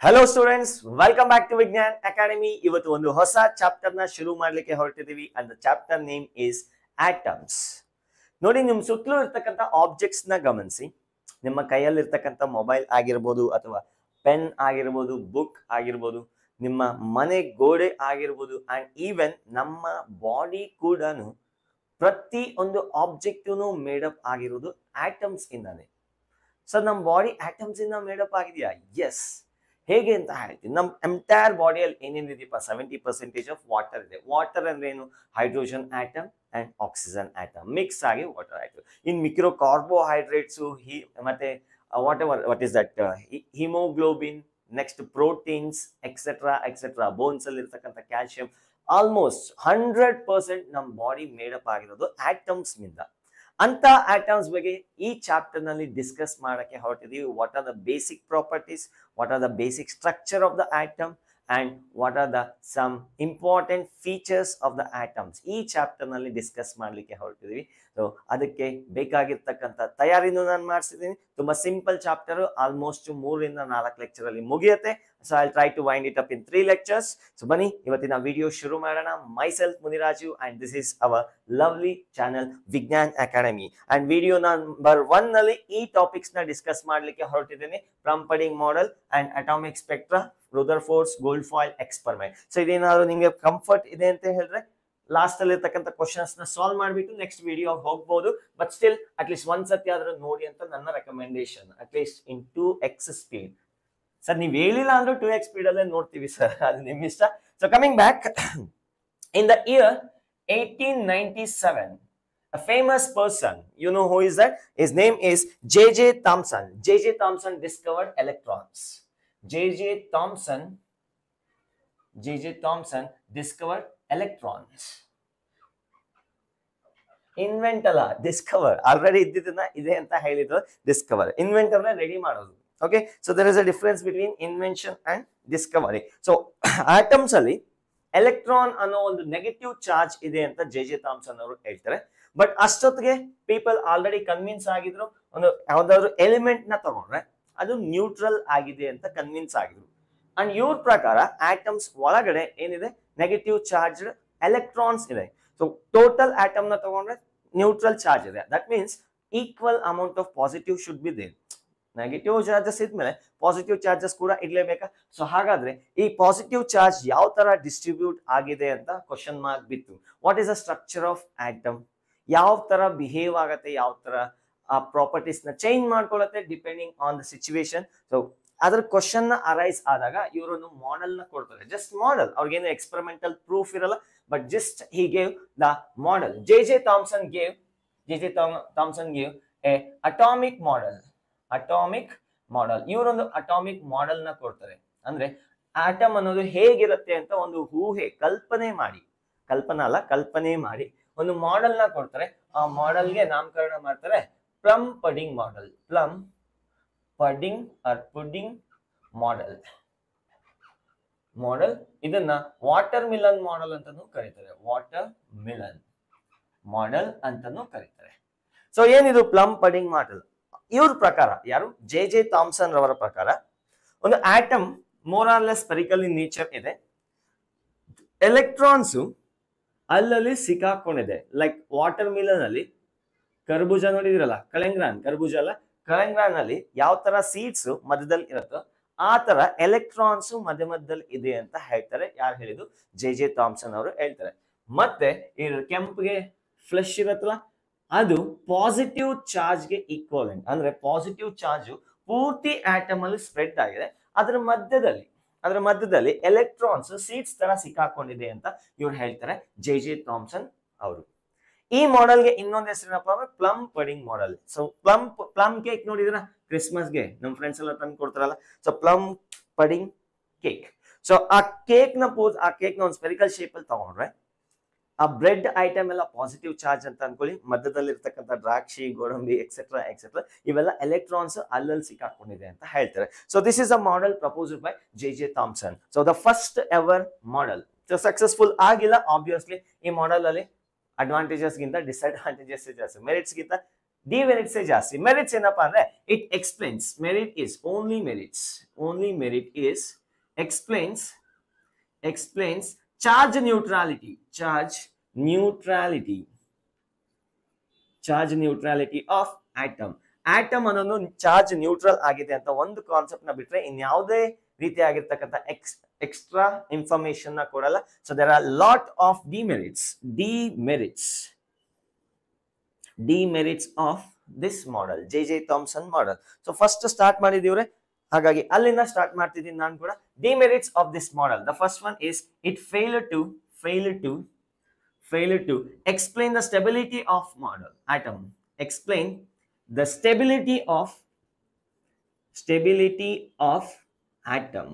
Hello students, welcome back to Vignan Academy. ಇವತ್ತು ಒಂದು ಹೊಸ ಚಾಪ್ಟರ್ ನ ಶುರು ಮಾಡ್ಲಿಕ್ಕೆ ಹೊರಟಿದೀವಿ and the chapter name is atoms. ನೋಡಿ ನಿಮ್ಮ ಸುತ್ತಲೂ ಇರತಕ್ಕಂತ ಆಬ್ಜೆಕ್ಟ್ಸ್ ನ ಗಮನಿಸಿ. ನಿಮ್ಮ ಕೈಯಲ್ಲಿ ಇರತಕ್ಕಂತ ಮೊಬೈಲ್ ಆಗಿರಬಹುದು ಅಥವಾ ಪೆನ್ ಆಗಿರಬಹುದು, ಬುಕ್ ಆಗಿರಬಹುದು, ನಿಮ್ಮ ಮನೆ ಗೋಡೆ ಆಗಿರಬಹುದು and even ನಮ್ಮ ಬಾಡಿ ಕೂಡ ಪ್ರತಿ ಒಂದು ಆಬ್ಜೆಕ್ಟು ಮೇಡ್ ಅಪ್ ಆಗಿರೋದು ಆಟಮ್ಸ್ ಇಂದಾನೆ. ಸೊ ನಮ್ಮ ಬಾಡಿ ಆಟಮ್ಸ್ ಇಂದ ಮೇಡ್ ಅಪ್ ಆಗಿದೆಯಾ? ಎಸ್. ಹೇಗೆ ಅಂತ ಹೇಳ್ತೀನಿ, ನಮ್ಮ ಎಂಟೈರ್ ಬಾಡಿಯಲ್ಲಿ ಏನೇನಿದೆಯಪ್ಪ, 70% ಆಫ್ ವಾಟರ್ ಇದೆ. ವಾಟರ್ ಅಂದ್ರೆ ಏನು? Hydrogen atom and oxygen atom mix ಆಗಿ ವಾಟರ್ ಆಯ್ತು. ಇನ್ ಮಿಕ್ಕಿರೋ ಕಾರ್ಬೋಹೈಡ್ರೇಟ್ಸ್ ಮತ್ತೆ what is that haemoglobin, next proteins etcetera bones ಅಲ್ಲಿ ಇರ್ತಕ್ಕಂಥ ಕ್ಯಾಲ್ಸಿಯಂ, ಆಲ್ಮೋಸ್ಟ್ 100% ನಮ್ಮ ಬಾಡಿ ಮೇಡಪ್ ಆಗಿರೋದು ಆಟಮ್ಸ್ ನಿಂದ. ಅಂತ ಆಟಮ್ಸ್ ಬಗ್ಗೆ ಈ ಚಾಪ್ಟರ್ ನಲ್ಲಿ ಡಿಸ್ಕಸ್ ಮಾಡಕ್ಕೆ ಹೊರಟಿದೀವಿ. What are the basic properties, what are the basic structure of the atom and what are the some important features of the atoms ಈ ಚಾಪ್ಟರ್ ನಲ್ಲಿ ಡಿಸ್ಕಸ್ ಮಾಡ್ಲಿಕ್ಕೆ ಹೊರಟಿದೀವಿ. ಸೊ ಅದಕ್ಕೆ ಬೇಕಾಗಿರ್ತಕ್ಕಂಥ ತಯಾರಿನೂ ನಾನು ಮಾಡಿಸಿದ್ದೀನಿ. ತುಂಬಾ ಸಿಂಪಲ್ ಚಾಪ್ಟರ್, ಆಲ್ಮೋಸ್ಟ್ 3 ರಿಂದ 4 ಲೆಕ್ಚರ್ ಅಲ್ಲಿ ಮುಗಿಯುತ್ತೆ. So I try to wind it up in 3 lectures. So ಬನ್ನಿ ಇವತ್ತಿನ ವಿಡಿಯೋ ಶುರು ಮಾಡೋಣ. Myself Muniraju and this is our lovely channel Vijnan academy. And video number 1 ನಲ್ಲಿ ಈ ಟಾಪಿಕ್ಸ್ ನ ಡಿಸ್ಕಸ್ ಮಾಡ್ಲಿಕ್ಕೆ ಹೊರಟಿದ್ದೀನಿ. Plum pudding model and atomic spectra, Rutherford's gold foil experiment. So ಇದೇನಾದ್ರು ನಿಮಗೆ ಕಂಫರ್ಟ್ ಇದೆ ಅಂತ ಹೇಳಿದ್ರೆ ಲಾಸ್ಟ್ ಅಲ್ಲಿ ಇರ್ತಕ್ಕಂಥ ಕ್ವಶನ್ಸ್ ನ ಸಾಲ್ವ್ ಮಾಡ್ಬಿಟ್ಟು ನೆಕ್ಸ್ಟ್ ವಿಡಿಯೋ ಹೋಗ್ಬೋದು. ಬಟ್ ಸ್ಟಿಲ್ ಅಟ್ಲೀಸ್ಟ್ ಒಂದ್ಸತಿ ಆದ್ರೂ ನೋಡಿ ಅಂತ ನನ್ನ recommendation, at least in 2x speed. Sir ನೀವು ಹೇಳಿಲ್ಲ ಅಂದ್ರೆ 2x ಸ್ಪೀಡ್ ಅಲ್ಲೇ ನೋಡ್ತೀವಿ ಸರ್, ಅದು ನಿಮ್ ಇಷ್ಟ. So coming back, in the year 1897 a famous person, you know who is that? His name is J.J. Thomson. J.J. Thomson discovered electrons. J.J. Thomson discovered electrons. Invent ಅಲ್ಲ, discover. Already ಇದ್ದಿದ್ದನ್ನ ಇದೆ ಅಂತ ಹೇಳಿದ್ರು. Discover, invent ಅಂದ್ರೆ ready ಮಾಡೋದು. Okay, so there is a difference between invention and discovery. So atoms ಅಲ್ಲಿ electron ಅನ್ನೋ ಒಂದು ನೆಗೆಟಿವ್ ಚಾರ್ಜ್ ಇದೆ ಅಂತ J.J. ಥಾಮ್ಸನ್ ಅವರು ಹೇಳ್ತಾರೆ. ಬಟ್ ಅಷ್ಟೊತ್ತಿಗೆ ಪೀಪಲ್ ಆಲ್ರೆಡಿ ಕನ್ವಿನ್ಸ್ ಆಗಿದ್ರು, ಒಂದು ಯಾವ್ದಾದ್ರು ಎಲಿಮೆಂಟ್ ನ ತಗೊಂಡ್ರೆ ಅದು ನ್ಯೂಟ್ರಲ್ ಆಗಿದೆ ಅಂತ ಕನ್ವಿನ್ಸ್ ಆಗಿದ್ರು. ಅಂಡ್ ಇವ್ರ ಪ್ರಕಾರ ಆಟಮ್ಸ್ ಒಳಗಡೆ ಏನಿದೆ, ನೆಗೆಟಿವ್ ಚಾರ್ಜ್ ಎಲೆಕ್ಟ್ರಾನ್ಸ್ ಇದೆ. ಸೊ ಟೋಟಲ್ ಆಟಮ್ ನ ತಗೊಂಡ್ರೆ ನ್ಯೂಟ್ರಲ್ ಚಾರ್ಜ್ ಇದೆ. That means equal amount of positive should be there. Negative charges ಇದ್ಮೇಲೆ ಪಾಸಿಟಿವ್ ಚಾರ್ಜಸ್ ಕೂಡ ಇರ್ಲೇಬೇಕಾ? ಸೊ ಹಾಗಾದ್ರೆ ಈ ಪಾಸಿಟಿವ್ ಚಾರ್ಜ್ ಯಾವ ತರ ಡಿಸ್ಟ್ರಿಬ್ಯೂಟ್ ಆಗಿದೆ ಅಂತ ಕ್ವಶನ್ ಮಾರ್ಕ್ ಬಿತ್ತು. What is the structure of atom, ಯಾವ ತರ ಬಿಹೇವ್ ಆಗತ್ತೆ, ಯಾವ ತರ ಆ ಪ್ರಾಪರ್ಟೀಸ್ ನ ಚೇಂಜ್ ಮಾಡ್ಕೊಳ್ಳುತ್ತೆ depending on the situation. So ಅದ್ರ ಕ್ವಶನ್ ನ ಅರೈಸ್ ಆದಾಗ ಇವರೊಂದು ಮಾಡೆಲ್ ನ ಕೊಡ್ತಾರೆ. ಜಸ್ಟ್ ಮಾಡೆಲ್, ಅವ್ರಿಗೇನು ಎಕ್ಸ್ಪೆರಿಮೆಂಟಲ್ ಪ್ರೂಫ್ ಇರಲ್ಲ, but just he gave the model. J.J. Thomson gave a atomic model. ಇವರೊಂದು ಅಟಾಮಿಕ್ ಮಾಡೆಲ್ ನ ಕೊಡ್ತಾರೆ. ಅಂದ್ರೆ ಆಟಮ್ ಅನ್ನೋದು ಹೇಗಿರುತ್ತೆ ಅಂತ ಒಂದು ಊಹೆ, ಕಲ್ಪನೆ ಮಾಡಿ ಒಂದು ಮಾಡೆಲ್ ನ ಕೊಡ್ತಾರೆ. ಆ ಮಾಡೆಲ್ಗೆ ನಾಮಕರಣ ಮಾಡ್ತಾರೆ ಪ್ಲಮ್ ಪಡಿಂಗ್ ಮಾಡೆಲ್. ಇದನ್ನ ವಾಟರ್ ಮಿಲನ್ ಮಾಡೆಲ್ ಅಂತಾನೂ ಕರೀತಾರೆ. ಸೊ ಏನಿದು ಪ್ಲಮ್ ಪಡಿಂಗ್ ಮಾಡೆಲ್? ಇವ್ರ ಪ್ರಕಾರ, ಯಾರು? J.J. ಥಾಮ್ಸನ್ ರವರ ಪ್ರಕಾರ ಒಂದು atom more or less spherical in nature ಇದೆ. ಎಲೆಕ್ಟ್ರಾನ್ಸ್ ಅಲ್ಲಲ್ಲಿ ಸಿಕ್ಕಾಕೊಂಡಿದೆ. ಲೈಕ್ ವಾಟರ್ ಮಿಲನ್ ಅಲ್ಲಿ ಕರ್ಬೂಜ ನೋಡಿದಿರಲ್ಲ, ಕಳೆಂಗ್ರಾನ್ ಅಲ್ಲಿ ಯಾವ ತರ ಸೀಡ್ಸ್ ಮಧ್ಯದಲ್ಲಿ ಇರುತ್ತೋ ಆ ತರ ಎಲೆಕ್ಟ್ರಾನ್ಸ್ ಮಧ್ಯದಲ್ಲಿ ಇದೆ ಅಂತ ಹೇಳ್ತಾರೆ. ಯಾರು ಹೇಳಿದ್ದು? J.J. ಥಾಮ್ಸನ್ ಅವರು ಹೇಳ್ತಾರೆ. ಮತ್ತೆ ಈ ಕೆಂಪಿಗೆ ಫ್ಲೆಶ್ ಇರತ್ತಲ್ಲ, ಅದು ಪಾಸಿಟಿವ್ ಚಾರ್ಜ್ಗೆ ಈಕ್ವಲೆಂಟ್. ಅಂದ್ರೆ ಪಾಸಿಟಿವ್ ಚಾರ್ಜ್ ಪೂರ್ತಿ ಆಟಮ್ ಅಲ್ಲಿ ಸ್ಪ್ರೆಡ್ ಆಗಿದೆ, ಅದರ ಮಧ್ಯದಲ್ಲಿ ಎಲೆಕ್ಟ್ರಾನ್ಸ್ ಸೀಡ್ಸ್ ತರ ಸಿಕ್ಕಾಕೊಂಡಿದೆ ಅಂತ ಇವ್ರು ಹೇಳ್ತಾರೆ, J.J. ಥಾಮ್ಸನ್ ಅವರು. ಈ ಮಾಡೆಲ್ಗೆ ಇನ್ನೊಂದು ಹೆಸರೇನಪ್ಪ ಅಂದ್ರೆ plum pudding model. So plum cake ನೋಡಿದ್ರ ಕ್ರಿಸ್ಮಸ್ಗೆ ನಮ್ಮ ಫ್ರೆಂಡ್ಸ್ ಎಲ್ಲ ತಂದು ಕೊಡ್ತಾರಲ್ಲ, so plum pudding cake. So ಆ ಕೇಕ್ ನ ಒಂದು ಸ್ಪೆರಿಕಲ್ ಶೇಪ್ ಅಲ್ಲಿ ತಗೊಂಡ್ರೆ ಆ ಬ್ರೆಡ್ ಐಟಮ್ ಎಲ್ಲ ಪಾಸಿಟಿವ್ ಚಾರ್ಜ್ ಅಂತ ಅನ್ಕೊಳ್ಳಿ. ಮಧ್ಯದಲ್ಲಿ ಇರ್ತಕ್ಕಂಥ ದ್ರಾಕ್ಷಿ, ಗೋಡಂಬಿ ಎಕ್ಸೆಟ್ರಾ ಇವೆಲ್ಲ ಎಲೆಕ್ಟ್ರಾನ್ಸ್ ಅಲ್ಲಲ್ಲಿ ಸಿಕ್ಕಾಕೊಂಡಿದೆ ಅಂತ ಹೇಳ್ತಾರೆ. So this is a model proposed by J.J. Thomson. So the first ever model successful ಆಗಿಲ್ಲ. ಆಬ್ವಿಯಸ್ಲಿ ಈ ಮಾಡೆಲ್ ಅಲ್ಲಿ ಅಡ್ವಾಂಟೇಜಸ್ ಗಿಂತ ಡಿಸ್ಅಡ್ವಾಂಟೇಜಸ್ ಜಾಸ್ತಿ, ಮೆರಿಟ್ಸ್ ಗಿಂತ ಡಿಮೆರಿಟ್ಸ್ ಜಾಸ್ತಿ. ಮೆರಿಟ್ಸ್ ಏನಪ್ಪಾ ಅಂದ್ರೆ it explains. Merit is only merits. Only merit is explains charge neutrality. Charge neutrality of atom. Atom ಅನ್ನೋದು ಚಾರ್ಜ್ ನ್ಯೂಟ್ರಲ್ ಆಗಿದೆ ಅಂತ ಒಂದು ಕಾನ್ಸೆಪ್ಟ್ ನ ಬಿಟ್ರೆ ಇನ್ಯಾವುದೇ ರೀತಿಯಾಗಿರ್ತಕ್ಕಂಥ ಎಕ್ಸ್ಟ್ರಾ ಇನ್ಫಾರ್ಮೇಶನ್ ನ ಕೊಡಲ್ಲ. So there are lot of demerits of this model, J Thomson model. So first start ಮಾಡಿದೀವ್ರೆ, ಹಾಗಾಗಿ ಅಲ್ಲಿಂದ ಸ್ಟಾರ್ಟ್ ಮಾಡ್ತಿದ್ದೀನಿ ನಾನು ಕೂಡ. Demerits of this model. The first one is it failed to explain the stability of atom. Explain the stability of atom.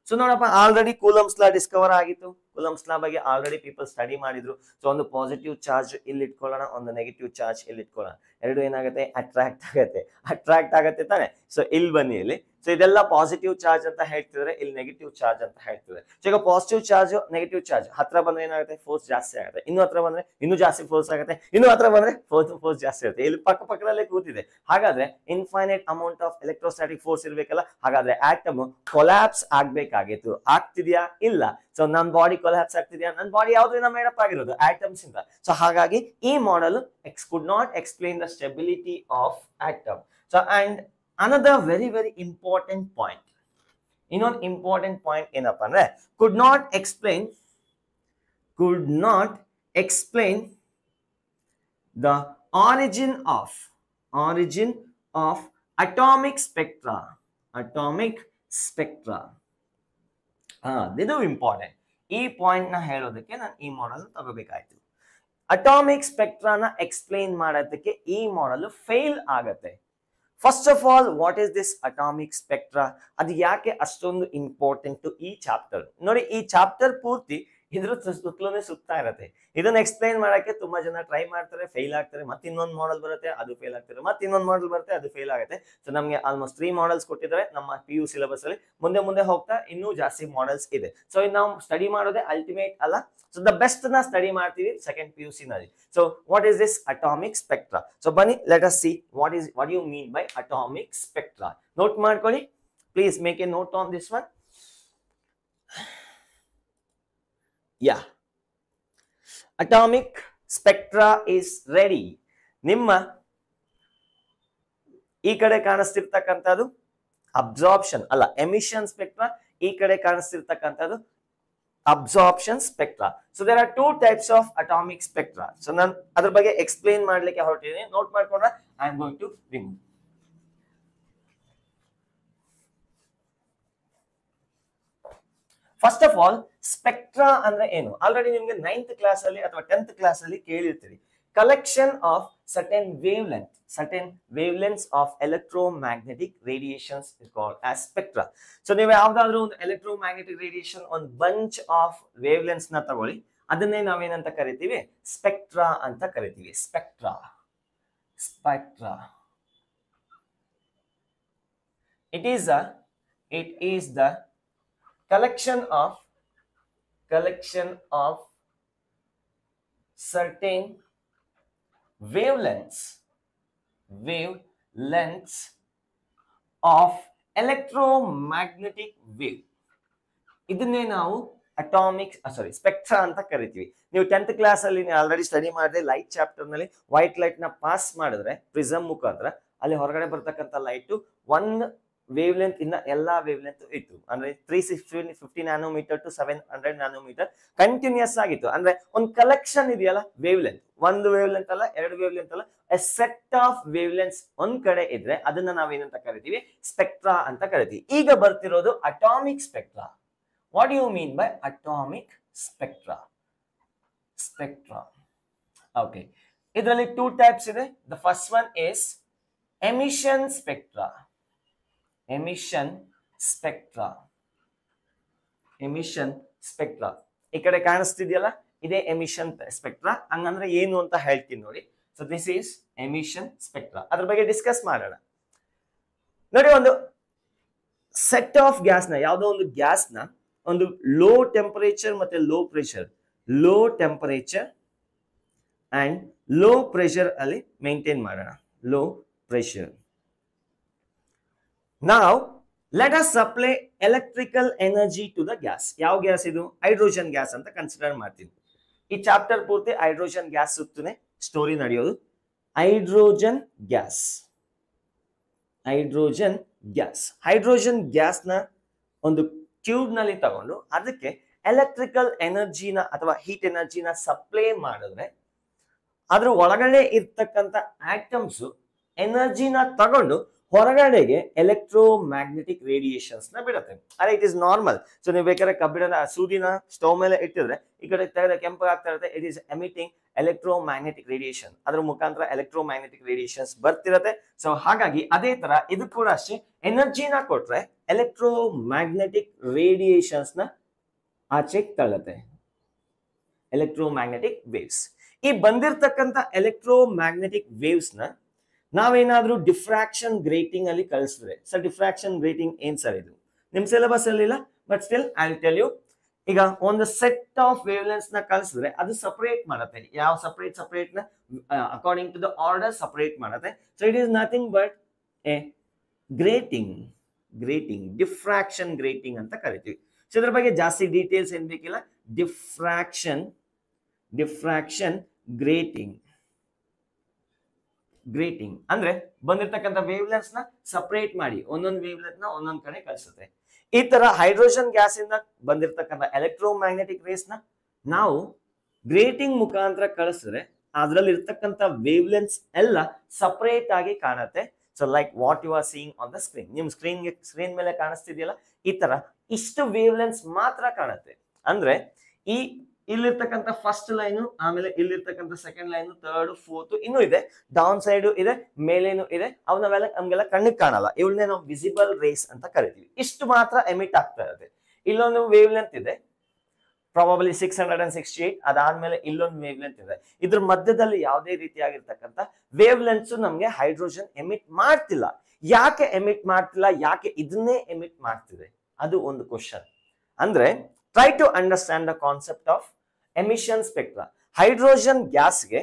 So ನೋಡಪ್ಪ, already coulombs ಲಾ Discover ಆಗಿತ್ತು. Coulombs ಲಾ ಬಗ್ಗೆ already people study ಮಾಡಿದ್ರು. ಸೊ ಒಂದು positive charge ಇಲ್ಲಿ ಇಟ್ಕೊಳ್ಳೋಣ, ಒಂದು negative charge ಇಲ್ಲಿ ಇಟ್ಕೊಳ್ಳೋಣ. ಎರಡು ಏನಾಗುತ್ತೆ, ಅಟ್ರಾಕ್ಟ್ ಆಗತ್ತೆ ತಾನೆ. ಸೊ ಇಲ್ಲಿ ಬನ್ನಿ, ಇಲ್ಲಿ ಸೊ ಇದೆಲ್ಲ ಪಾಸಿಟಿವ್ ಚಾರ್ಜ್ ಅಂತ ಹೇಳ್ತಿದ್ರೆ, ಇಲ್ಲಿ ನೆಗೆಟಿವ್ ಚಾರ್ಜ್ ಅಂತ ಹೇಳ್ತಿದ್ರೆ. ಸೊ ಈಗ ಪಾಸಿಟಿವ್ ಚಾರ್ಜ್ ನೆಗೆಟಿವ್ ಚಾರ್ಜ್ ಹತ್ರ ಬಂದ್ರೆ ಏನಾಗುತ್ತೆ, ಫೋರ್ಸ್ ಜಾಸ್ತಿ ಆಗುತ್ತೆ. ಇನ್ನು ಹತ್ರ ಬಂದ್ರೆ ಇನ್ನೂ ಜಾಸ್ತಿ ಫೋರ್ಸ್ ಆಗುತ್ತೆ. ಇನ್ನು ಹತ್ರ ಬಂದ್ರೆ ಫೋರ್ಸ್ ಜಾಸ್ತಿ ಆಗುತ್ತೆ. ಇಲ್ಲಿ ಪಕ್ಕದಲ್ಲೇ ಕೂತಿದೆ. ಹಾಗಾದ್ರೆ infinite amount of electrostatic force ಇರ್ಬೇಕಲ್ಲ. ಹಾಗಾದ್ರೆ ಆಟಮ್ ಕೊಲ್ಯಾಪ್ಸ್ ಆಗ್ಬೇಕಾಗಿತ್ತು. ಆಗ್ತಿದ್ಯಾ? ಇಲ್ಲ. ಸೊ ನನ್ನ ಬಾಡಿ ಕೊಲ್ಯಾಪ್ಸ್ ಆಗ್ತಿದ್ಯಾ? ನನ್ನ ಬಾಡಿ ಯಾವ್ದ್ರಿಂದ ಮೇಡಪ್ ಆಗಿರೋದು? ಆಟಮ್ಸ್ ಇಂದ. ಸೊ ಹಾಗಾಗಿ ಈ model could not explain the stability of atom. So and another very important point, ಇನ್ನೊಂದು ಇಂಪಾರ್ಟೆಂಟ್ ಪಾಯಿಂಟ್ ಏನಪ್ಪಾ ಅಂದ್ರೆ could not explain the origin of atomic spectra. ಇದು ಇಂಪಾರ್ಟೆಂಟ್. ಈ ಪಾಯಿಂಟ್ ನ ಹೇಳೋದಕ್ಕೆ ನಾನು ಈ ಮಾಡೆಲ್ ತಗೋಬೇಕಾಯ್ತು. ಅಟಾಮಿಕ್ ಸ್ಪೆಕ್ಟ್ರಾನ ಎಕ್ಸ್ಪ್ಲೈನ್ ಮಾಡೋದಕ್ಕೆ ಈ ಮಾಡೆಲ್ ಫೇಲ್ ಆಗತ್ತೆ. First of all, what is this atomic spectra? ಅದು ಯಾಕೆ ಅಷ್ಟೊಂದು ಇಂಪಾರ್ಟೆಂಟ್ ಈ ಚಾಪ್ಟರ್? ನೋಡಿ, ಈ ಚಾಪ್ಟರ್ ಪೂರ್ತಿ ಇದ್ರ ಸುತ್ತಲೇ ಸುತ್ತಾ ಇರತ್ತೆ. ಇದನ್ನ ಎಕ್ಸ್ಪ್ಲೈನ್ ಮಾಡಕ್ಕೆ ತುಂಬಾ ಜನ ಟ್ರೈ ಮಾಡ್ತಾರೆ, ಫೇಲ್ ಆಗ್ತಾರೆ. ಮತ್ತೆ ಇನ್ನೊಂದು ಮಾಡೆಲ್ ಬರುತ್ತೆ, ಅದು ಫೇಲ್ ಆಗ್ತಾರೆ. ಮತ್ತೆ ಇನ್ನೊಂದು ಮಾಡೆಲ್ ಬರುತ್ತೆ, ಅದು ಫೇಲ್ ಆಗುತ್ತೆ. ಸೊ ನಮ್ಗೆ ಆಲ್ಮೋಸ್ಟ್ 3 ಮಾಡೆಲ್ಸ್ ಕೊಟ್ಟಿದ್ದಾರೆ ನಮ್ಮ PU ಸಿಲೆಬಸ್ ಅಲ್ಲಿ. ಮುಂದೆ ಹೋಗ್ತಾ ಇನ್ನೂ ಜಾಸ್ತಿ ಮಾಡೆಲ್ಸ್ ಇದೆ. ಸೊ ನಾವು ಸ್ಟಡಿ ಮಾಡೋದೇ ಅಲ್ಟಿಮೇಟ್ ಅಲ್ಲ. ಸೊ ದ ಬೆಸ್ಟ್ ನ ಸ್ಟಡಿ ಮಾಡ್ತೀವಿ ಸೆಕೆಂಡ್ PUC ನಲ್ಲಿ. So what is this atomic spectra? So ಬನ್ನಿ, let us see what you mean by atomic spectra. Note ಮಾಡ್ಕೊಳ್ಳಿ, please make a note on this one. Yeah, atomic spectra is ready. ನಿಮ್ಮ ಈ ಕಡೆ ಕಾಣಿಸ್ತಿರ್ತಕ್ಕಂಥದ್ದು absorption ಅಲ್ಲ, emission spectra. ಈ ಕಡೆ ಕಾಣಿಸ್ತಿರ್ತಕ್ಕಂಥದ್ದು absorption spectra. So there are 2 types of atomic spectra. So ನಾನು ಅದ್ರ ಬಗ್ಗೆ ಎಕ್ಸ್ಪ್ಲೇನ್ ಮಾಡ್ಲಿಕ್ಕೆ ಹೊರಟಿದ್ದೀನಿ. ನೋಟ್ ಮಾಡ್ಕೊಂಡ್ರೆ I am going to remove. First of all, spectra ಅಂದ್ರೆ ಏನು? ಆಲ್ರೆಡಿ ನಿಮ್ಗೆ 9th ಕ್ಲಾಸ್ ಅಲ್ಲಿ ಅಥವಾ 10th ಕ್ಲಾಸ್ ಅಲ್ಲಿ ಕೇಳಿರ್ತೀರಿ. Collection of certain wavelengths of electromagnetic radiations is called as spectra. So ನೀವು ಯಾವ್ದಾದ್ರು ಒಂದು electromagnetic radiation ಒಂದು bunch of wavelengths ನ ತಗೊಳ್ಳಿ, ಅದನ್ನೇ ನಾವೇನಂತ ಕರಿತೀವಿ? ಸ್ಪೆಕ್ಟ್ರಾ ಅಂತ ಕರಿತೀವಿ. Spectra. It is the collection of certain wavelengths of electromagnetic wave. ಇದನ್ನೇ ನಾವು ಸ್ಪೆಕ್ಟ್ರಾ ಅಂತ ಕರಿತೀವಿ. ನೀವು 10th ಕ್ಲಾಸ್ ಅಲ್ಲಿ ಆಲ್ರೆಡಿ ಸ್ಟಡಿ ಮಾಡಿದ್ರೆ ಲೈಟ್ ಚಾಪ್ಟರ್ ನಲ್ಲಿ ವೈಟ್ ಲೈಟ್ ನ ಪಾಸ್ ಮಾಡಿದ್ರೆ ಪ್ರಿಸಮ್ ಮುಖಾಂತರ ಅಲ್ಲಿ ಹೊರಗಡೆ ಬರ್ತಕ್ಕಂಥ ಲೈಟ್ ಒಂದು ವೇವ್ ಲೆಂತ್ ಇನ್ನ ಎಲ್ಲಾ ವೇವ್ ಲೆಂತ್ ಇತ್ತು. ಅಂದ್ರೆ 350 ನ್ಯಾನೋಮೀಟರ್ ಟು 700 ನ್ಯಾನೋಮೀಟರ್ ಕಂಟಿನ್ಯೂಸ್ ಆಗಿತ್ತು. ಅಂದ್ರೆ ಒಂದು ಕಲೆಕ್ಷನ್ ಇದೆಯಲ್ಲ, ವೇವ್ ಲೆಂತ್, ಒಂದು ವೇವ್ ಲೆಂತ್ ಅಲ್ಲ, ಎರಡು ವೇವ್ ಲೆಂತ್ ಅಲ್ಲ, A set of wave lengths ಒಂದ್ ಕಡೆ ಇದ್ರೆ ಅದನ್ನ ನಾವೇನಂತ ಕರಿತೀವಿ? ಸ್ಪೆಕ್ಟ್ರಾ ಅಂತ ಕರಿತೀವಿ. ಈಗ ಬರ್ತಿರೋದು atomic spectra. What you mean by atomic spectra? Okay, ಇದರಲ್ಲಿ 2 types ಇದೆ. The first one is emission spectra. Emission spectra ಈ ಕಡೆ ಕಾಣಿಸ್ತಿದೆಯಲ್ಲ, ಇದೇ ಎಮಿಷನ್ ಸ್ಪೆಕ್ಟ್ರಾ. ಹಂಗಂದ್ರೆ ಏನು ಅಂತ ಹೇಳ್ತೀನಿ ನೋಡಿ. So this is emission spectra. ಅದ್ರ ಬಗ್ಗೆ ಡಿಸ್ಕಸ್ ಮಾಡೋಣ. ನೋಡಿ, ಒಂದು ಸೆಟ್ ಆಫ್ ಗ್ಯಾಸ್ನ, ಯಾವುದೋ ಒಂದು ಗ್ಯಾಸ್ನ ಒಂದು ಲೋ ಟೆಂಪರೇಚರ್ ಮತ್ತೆ low pressure, low temperature and low pressure ಅಲ್ಲಿ ಮೇಂಟೈನ್ ಮಾಡೋಣ. low pressure. Now let us supply electrical energy to the gas. ಯಾವ ಗ್ಯಾಸ್ ಇದು? ಹೈಡ್ರೋಜನ್ ಗ್ಯಾಸ್ ಅಂತ ಕನ್ಸಿಡರ್ ಮಾಡ್ತೀನಿ. ಈ ಚಾಪ್ಟರ್ ಪೂರ್ತಿ ಹೈಡ್ರೋಜನ್ ಗ್ಯಾಸ್ ಸುತ್ತನೆ ಸ್ಟೋರಿ ನಡೆಯೋದು. Hydrogen gas, hydrogen gas, hydrogen gas ನ ಒಂದು ಟ್ಯೂಬ್ ನಲ್ಲಿ ತಗೊಂಡು ಅದಕ್ಕೆ ಎಲೆಕ್ಟ್ರಿಕಲ್ ಎನರ್ಜಿನ ಅಥವಾ ಹೀಟ್ ಎನರ್ಜಿನ ಸಪ್ಲೈ ಮಾಡಿದ್ರೆ ಅದ್ರ ಒಳಗಡೆ ಇರ್ತಕ್ಕಂಥ ಆಟಮ್ಸ್ ಎನರ್ಜಿನ ತಗೊಂಡು ಹೊರಗಡೆಗೆ ಎಲೆಕ್ಟ್ರೋಮ್ಯಾಗ್ನೆಟಿಕ್ ರೇಡಿಯೇಷನ್ಸ್ ನ ಬಿಡುತ್ತೆ. ಅರೆ ಇಟ್ ಇಸ್ ನಾರ್ಮಲ್. ಸೊ ನೀವು ಬೇಕಾದ್ರೆ ಕಬ್ಬಿಣದ ಸೂದಿನ ಸ್ಟವ್ ಮೇಲೆ ಇಟ್ಟಿದ್ರೆ ಈ ಕಡೆ ತೆಗೆದ ಕೆಂಪಾಗ್ತಾ ಇರುತ್ತೆ. It is emitting electromagnetic radiation. ಅದ್ರ ಮುಖಾಂತರ ಎಲೆಕ್ಟ್ರೋಮ್ಯಾಗ್ನೆಟಿಕ್ ರೇಡಿಯೇಷನ್ಸ್ ಬರ್ತಿರತ್ತೆ. ಸೊ ಹಾಗಾಗಿ ಅದೇ ತರ ಇದು ಕೂಡ ಅಷ್ಟೇ, ಎನರ್ಜಿನ ಕೊಟ್ರೆ ಎಲೆಕ್ಟ್ರೋಮ್ಯಾಗ್ನೆಟಿಕ್ ರೇಡಿಯೇಷನ್ಸ್ ನ ಆಚೆ ತಳ್ಳುತ್ತೆ, ಎಲೆಕ್ಟ್ರೋಮ್ಯಾಗ್ನೆಟಿಕ್ ವೇವ್ಸ್. ಈ ಬಂದಿರತಕ್ಕಂಥ ಎಲೆಕ್ಟ್ರೋಮ್ಯಾಗ್ನೆಟಿಕ್ ವೇವ್ಸ್ ನ ನಾವೇನಾದ್ರೂ ಡಿಫ್ರಾಕ್ಷನ್ ಗ್ರೇಟಿಂಗ್ ಅಲ್ಲಿ ಕಳಿಸಿದ್ರೆ, ಸರ್ ಡಿಫ್ರಾಕ್ಷನ್ ಗ್ರೇಟಿಂಗ್ ಏನ್ ಸರ್ ಇದು? ನಿಮ್ ಸಿಲೆಬಸ್ ಅಲ್ಲಿ ಇಲ್ಲ, but still I will tell you. ಈಗ ಒಂದು ಸೆಟ್ ಆಫ್ ವೇವ್ಲೆನ್ಸ್ ನ ಕಳಿಸಿದ್ರೆ ಅದು ಸಪರೇಟ್ ಮಾಡುತ್ತೆ. ಯಾವ ಸಪರೇಟ್ ನ according to the order separate ಮಾಡುತ್ತೆ. So it is nothing but a grating, diffraction grating ಅಂತ ಕರಿತೀವಿ. ಸೊ ಇದ್ರ ಬಗ್ಗೆ ಜಾಸ್ತಿ ಡೀಟೇಲ್ಸ್ ಏನ್ ಬೇಕಿಲ್ಲ. ಡಿಫ್ರಾಕ್ಷನ್ ಗ್ರೇಟಿಂಗ್ ಅಂದ್ರೆ ಬಂದಿರತಕ್ಕಂಥ ವೇವ್ಲೆನ್ಸ್ ನ ಸಪರೇಟ್ ಮಾಡಿ ಒಂದೊಂದು ವೇವ್ಲೆನ್ಸ್ ನ ಒಂದೊಂದ್ ಕಡೆ ಕಳಿಸುತ್ತೆ. ಈ ತರ ಹೈಡ್ರೋಜನ್ ಗ್ಯಾಸ್ ಇಂದ ಬಂದಿರತಕ್ಕಂಥ ಎಲೆಕ್ಟ್ರೋಮ್ಯಾಗ್ನೆಟಿಕ್ ರೇಸ್ ನ ನಾವು ಗ್ರೇಟಿಂಗ್ ಮುಖಾಂತರ ಕಳಿಸಿದ್ರೆ ಅದ್ರಲ್ಲಿ ಇರ್ತಕ್ಕಂಥ ವೇವ್ಲೆನ್ಸ್ ಎಲ್ಲ ಸಪರೇಟ್ ಆಗಿ ಕಾಣುತ್ತೆ. So like what you are seeing on the screen. ನಿಮ್ ಸ್ಕ್ರೀನ್ ಮೇಲೆ ಕಾಣಿಸ್ತಿದೆಯಲ್ಲ, ಈ ತರ ಇಷ್ಟು ವೇವ್ಲೆನ್ಸ್ ಮಾತ್ರ ಕಾಣುತ್ತೆ. ಅಂದ್ರೆ ಈ ಇಲ್ಲಿರ್ತಕ್ಕಂಥ ಫಸ್ಟ್ ಲೈನು, ಆಮೇಲೆ ಇಲ್ಲಿರ್ತಕ್ಕಂಥ ಸೆಕೆಂಡ್ ಲೈನು, ಥರ್ಡ್, ಫೋರ್ತ್ ಇನ್ನೂ ಇದೆ, ಡೌನ್ ಸೈಡ್ ಇದೆ, ಮೇಲೇನು ಇದೆ. ಅವನ್ನೆಲ್ಲ ನಮ್ಗೆಲ್ಲ ಕಣ್ಣಿಗೆ ಕಾಣಲ್ಲ. ಇವಳನ್ನೇ ನಾವು ವಿಸಿಬಲ್ ರೇಸ್ ಅಂತ ಕರಿತೀವಿ. ಇಷ್ಟು ಮಾತ್ರ ಎಮಿಟ್ ಆಗ್ತಾ ಇರುತ್ತೆ. ಇಲ್ಲೊಂದು ವೇವ್ ಲೆಂತ್ ಇದೆ, ಪ್ರಾಬಬ್ಲಿ 668. ಅದಾದ್ಮೇಲೆ ಇಲ್ಲೊಂದು ವೇವ್ ಲೆಂತ್ ಇದೆ. ಇದ್ರ ಮಧ್ಯದಲ್ಲಿ ಯಾವುದೇ ರೀತಿಯಾಗಿರ್ತಕ್ಕಂಥ ವೇವ್ ಲೆಂತ್ಸ್ ನಮ್ಗೆ ಹೈಡ್ರೋಜನ್ ಎಮಿಟ್ ಮಾಡ್ತಿಲ್ಲ. ಯಾಕೆ ಎಮಿಟ್ ಮಾಡ್ತಿಲ್ಲ, ಯಾಕೆ ಇದನ್ನೇ ಎಮಿಟ್ ಮಾಡ್ತಿದೆ? ಅದು ಒಂದು ಕ್ವಶನ್. ಅಂದ್ರೆ try to understand the concept of emission spectra. Hydrogen ಗ್ಯಾಸ್ಗೆ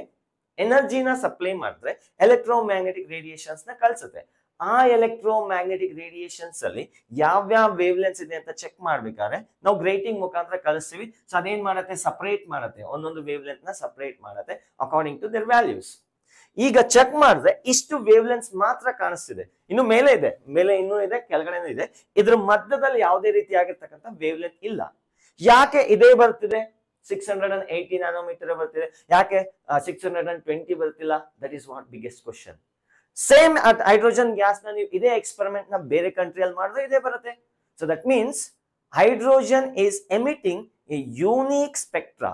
ಎನರ್ಜಿನ ಸಪ್ಲೈ ಮಾಡಿದ್ರೆ ಎಲೆಕ್ಟ್ರೋಮ್ಯಾಗ್ನೆಟಿಕ್ ರೇಡಿಯೇಷನ್ಸ್ ನ ಕಳ್ಸುತ್ತೆ. ಆ ಎಲೆಕ್ಟ್ರೋಮ್ಯಾಗ್ನೆಟಿಕ್ ರೇಡಿಯೇಷನ್ಸ್ ಅಲ್ಲಿ ಯಾವ್ಯಾವ ವೇವ್ ಲೆನ್ಸ್ ಇದೆ ಅಂತ ಚೆಕ್ ಮಾಡ್ಬೇಕಾದ್ರೆ ನಾವು ಗ್ರೇಟಿಂಗ್ ಮುಖಾಂತರ ಕಳಿಸ್ತೀವಿ. ಸೊ ಅದೇನ್ ಮಾಡುತ್ತೆ, ಸಪರೇಟ್ ಮಾಡುತ್ತೆ, ಒಂದೊಂದು ವೇವ್ ಲೆಂತ್ ನ ಸಪರೇಟ್ ಮಾಡುತ್ತೆ ಅಕಾರ್ಡಿಂಗ್ ಟು ದೇರ್ ವ್ಯಾಲ್ಯೂಸ್. ಈಗ ಚೆಕ್ ಮಾಡಿದ್ರೆ ಇಷ್ಟು ವೇವ್ ಲೆನ್ಸ್ ಮಾತ್ರ ಕಾಣಿಸ್ತಿದೆ. ಇನ್ನು ಮೇಲೆ ಇದೆ, ಮೇಲೆ ಇನ್ನೂ ಇದೆ, ಕೆಳಗಡೆನೂ ಇದೆ. ಇದ್ರ ಮಧ್ಯದಲ್ಲಿ ಯಾವುದೇ ರೀತಿಯಾಗಿರ್ತಕ್ಕಂಥ ವೇವ್ ಲೆಂತ್ ಇಲ್ಲ. ಯಾಕೆ ಇದೇ ಬರ್ತಿದೆ? 680 ನ್ಯಾನೋಮೀಟರ್ ಬರ್ತಿದೆ, ಯಾಕೆ 620 ಬರ್ತಿಲ್ಲ? That is what biggest question. Same hydrogen gas ನ ನೀವು ಇದೇ ಎಕ್ಸ್ಪೆರಿಮೆಂಟ್ ನ ಬೇರೆ ಕಂಟ್ರಿಯಲ್ಲಿ ಮಾಡಿದ್ರೆ ಇದೇ ಬರುತ್ತೆ. So that means hydrogen is emitting A unique spectra.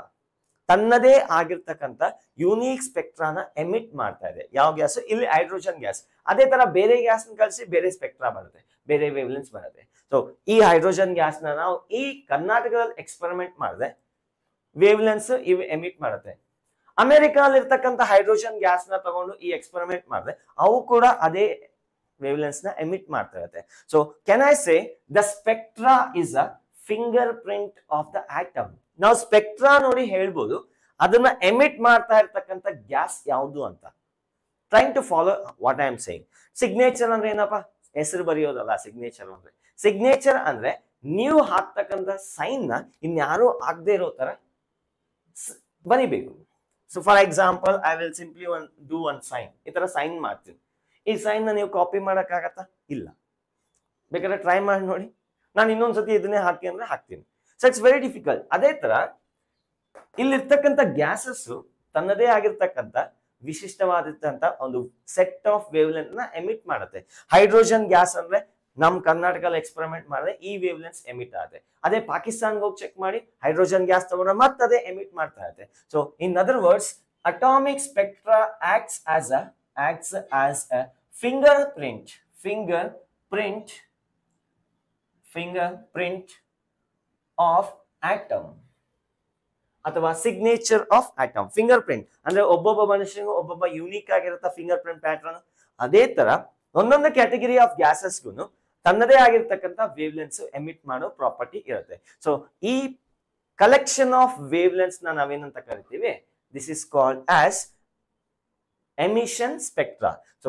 ತನ್ನದೇ ಆಗಿರ್ತಕ್ಕಂಥ ಯೂನಿಕ್ ಸ್ಪೆಕ್ಟ್ರಾನ ಎಮಿಟ್ ಮಾಡ್ತಾ ಇದೆ. ಯಾವ ಗ್ಯಾಸ್? ಇಲ್ಲಿ ಹೈಡ್ರೋಜನ್ ಗ್ಯಾಸ್. ಅದೇ ತರ ಬೇರೆ ಗ್ಯಾಸ್ ಕಳಿಸಿ ಬೇರೆ ಸ್ಪೆಕ್ಟ್ರಾ ಬರುತ್ತೆ, ಬೇರೆ ವೇವ್ಲೆನ್ಸ್ ಬರುತ್ತೆ. ಸೊ ಈ ಹೈಡ್ರೋಜನ್ ಗ್ಯಾಸ್ ನ ನಾವು ಈ ಕರ್ನಾಟಕದಲ್ಲಿ ಎಕ್ಸ್ಪೆರಿಮೆಂಟ್ ಮಾಡಿದ್ರೆ ವೇವ್ಲೆನ್ಸ್ ಇವು ಎಮಿಟ್ ಮಾಡುತ್ತೆ. ಅಮೆರಿಕಲ್ಲಿ ಇರ್ತಕ್ಕಂಥ ಹೈಡ್ರೋಜನ್ ಗ್ಯಾಸ್ ನ ತಗೊಂಡು ಈ ಎಕ್ಸ್ಪೆರಿಮೆಂಟ್ ಮಾಡಿದ್ರೆ ಅವು ಕೂಡ ಅದೇ ವೇವ್ಲೆನ್ಸ್ ನ ಎಮಿಟ್ ಮಾಡ್ತಾ ಇರುತ್ತೆ. So can I say the spectra is a fingerprint of the atom. ನಾವು ಸ್ಪೆಕ್ಟ್ರಾ ನೋಡಿ ಹೇಳ್ಬೋದು ಅದನ್ನ ಎಮಿಟ್ ಮಾಡ್ತಾ ಇರ್ತಕ್ಕಂಥ ಗ್ಯಾಸ್ ಯಾವುದು ಅಂತ. Trying to follow what I am saying. Signature ಅಂದ್ರೆ ಏನಪ್ಪಾ? ಹೆಸರು ಬರೆಯೋದಲ್ಲ ಸಿಗ್ನೇಚರ್ ಅಂದ್ರೆ. ಸಿಗ್ನೇಚರ್ ಅಂದ್ರೆ ನೀವು ಹಾಕ್ತಕ್ಕಂಥ ಸೈನ್ ನ ಇನ್ಯಾರು ಆಗದೆ ಇರೋ ತರ ಬರಿಬೇಕು. So for example I will simply do one sine. ಈ ತರ ಸೈನ್ ಮಾಡ್ತೀನಿ. ಈ ಸೈನ್ ನ ನೀವು ಕಾಪಿ ಮಾಡಕ್ಕಾಗತ್ತಾ? ಇಲ್ಲ. ಬೇಕಾದ್ರೆ ಟ್ರೈ ಮಾಡಿ ನೋಡಿ. ನಾನು ಇನ್ನೊಂದ್ಸತಿ ಇದನ್ನೇ ಹಾಕಿ ಅಂದ್ರೆ ಹಾಕ್ತೀನಿ. So it's very difficult. ಅದೇ ತರ ಇಲ್ಲಿರ್ತಕ್ಕಂಥ ಗ್ಯಾಸಸ್ ತನ್ನದೇ ಆಗಿರ್ತಕ್ಕಂಥ ವಿಶಿಷ್ಟವಾದಂತ ಒಂದು ಸೆಟ್ ಆಫ್ ವೇವ್ ಲೆಂತ್ ನ ಎಮಿಟ್ ಮಾಡುತ್ತೆ. ಹೈಡ್ರೋಜನ್ ಗ್ಯಾಸ್ ಅಂದ್ರೆ ನಮ್ ಕರ್ನಾಟಕದಲ್ಲಿ ಎಕ್ಸ್ಪೆರಿಮೆಂಟ್ ಮಾಡಿದ್ರೆ ಈ ವೇವ್ ಲೆನ್ಸ್ ಎಮಿಟ್ ಆಗುತ್ತೆ. ಅದೇ ಪಾಕಿಸ್ತಾನ್ಗೆ ಹೋಗಿ ಚೆಕ್ ಮಾಡಿ ಹೈಡ್ರೋಜನ್ ಗ್ಯಾಸ್ ತಗೊಂಡ್ರೆ ಮತ್ತೆ ಅದೇ ಎಮಿಟ್ ಮಾಡ್ತಾ ಇರುತ್ತೆ. So in other words atomic spectra acts as a fingerprint of atom ಅಥವಾ signature of atom. Finger print ಅಂದ್ರೆ ಒಬ್ಬೊಬ್ಬ ಮನುಷ್ಯನಿಗೂ ಒಬ್ಬೊಬ್ಬ ಯೂನಿಕ್ ಆಗಿರುತ್ತೆ ಫಿಂಗರ್ ಪ್ರಿಂಟ್ ಪ್ಯಾಟರ್ನ್. ಅದೇ ತರ ಒಂದೊಂದು ಕ್ಯಾಟಗರಿ ಆಫ್ ಗ್ಯಾಸಸ್ಗೂ ತನ್ನದೇ ಆಗಿರ್ತಕ್ಕಂಥ ವೇವ್ ಲೆನ್ಸ್ ಎಮಿಟ್ ಮಾಡೋ ಪ್ರಾಪರ್ಟಿ ಇರುತ್ತೆ. ಸೊ ಈ ಕಲೆಕ್ಷನ್ ಆಫ್ ವೇವ್ ಲೆನ್ಸ್ ನಾವೇನಂತ ಕರಿತೀವಿ? This is called as emission spectra. So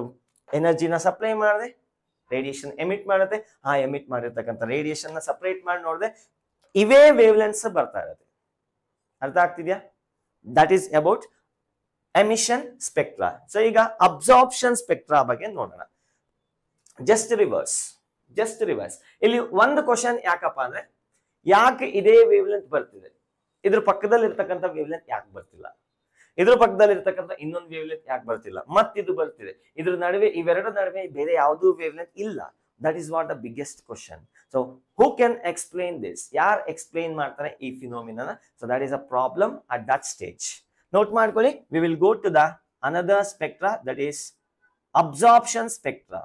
ಎನರ್ಜಿನ ಸಪ್ಲೈ ಮಾಡಿದೆ, ರೇಡಿಯೇಷನ್ ಎಮಿಟ್ ಮಾಡುತ್ತೆ, ಆ ಎಮಿಟ್ ಮಾಡಿರ್ತಕ್ಕಂಥ ರೇಡಿಯೇಷನ್ ನ ಸಪರೇಟ್ ಮಾಡಿ ನೋಡಿದೆ, ಇವೇ ವೇವ್ ಲೆಂತ್ಸ್ ಬರ್ತಾ ಇರುತ್ತೆ. ಅರ್ಥ ಆಗ್ತಿದ್ಯಾ? That is about emission spectra. So ಈಗ ಅಬ್ಸಾರ್ಪ್ಷನ್ ಸ್ಪೆಕ್ಟ್ರಾ ಬಗ್ಗೆ ನೋಡೋಣ. Just reverse. ಇಲ್ಲಿ ಒಂದು ಕ್ವಶನ್ ಯಾಕಪ್ಪ ಅಂದ್ರೆ, ಯಾಕೆ ಇದೇ ವೇವ್ ಲೆಂತ್ ಬರ್ತಿದೆ, ಇದ್ರ ಪಕ್ಕದಲ್ಲಿ ಇರ್ತಕ್ಕಂಥ ವೇವ್ ಲೆಂತ್ ಯಾಕೆ ಬರ್ತಿಲ್ಲ, ಇದ್ರ ಪಕ್ಕದಲ್ಲಿ ಇರ್ತಕ್ಕಂಥ ಇನ್ನೊಂದು ವೇವ್ ಲೆಂತ್ ಯಾಕೆ ಬರ್ತಿಲ್ಲ, ಇದು ಬರ್ತಿದೆ, ಇದ್ರ ನಡುವೆ ಇವೆರಡು ನಡುವೆ ಬೇರೆ ಯಾವುದೂ ವೇವ್ ಲೆಂತ್ ಇಲ್ಲ. That is what the biggest question. So who can explain this? ಯಾರು ಎಕ್ಸ್ಪ್ಲೇನ್ ಮಾಡ್ತಾರೆ ಈ ಫಿನೋಮಿನನ? So that is a problem at that stage. Note ಮಾಡ್ಕೊಳ್ಳಿ. We will go to the another spectra, that is absorption spectra.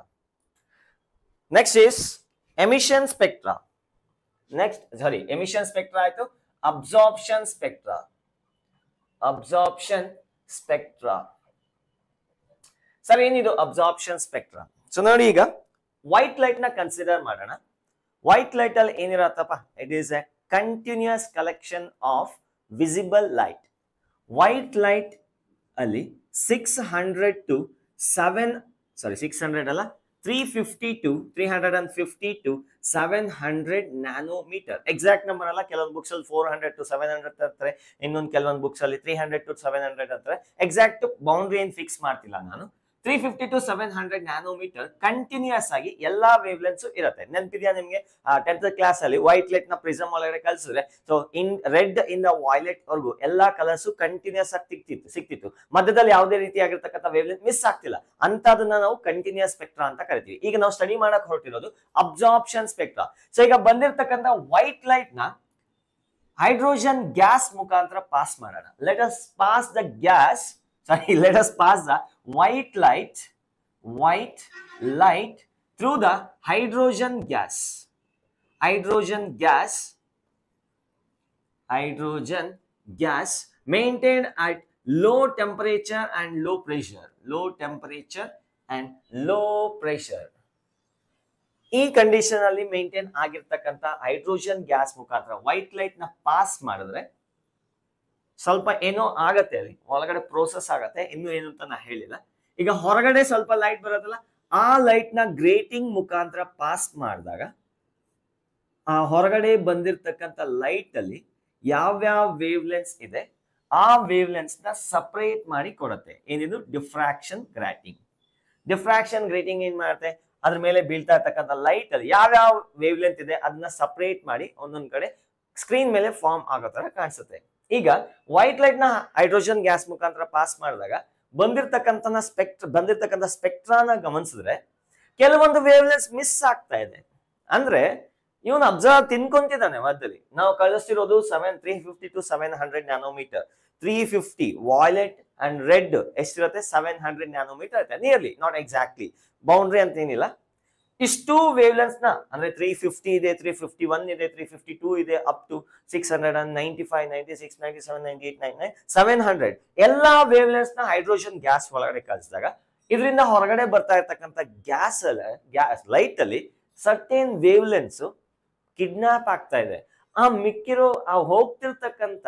Next is emission spectra. Emission spectra ಆಯ್ತು. Absorption spectra. Sir ಏನಿದು ಅಬ್ಸಾರ್ಪ್ಷನ್ spectra? So ನೋಡಿ, ಈಗ white light ನ consider ಮಾಡೋಣ. White light ಅಲ್ಲಿ ಏನಿರತ್ತಪ್ಪ? It is a continuous collection of visible light. White light ಅಲ್ಲಿ 350 to 700 ನ್ಯಾನೋಮೀಟರ್. ಎಕ್ಸಾಕ್ಟ್ ನಂಬರ್ ಅಲ್ಲ, ಕೆಲವೊಂದು ಬುಕ್ಸ್ ಅಲ್ಲಿ 400 to 700 ಅಂತಾರೆ, ಇನ್ನೊಂದು ಕೆಲವೊಂದು ಬುಕ್ಸ್ ಅಲ್ಲಿ 300 to 700 ಅಂತಾರೆ. ಎಕ್ಸಾಕ್ಟ್ ಬೌಂಡ್ರಿ ಏನ್ ಫಿಕ್ಸ್ ಮಾಡ್ತಿಲ್ಲ ನಾನು. 350 to 700 ನ್ಯಾನೋಮೀಟರ್ ಕಂಟಿನ್ಯೂಸ್ ಆಗಿ ಎಲ್ಲಾ ವೇವ್ ಲೆಂತ್ಸ್ ಇರುತ್ತೆ. ನೆನಪಿದ್ಯಾ ನಿಮ್ಗೆ? 10th ಕ್ಲಾಸ್ ಅಲ್ಲಿ ವೈಟ್ ಲೈಟ್ ನ ಪ್ರಿಸಮ್ ಒಳಗಡೆ ಕಳ್ಸಿದ್ರೆ, ಸೊ ಇನ್ ರೆಡ್ ಇಂದ ವೈಲೆಟ್ ವರ್ಗು ಎಲ್ಲಾ ಕಲರ್ಸ್ ಕಂಟಿನ್ಯೂಸ್ ಆಗಿ ಸಿಕ್ತಿತ್ತು. ಮಧ್ಯದಲ್ಲಿ ಯಾವುದೇ ರೀತಿಯಾಗಿರ್ತಕ್ಕಂಥ ವೇವ್ ಲೆಂತ್ ಮಿಸ್ ಆಗ್ತಿಲ್ಲ. ಅಂತದನ್ನ ನಾವು ಕಂಟಿನ್ಯೂಸ್ ಸ್ಪೆಕ್ಟ್ರಾ ಅಂತ ಕರಿತೀವಿ. ಈಗ ನಾವು ಸ್ಟಡಿ ಮಾಡಕ್ ಹೊರಟಿರೋದು ಅಬ್ಸಾರ್ಪ್ಷನ್ ಸ್ಪೆಕ್ಟ್ರಾ. ಸೊ ಈಗ ಬಂದಿರತಕ್ಕಂಥ ವೈಟ್ ಲೈಟ್ ನ ಹೈಡ್ರೋಜನ್ ಗ್ಯಾಸ್ ಮುಖಾಂತರ ಪಾಸ್ ಮಾಡೋಣ. Let us pass the white light through the hydrogen gas maintained at low temperature and low pressure. ಈ ಕಂಡೀಷನ್ ಅಲ್ಲಿ ಮೇಂಟೈನ್ ಆಗಿರ್ತಕ್ಕಂಥ ಹೈಡ್ರೋಜನ್ ಗ್ಯಾಸ್ ಮುಖಾಂತರ ವೈಟ್ ಲೈಟ್ ನ ಪಾಸ್ ಮಾಡಿದ್ರೆ ಸ್ವಲ್ಪ ಏನೋ ಆಗತ್ತೆ, ಅಲ್ಲಿ ಒಳಗಡೆ ಪ್ರೋಸೆಸ್ ಆಗತ್ತೆ, ಇನ್ನು ಏನು ಅಂತ ನಾ ಹೇಳಿಲ್ಲ. ಈಗ ಹೊರಗಡೆ ಸ್ವಲ್ಪ ಲೈಟ್ ಬರೋದಲ್ಲ, ಆ ಲೈಟ್ ನ ಗ್ರೇಟಿಂಗ್ ಮುಖಾಂತರ ಪಾಸ್ ಮಾಡಿದಾಗ ಆ ಹೊರಗಡೆ ಬಂದಿರತಕ್ಕಂಥ ಲೈಟ್ ಅಲ್ಲಿ ಯಾವ್ಯಾವ ವೇವ್ ಲೆನ್ಸ್ ಇದೆ ಆ ವೇವ್ ಲೆನ್ಸ್ ನ ಸಪರೇಟ್ ಮಾಡಿ ಕೊಡುತ್ತೆ. ಏನಿದು? ಡಿಫ್ರಾಕ್ಷನ್ ಗ್ರೇಟಿಂಗ್ ಏನ್ ಮಾಡುತ್ತೆ? ಅದ್ರ ಮೇಲೆ ಬೀಳ್ತಾ ಇರ್ತಕ್ಕಂಥ ಲೈಟ್ ಅಲ್ಲಿ ಯಾವ್ಯಾವ ವೇವ್ ಲೆಂತ್ ಇದೆ ಅದನ್ನ ಸಪರೇಟ್ ಮಾಡಿ ಒಂದೊಂದ್ ಕಡೆ ಸ್ಕ್ರೀನ್ ಮೇಲೆ ಫಾರ್ಮ್ ಆಗೋ ತರ ಕಾಣಿಸುತ್ತೆ. ಈಗ ವೈಟ್ ಲೈಟ್ ನ ಹೈಡ್ರೋಜನ್ ಗ್ಯಾಸ್ ಮುಖಾಂತರ ಪಾಸ್ ಮಾಡಿದಾಗ ಬಂದಿರ್ತಕ್ಕಂಥ ಸ್ಪೆಕ್ಟ್ರಾನ ಗಮನಿಸಿದ್ರೆ ಕೆಲವೊಂದು ವೇವ್ ಲೆನ್ಸ್ ಮಿಸ್ ಆಗ್ತಾ ಇದೆ. ಅಂದ್ರೆ ಇವನು ಅಬ್ಸರ್ವ್ ತಿನ್ಕೊಂತಿದ್ದಾನೆ ಮಧ್ಯದಲ್ಲಿ. ನಾವು ಕಳಿಸ್ತಿರೋದು 350 to 700 nanometre. 350 violet and red ಎಷ್ಟಿರುತ್ತೆ? 700 ನ್ಯಾನೋಮೀಟರ್ ಇರುತ್ತೆ. ನಿಯರ್ಲಿ, ನಾಟ್ ಎಕ್ಸಾಕ್ಟ್ಲಿ, ಬೌಂಡ್ರಿ ಅಂತ ಏನಿಲ್ಲ. ಇಷ್ಟು ವೇವ್ ಲೆನ್ಸ್ ನ ಅಂದ್ರೆ 350 ಇದೆ, 351 ಇದೆ, 352 ಇದೆ, ಅಪ್ ಟು 695, 96, 97, 98, 99, 700 ಎಲ್ಲಾ ವೇವ್ ಲೆನ್ಸ್ ನ ಹೈಡ್ರೋಜನ್ ಗ್ಯಾಸ್ ಒಳಗಡೆ ಕಳಿಸಿದಾಗ ಇದರಿಂದ ಹೊರಗಡೆ ಬರ್ತಾ ಇರ್ತಕ್ಕಂಥ ಗ್ಯಾಸ್ ಲೈಟ್ ಅಲ್ಲಿ ಸರ್ಟೇನ್ ವೇವ್ ಲೆನ್ಸ್ ಕಿಡ್ನಾಪ್ ಆಗ್ತಾ ಇದೆ. ಆ ಮಿಕ್ಕಿರೋ ಹೋಗ್ತಿರ್ತಕ್ಕಂಥ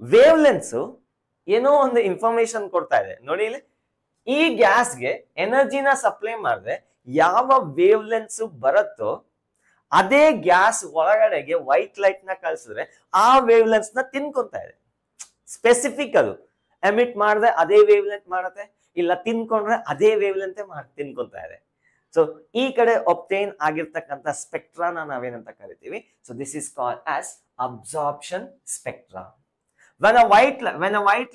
ವೇವ್ ಲೆನ್ಸ್ ಏನೋ ಒಂದು ಇನ್ಫಾರ್ಮೇಶನ್ ಕೊಡ್ತಾ ಇದೆ. ನೋಡಿ ಇಲ್ಲಿ, ಈ ಗ್ಯಾಸ್ಗೆ ಎನರ್ಜಿನ ಸಪ್ಲೈ ಮಾಡಿದ್ರೆ ಯಾವ ವೇವ್ ಲೆನ್ಸ್ ಬರುತ್ತೋ ಅದೇ ಗ್ಯಾಸ್ ಒಳಗಡೆಗೆ ವೈಟ್ ಲೈಟ್ ನ ಕಳಿಸಿದ್ರೆ ಆ ವೇವ್ ಲೆನ್ಸ್ ನ ತಿನ್ಕೊಂತಾ ಇದೆ. ಸ್ಪೆಸಿಫಿಕ್ ಅದು. ಎಮಿಟ್ ಮಾಡಿದ್ರೆ ಅದೇ ವೇವ್ ಲೆಂತ್ ಮಾಡುತ್ತೆ, ಇಲ್ಲ ತಿನ್ಕೊಂಡ್ರೆ ಅದೇ ವೇವ್ ಲೆಂತ್ ತಿನ್ಕೊಂತಾ ಇದೆ. ಸೊ ಈ ಕಡೆ ಒಬ್ಟೈನ್ ಆಗಿರ್ತಕ್ಕಂಥ ಸ್ಪೆಕ್ಟ್ರಾನ ನಾವೇನಂತ ಕರಿತೀವಿ? So this is called as absorption spectra. When white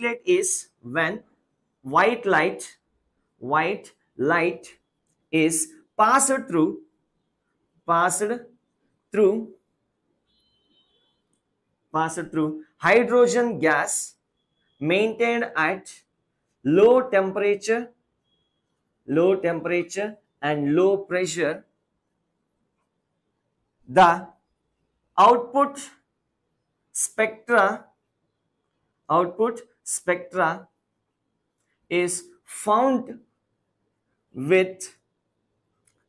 light is passed through hydrogen gas maintained at low temperature and low pressure, the output spectra is found with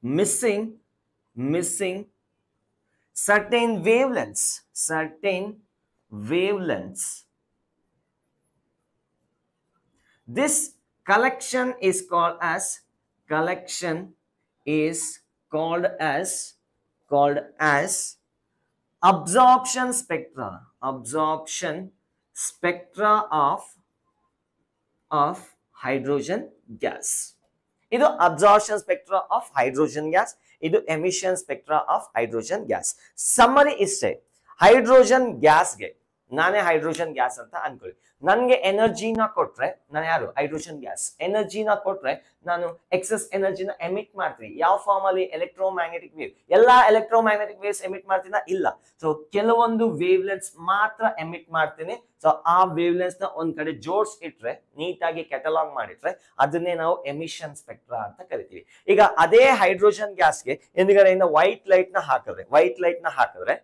missing certain wavelengths. This Collection is called as collection is called as absorption spectra. Absorption spectra of hydrogen gas. ಇದು absorption spectra of hydrogen gas, ಇದು emission spectra of hydrogen gas. Summary ಇಷ್ಟೇ, hydrogen ಗ್ಯಾಸ್ಗೆ ನಾನೇ hydrogen gas ಅಂತ ಅನ್ಕೊಳ್ಳಿ, ನನಗೆ ಎನರ್ಜಿನ ಕೊಟ್ರೆ ನಾನು ಯಾರು ಹೈಡ್ರೋಜನ್ ಗ್ಯಾಸ್, ಎನರ್ಜಿನ ಕೊಟ್ರೆ ನಾನು ಎಕ್ಸೆಸ್ ಎನರ್ಜಿನ ಎಮಿಟ್ ಮಾಡ್ತೀನಿ. ಯಾವ ಫಾರ್ಮ್ ಅಲ್ಲಿ? Electromagnetic wave. ಎಲ್ಲಾ ಎಲೆಕ್ಟ್ರೋಮ್ಯಾಗ್ನೆಟಿಕ್ ವೇವ್ಸ್ ಎಮಿಟ್ ಮಾಡ್ತೀನ? ಇಲ್ಲ. ಸೊ ಕೆಲವೊಂದು ವೇವ್ ಲೆನ್ಸ್ ಮಾತ್ರ ಎಮಿಟ್ ಮಾಡ್ತೀನಿ. ಸೊ ಆ ವೇವ್ ಲೆನ್ಸ್ ನ ಒಂದ್ ಕಡೆ ಜೋಡ್ಸ್ ಇಟ್ರೆ, ನೀಟಾಗಿ ಕೆಟಲಾಗ್ ಮಾಡಿಟ್ರೆ ಅದನ್ನೇ ನಾವು ಎಮಿಷನ್ ಸ್ಪೆಕ್ಟ್ರಾ ಅಂತ ಕರಿತೀವಿ. ಈಗ ಅದೇ ಹೈಡ್ರೋಜನ್ ಗ್ಯಾಸ್ಗೆ ಹಿಂದ್ಗಡೆಯಿಂದ ವೈಟ್ ಲೈಟ್ ನ ಹಾಕಿದ್ರೆ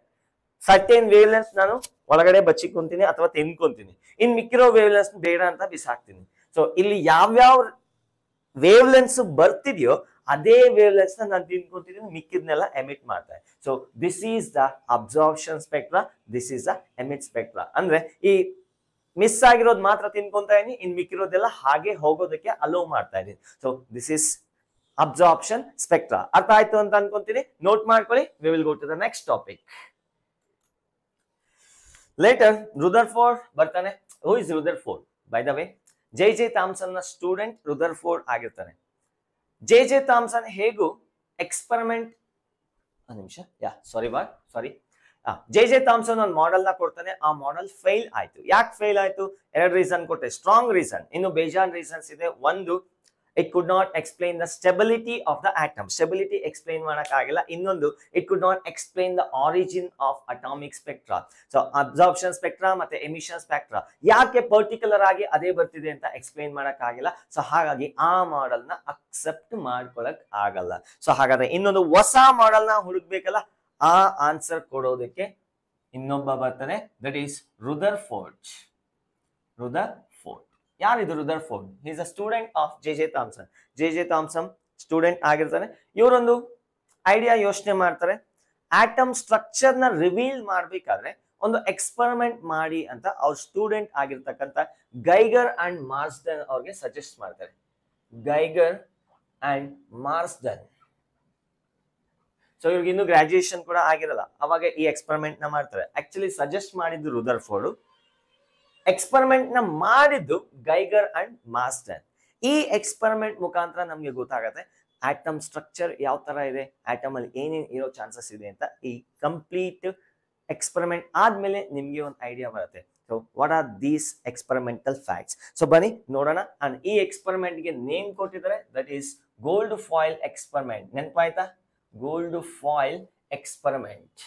ಸರ್ಟೇನ್ ವೇವ್ ಲೆನ್ಸ್ ನಾನು ಒಳಗಡೆ ಬಚ್ಚಿಕೊಂತೀನಿ ಅಥವಾ ತಿನ್ಕೊಂತೀನಿ, ಇನ್ ಮಿಕ್ಕಿರೋ ವೇವ್ ಲೆನ್ಸ್ ಬೇಡ ಅಂತ ಬಿಸಾಕ್ತೀನಿ. ಸೊ ಇಲ್ಲಿ ಯಾವ್ಯಾವ ವೇವ್ ಲೆನ್ಸ್ ಬರ್ತಿದ್ಯೋ ಅದೇ ವೇವ್ ಲೆನ್ಸ್ ನಾನು ತಿನ್ಕೊಂತಿದ್ದೀನಿ, ಮಿಕ್ಕಿದ್ನೆಲ್ಲ ಎಮಿಟ್ ಮಾಡ್ತಾರೆ. So this is the absorption spectra, this is the emit spectra. ಅಂದ್ರೆ ಈ ಮಿಸ್ ಆಗಿರೋದು ಮಾತ್ರ ತಿನ್ಕೊಂತಾ ಇದೀನಿ, ಇನ್ ಮಿಕ್ಕಿರೋದೆಲ್ಲ ಹಾಗೆ ಹೋಗೋದಕ್ಕೆ ಅಲೋ ಮಾಡ್ತಾ ಇದೀನಿ. So this is absorption spectra. ಅರ್ಥ ಆಯ್ತು ಅಂತ ಅನ್ಕೊಂತೀನಿ, ನೋಟ್ ಮಾಡ್ಕೊಳ್ಳಿ. We will go to the next topic. Later Rutherford ಬರ್ತಾನೆ. Who is Rutherford? By the way, J Thomson ನ ಸ್ಟೂಡೆಂಟ್ ರುದರ್ಫೋರ್ಡ್ ಆಗಿರ್ತಾನೆ. ಜೆ ಥಾಮ್ಸನ್ ಹೇಗೂ ಎಕ್ಸ್ಪೆರಿಮೆಂಟ್ ಜೆ ಥಾಮ್ಸನ್ ಒಂದು ಮಾಡೆಲ್ ನ ಕೊಡ್ತಾನೆ. ಆ ಮಾಡೆಲ್ ಫೇಲ್ ಆಯ್ತು. ಯಾಕೆ ಫೇಲ್ ಆಯ್ತು? ಎರಡು ರೀಸನ್ ಕೊಟ್ಟೆ, ಸ್ಟ್ರಾಂಗ್ ರೀಸನ್. ಇನ್ನು ಬೇಜಾನ್ ರೀಸನ್ಸ್ ಇದೆ. ಒಂದು, it could not explain the stability of the atom. Stability explain ಮಾಡಕ್ಕಾಗಿಲ್ಲ. ಇನ್ನೊಂದು, it could not explain the origin of atomic spectra. So absorption spectra ಮತ್ತೆ emission spectra ಯಾಕೆ ಪರ್ಟಿಕ್ಯುಲರ್ ಆಗಿ ಅದೇ ಬರ್ತಿದೆ ಅಂತ ಎಕ್ಸ್ಪ್ಲೈನ್ ಮಾಡಕ್ಕಾಗಿಲ್ಲ. ಸೊ ಹಾಗಾಗಿ ಆ ಮಾಡೆಲ್ ನ ಅಕ್ಸೆಪ್ಟ್ ಮಾಡ್ಕೊಳಕ್ ಆಗಲ್ಲ. ಸೊ ಹಾಗಾದ್ರೆ ಇನ್ನೊಂದು ಹೊಸ ಮಾಡೆಲ್ ನ ಹುಡುಕ್ಬೇಕಲ್ಲ, ಆ ಆನ್ಸರ್ ಕೊಡೋದಕ್ಕೆ ಇನ್ನೊಬ್ಬ ಬರ್ತಾನೆ, ದಟ್ ಈಸ್ ರುದರ್ಫೋರ್ಡ್. ಯಾರಿದು Rutherford? He is a student of J Thomson. J Thomson student ಆಗಿರ್ತಾನೆ. ಇವರೊಂದು ಐಡಿಯಾ ಯೋಚನೆ ಮಾಡ್ತಾರೆ, ಆಟಮ್ ಸ್ಟ್ರಕ್ಚರ್ ನ ರಿವೀಲ್ ಮಾಡ್ಬೇಕಾದ್ರೆ ಒಂದು ಎಕ್ಸ್ಪೆರಿಮೆಂಟ್ ಮಾಡಿ ಅಂತ ಅವ್ರ ಸ್ಟೂಡೆಂಟ್ ಆಗಿರ್ತಕ್ಕಂಥ ಗೈಗರ್ ಅಂಡ್ ಮಾರ್ಸ್ಡನ್ ಅವ್ರಿಗೆ ಸಜೆಸ್ಟ್ ಮಾಡ್ತಾರೆ. ಗೈಗರ್ ಅಂಡ್ ಮಾರ್ಸ್ಡನ್. ಸೊ ಇವ್ರಿಗೆ ಇನ್ನು ಗ್ರಾಜುಯೇಷನ್ ಕೂಡ ಆಗಿರಲ್ಲ, ಅವಾಗ ಈ ಎಕ್ಸ್ಪೆರಿಮೆಂಟ್ ನ ಮಾಡ್ತಾರೆ. ಆಕ್ಚುಲಿ ಸಜೆಸ್ಟ್ ಮಾಡಿದ್ದು ರುದರ್ಫೋರ್ಡ್, ಎಕ್ಸ್ಪೆರಿಮೆಂಟ್ ನ ಮಾಡಿದ್ದು ಗೈಗರ್ ಅಂಡ್ ಮಾರ್ಸ್ಡನ್. ಈ ಎಕ್ಸ್ಪೆರಿಮೆಂಟ್ ಮುಖಾಂತರ ನಮ್ಗೆ ಗೊತ್ತಾಗತ್ತೆ ಆಟಮ್ ಸ್ಟ್ರಕ್ಚರ್ ಯಾವ ತರ ಇದೆ, ಆಟಮ್ ಅಲ್ಲಿ ಏನೇನ್ ಇರೋ ಚಾನ್ಸಸ್ ಇದೆ ಅಂತ. ಈ ಕಂಪ್ಲೀಟ್ ಎಕ್ಸ್ಪೆರಿಮೆಂಟ್ ಆದ್ಮೇಲೆ ನಿಮ್ಗೆ ಒಂದು ಐಡಿಯಾ ಬರುತ್ತೆ. So what are these experimental facts? So ಬನ್ನಿ ನೋಡೋಣ. ಅಂಡ್ ಈ ಎಕ್ಸ್ಪೆರಿಮೆಂಟ್ ಗೆ ನೇಮ್ ಕೊಟ್ಟಿದ್ದಾರೆ, that is gold foil experiment. ನೆನಪಾಯ್ತಾ? Gold foil experiment.